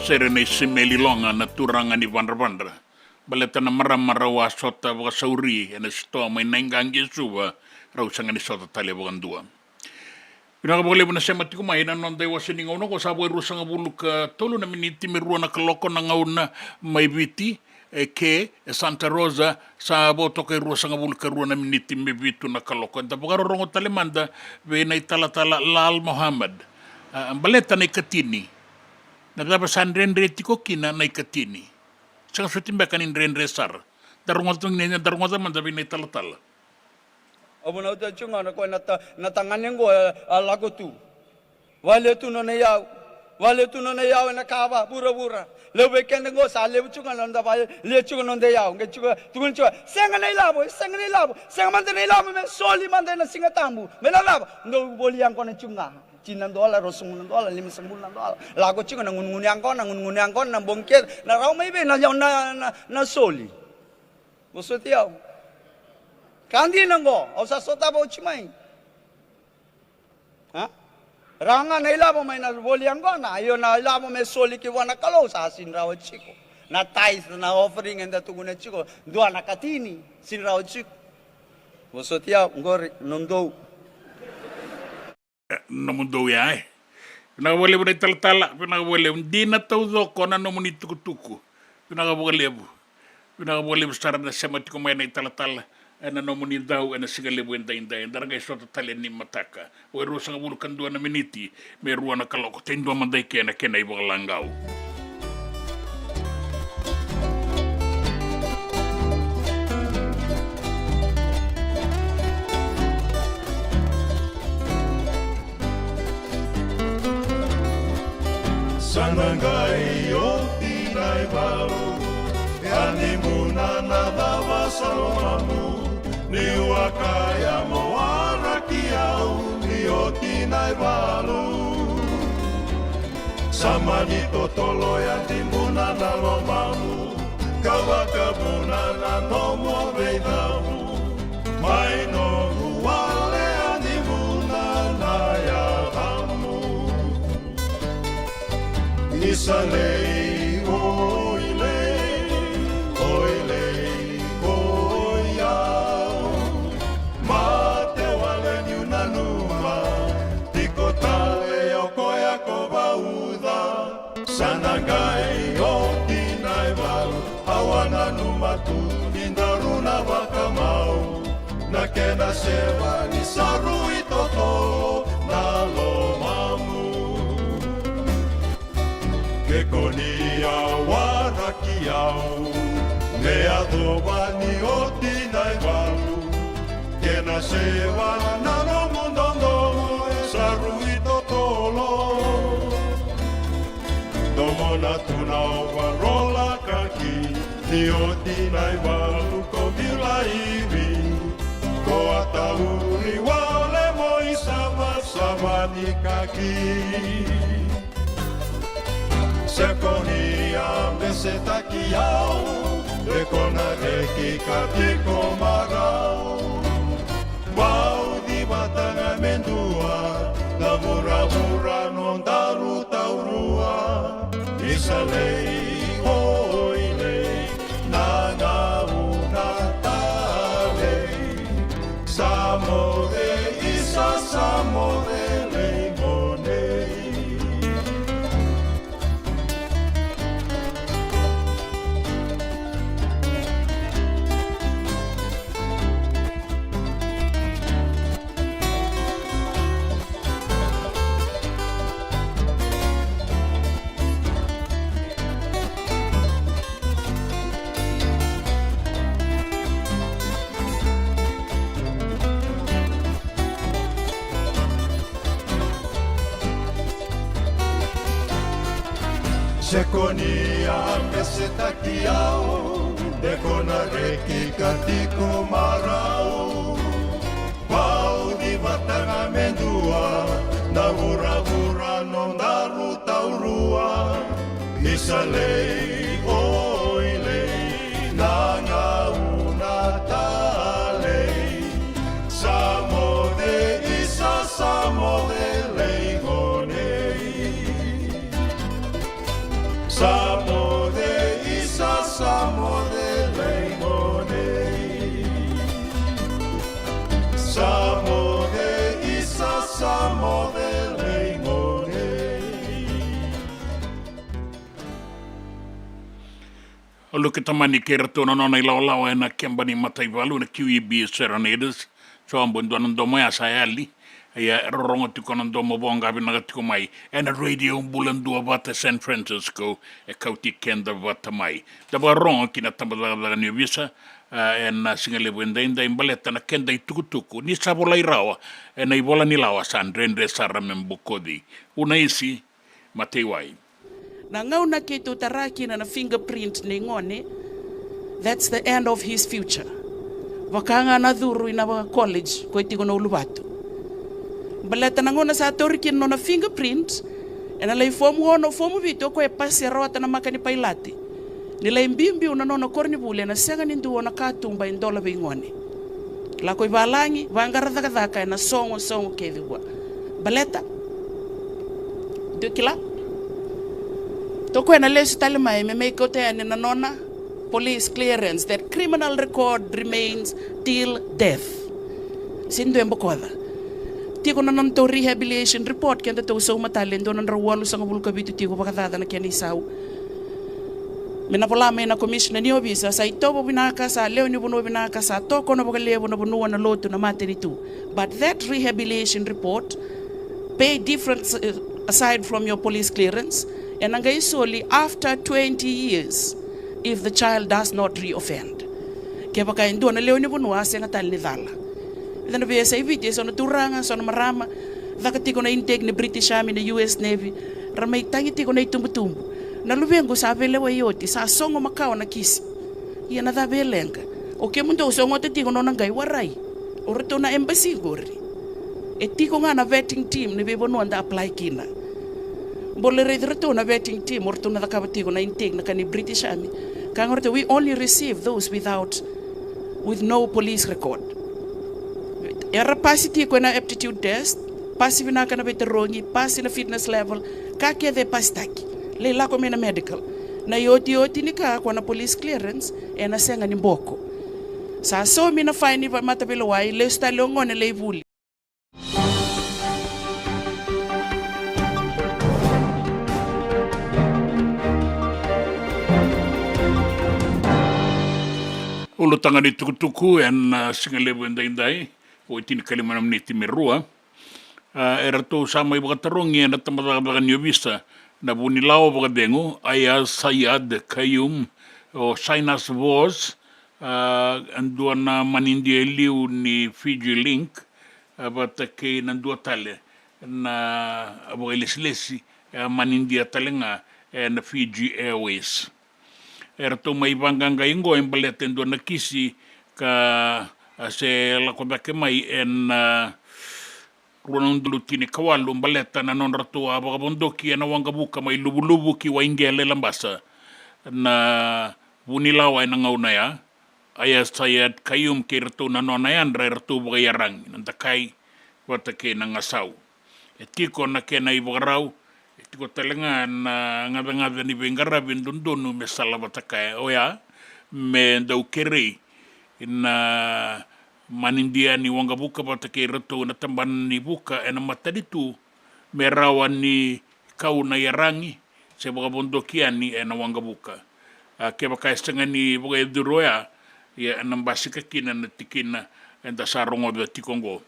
Serene simeli longa na turanga ni vandra. Baleta na maramara wa sota wa sauri ena sto mai nangangi suwa rausanga ni sota tale bugandua. Pinakabole na sema tiku mai na nonde wa sininga uno ko sabo rusanga buluka tolu na miniti mirua na kaloko na ngauna mai viti ke Santa Rosa sabo toke rusanga buluka rua na miniti me vitu na kaloko. Enta pagaro rongo tale manda ve na itala Lal Muhammad. Baleta na ikatini. Nagdapa sa renre tiko kina na ikatini. Saka sutimba kanin renre sar. Darungot man sabi na italatala. Abo na uta chunga na ko natanganen ko alago tu. Wale tu no na yaw na kaba bura. Lebe kende go sa lebe chunga nanda ba le chunga nanda yaw nge chunga tugun chunga senga na ilabo senga man na ilabo me soli man na singa tambu. Me na labo ndo boli ang ko na chunga. $10, $10, $50. Lago chiko na ngungunyang ko na bongket na raw may be na soli. Gusto tiyaw. Kandi nango o sa sota ba uchimay. Ha? Ranga na ilabo may na boliang ko na ayo na ilabo may soli kiwa na kalo sa asin raw chiko. Na tithe na offering and tugun na chiko dua na katini sin raw chiko. Gusto tiyaw ngori nondo. Namundo ya pinakabole mo na italtala pinakabole hindi na tawdo ko na namun itukutuku pinakabole mo stara na semati ko may na italtala na namun daw na sigalibu inday darangay soto talen ni mataka o erosang bulukan dua na miniti may ruwa na kaloko tendo manday kena ibang langgaw. Sanangai o tinai balu Yani muna na dawa salomamu Ni wakaya mo arakiau Ni o tinai balu Sama ni totolo ya timuna na lomamu Kawakabuna na nomo veidamu Mai no huale animuna na yatamu Isalei, oilei, oiau Mate wale ni unanuma Tiko tale o koya ko bauda Sanangai o tinai walu Awana numa tu nindaruna wakamau Na kena sewa ni saru itotolo Na lomamu Kekonia warakiau Me adoba ni o tinai walu Kena sewa na no mundo nomo Saruito tolo Domo na tuna o warola kaki Ni o tinai walu ko bilaiwi Ko atauri wale mo isama ni kaki Sekonia meseta kiau Rekona reki katiko marau Mau di batanga mendua Na mura-mura non daru taurua Isalei oilei Na una talei Samore isa samore Sekonia pesetakiao Dekona reki katiko marao Pau di Vata mendua Na vura non daru taurua Isalei oilei Nanga una talei Samode isa samode leigonei Samode isa samode leigonei Samode isa samode O luke tamani ke rato na nona I lao e na kembani matai walu na QEB Serenaders. So ambo ndwana ndomo ya sayali. Ia rorongo tiko na ndomo bonga vinaga tiko mai. E na radio Bula Duavata San Francisco e Kauti Keda Vata mai. Daba rongo kina tambadaga ni visa. E na singale wenda imbaleta na kenda I tukutuku. Ni sabola irawa. E na ibola ni lawa san rendre sara membukodi. Una isi matei wai. Na ngau na ke tu taraki na fingerprint ni ngone, that's the end of his future. Wakanga na dhuru ina wa college ko itiko na ulubatu. Baleta na ngona sa toriki no na fingerprint, ena lai fomu vito ko e pasi rota na makani pailati. Nila imbimbi una no korni bule na sega ni nduo na katumba indola be ngone. La ko ibalangi vangara dhaka na songo keviwa. Baleta Dukila Toko na lesu talimai me make kote ani na nona police clearance that criminal record remains till death. Sindo embo koda. Tiko na non to rehabilitation report kenda to so matalendo na rawalu sa ngabul kabitu tiko pakadada na kiani sau. Minapola me na commissioner ni obisa sa itobo binaka sa leo ni buno binaka sa toko na bogalevo na buno na lotu na materi tu. But that rehabilitation report pay difference aside from your police clearance. And solely after 20 years, if the child does not reoffend. Kaya baka endo na leo ni bunwa senga tal ni dala. Then we say vite so na turanga so na marama vakatiko na intake ni British Army na US Navy ramay tangi tiko na itumbutumbu. Na lubengo sa velewa yoti sa songo makao na kisi. Iya na da belenga. O ke mundo songo te tiko no ngai warai. Orto na embassy gori. E tiko nga na vetting team ni bebo no anda apply kina. Bolere reto na vetting team orto na dakabatigo na intake na kani British Army. Kangorto we only receive those with no police record. Era pasiti ko na aptitude test, pasi na kana veterongi, pasi na fitness level, kake de pastaki. Leila ko na medical. Na yoti ni ka kwa na police clearance e na senga ni mboko. Sa so mi na fine va matabelo wai le sta longone le vuli. Ulo tanga ni tukutuku en singalebu indai o itini kalimana meniti merua. Era to sama ibu katarongi en tamadaga nyobisa na bunilao bagadengo aya Sayad Kayum o Sinus Wars andua na manindi liu ni Fiji Link bata ke nandua tale na abogelesi manindi atalenga na Fiji Airways. Era to mai vanganga ingo en baleten do na kisi ka se la kodake mai en ruang dulutini kawalu baleta na non ratu ababondoki na wangabuka mai lubulubu ki waingele lambasa na bunilawa na ngauna ya aya Sayad Kayum ke ratu na nonayan ratu bagayarang nandakai watake na ngasau etiko na kena ibarau tiko talenga na ngada ni bengara bindundunu me salabataka oya me ndau kere na manindia ni wangabuka batake reto na tamban ni buka ena mataditu me rawan ni kau na yarangi se bagabondokiani ena wangabuka ke baka senga ni boga duroya ya nambasika kina na tikina enda sarongo de tikongo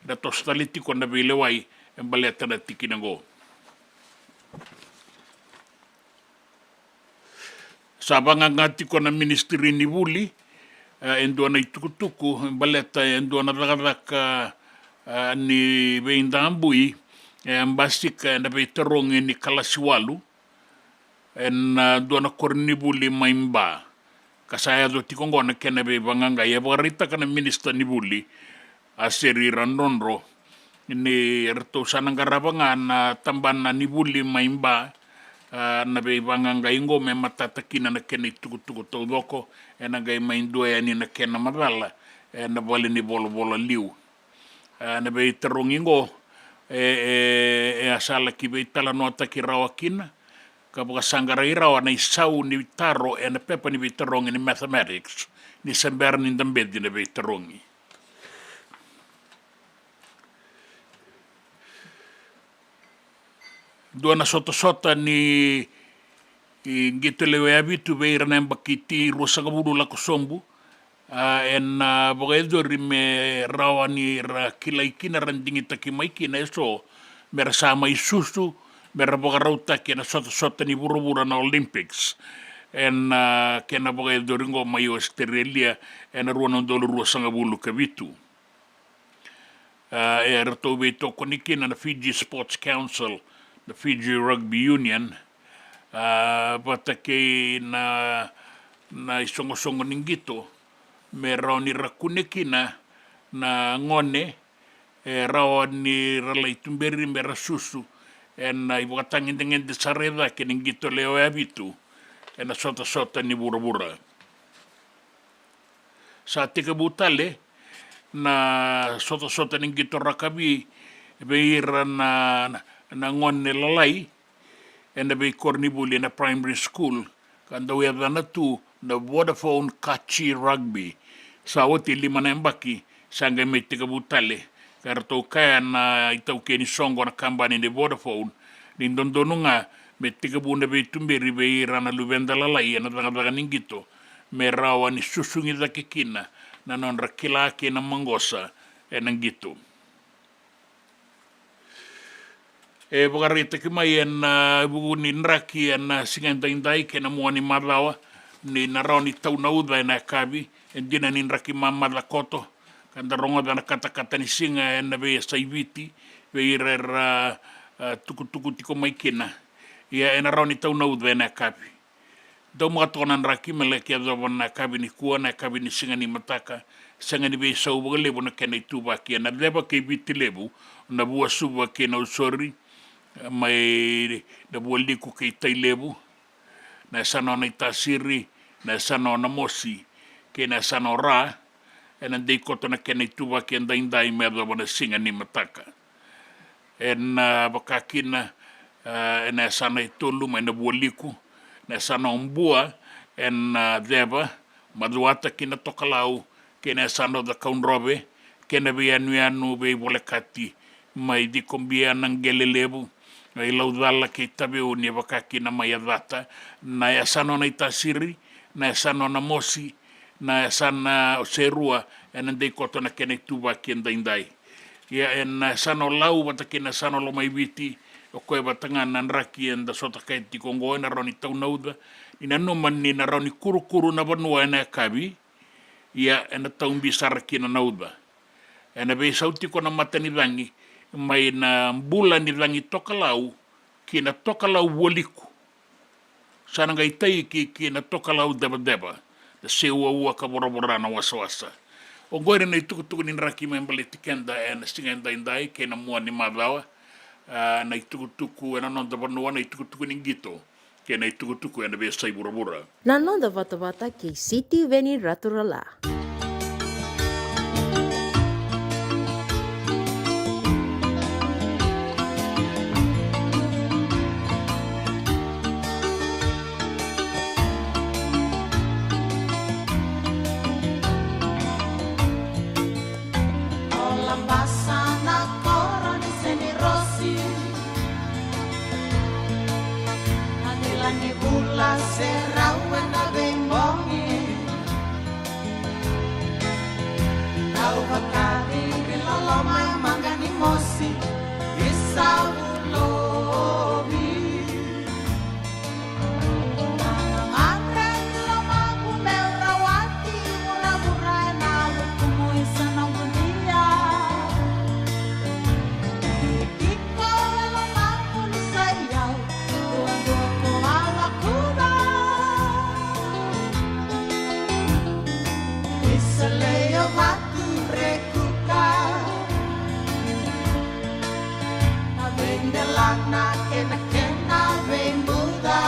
da tostaliti ko na bilewai embaleta na tikinango. Sabanga ngati ko na ministry ni Buli endo na itukutuku baleta endo na raka ni beindambui ambasika na beterong ni Kalasiwalu en duana kornibuli maimba kasaya do tikongona kene be banganga ya barita kana minister nibuli aseri randonro ni erto sanangarabanga na tambana nibuli maimba na be banganga ingo me matatakina na kene tukutuku todoko ena gai maindo ya ni na kena madala na bole ni bolo liu na be terongingo asala ki be tala nota ki rawakina kabuka sangara irawa na isau ni taro na pepa ni bitarongi ni mathematics ni sember ni dambedi na bitarongi duana sota ni gitelewe abitu beira na mbakiti rusanga budu la kusombu en bogedo rime rawa ni ra kilaikina randingi takimaikina eso bersama isusu berbogarauta kena sota ni buru-buru na Olympics en kena bogedo ringo mayo Australia en ruano dolo rusanga bulu kabitu erto beto konikina na Fiji Sports Council the Fiji Rugby Union patake na isongo-songo ningito me rao ni rakunekina na ngone rao ni ralaitumberi me rasusu en ibukatangin dengan desareda ke ningito leo abitu en sota ni bura-bura sa tika butale na sota ningito rakabi beira na ngone lalai en be kornibuli na primary school kanda weda na tu na Vodafone Kachi Rugby sa wati lima na mbaki sanga me tika butale karto kaya na itau keni songo na kambani ni Vodafone ni ndondonunga me tika bunda be tumberi be rana luvenda lalai na daga ningito me rawa ni susungi da kekina na non rakila ke na mangosa nangito bogarita ki mai en bugu ni nraki en singendai ke na muani malawa ni naroni tau na uda na kabi en dina ni nraki mamala koto kanda ronga da kata ni singa en be saiviti be irer tuku tiko mai kina ia en naroni tau na uda na kabi do mo tona nraki mele ke do na kabi ni kuwa na kabi ni singa ni mataka singa ni be sau bogale bona kena tuba ke na leba ke bitilebu na bua suba ke na usori mai da boli ku ke tailebu na sano na tasiri na sano na mosi ke na sano ra en dei koto na kene tuba ke ndai me do bona singa ni mataka en bakakina en sano tolu mai na boli ku na sano mbua en deba maduata kina tokalau ke na sano da kaunrobe ke na bianu be bolekati mai di kombia nang gelelebu ai laudala ke tabe o ni bakaki na mai Vata na ya sano na itasiri na ya sano na mosi na ya sana serua en dei koto na kene tuba ke ndai ya en sano lau bataki na sano lo mai viti o koe batanga na nraki en da sota kai ti kongo na roni tau nauda ina no man ni na roni kuru na banua na kabi ya en tau bisar ki na nauda en be sauti ko na matani langi mai na Bula ni langi tokalau ki na tokalau woliku sana ngai tai ki na tokalau deba da seua ua ka borabora na wasa o gore na tuku ni raki mai mbale tikenda en singenda indai ke na mua ni madawa na tuku na non da banua na tuku ni ngito ke na tuku na be sai borabora na non da Vata ke City Veni Raturala. Aku lana kena kena vem muda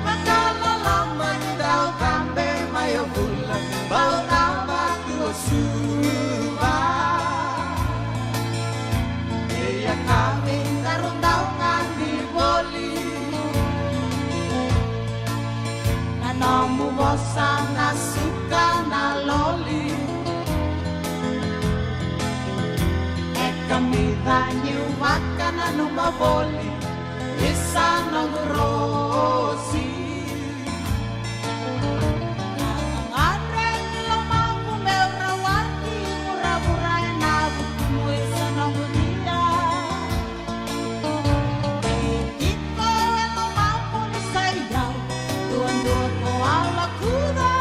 Makala lama ni dau kambe mayo bula Bau nama tua suba Iya kami tarundau ngandi boli Nanamu bosa na suka na loli Kami danyu makana numa boli Isa nang rosi Ngare lo mampu meurawati Murah-murai nabu kumu isa nang dia Iko lo mampu ni sayang Tuan-tuan ko ala kuda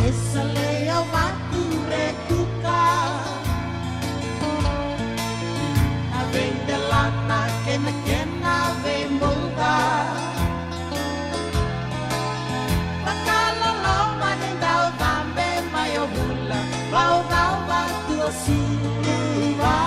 Isa leo wati rekuka Na vende lana kena kena vembolda Bakala loma nindau tambe mayo bula Bau bau batu suba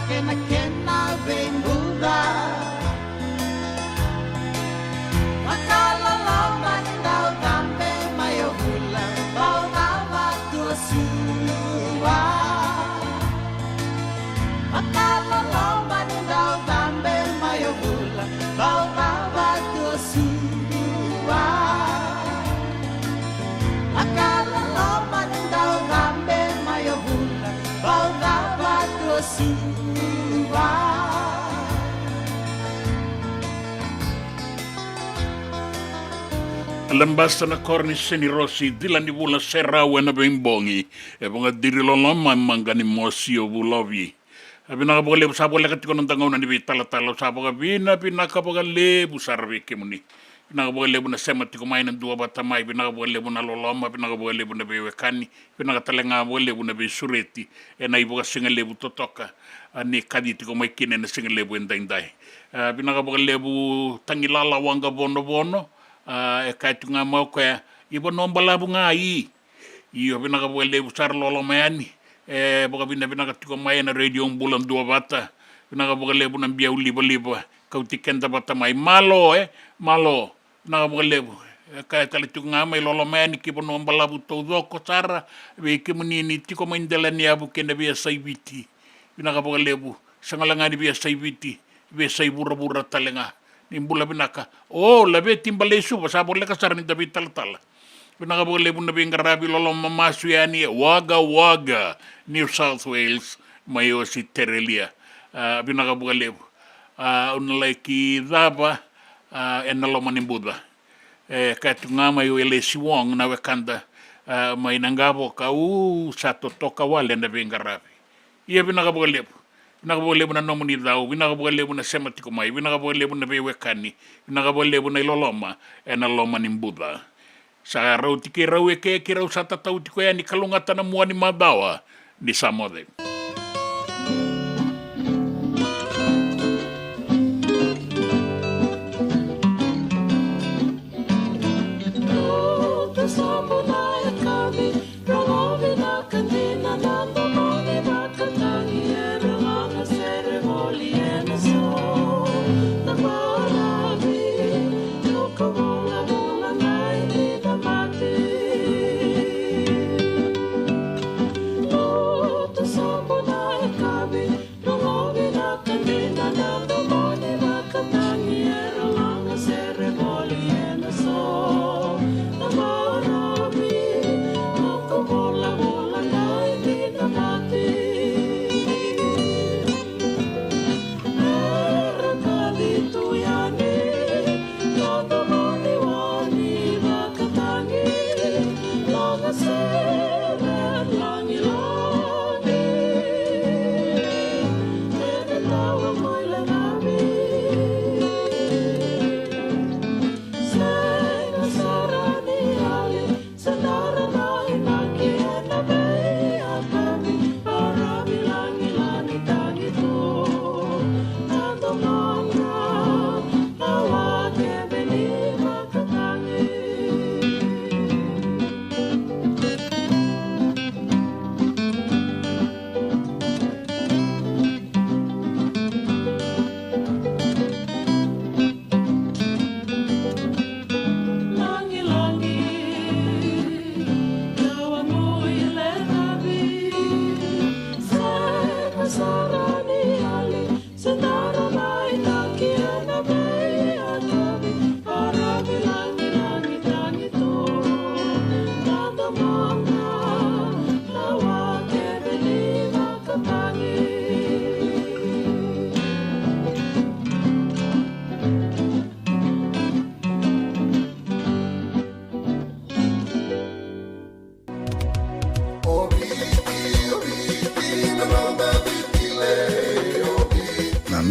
Kena kena vembuda Makala lama nindau tambe mayo bula Bau nama tua suwa Makala lama nindau tambe mayo bula Bau nama tua suwa Makala lama nindau tambe mayo bula Bau nama tua suwa Lembasta na korni seni rosi dilan di bula serra wena bimbongi e bunga diri loloma mangani mosi o bulovi abi na bole sa bole katiko nang tangau na ni bitala talo sa boga bina pinaka boga lebu sarve kemuni na bole lebu na sema tiko mai na dua bata mai bina bole lebu na loloma bina bole lebu na bewe kani bina talenga bole lebu na be sureti e na iboga singa lebu totoka ani kadi tiko mai kine na singa lebu endai bina boga lebu tangilala wanga bono bono e kai tunga mau koe ibo nombala bunga i io bina ka bole usar lolo mani e boka bina ka tiko mai na radio Bula Duavata bina ka bole buna bia uliba liba Kauti Keda bata mai malo malo na ka bole kai tali tunga mai lolo mani ki bo nombala bu to doko sara be ki muni ni tiko mai ndela ni abu kenda bia saibiti bina ka bole bu sangalanga ni bia saibiti be saibura talenga nimbula binaka labe timbale suba sa bole ka sarni da bital tala binaka bole bunda bingarabi lolo mamasu yani waga New South Wales mayo si Terelia binaka bole unalai ki daba enalo manimbuda ka tunga mayo elesi wong na wekanda mai nangabo ka sa totoka wale na bingarabi ia binaka bole Binaka bole buna nomuni dau, binaka bole buna sema tiko mai, binaka bole buna bewe kani, binaka bole buna iloloma, ena loma nimbuda. Sa rau tiki rau eke rau sata tau tiko ya ni kalungata na mua ni madawa, ni samode. Song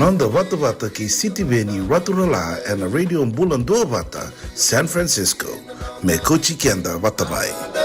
Nonda Vata Vata ki City Veni Raturala and a radio Bula Duavata, San Francisco. Me Kochi Kenda Vatabai.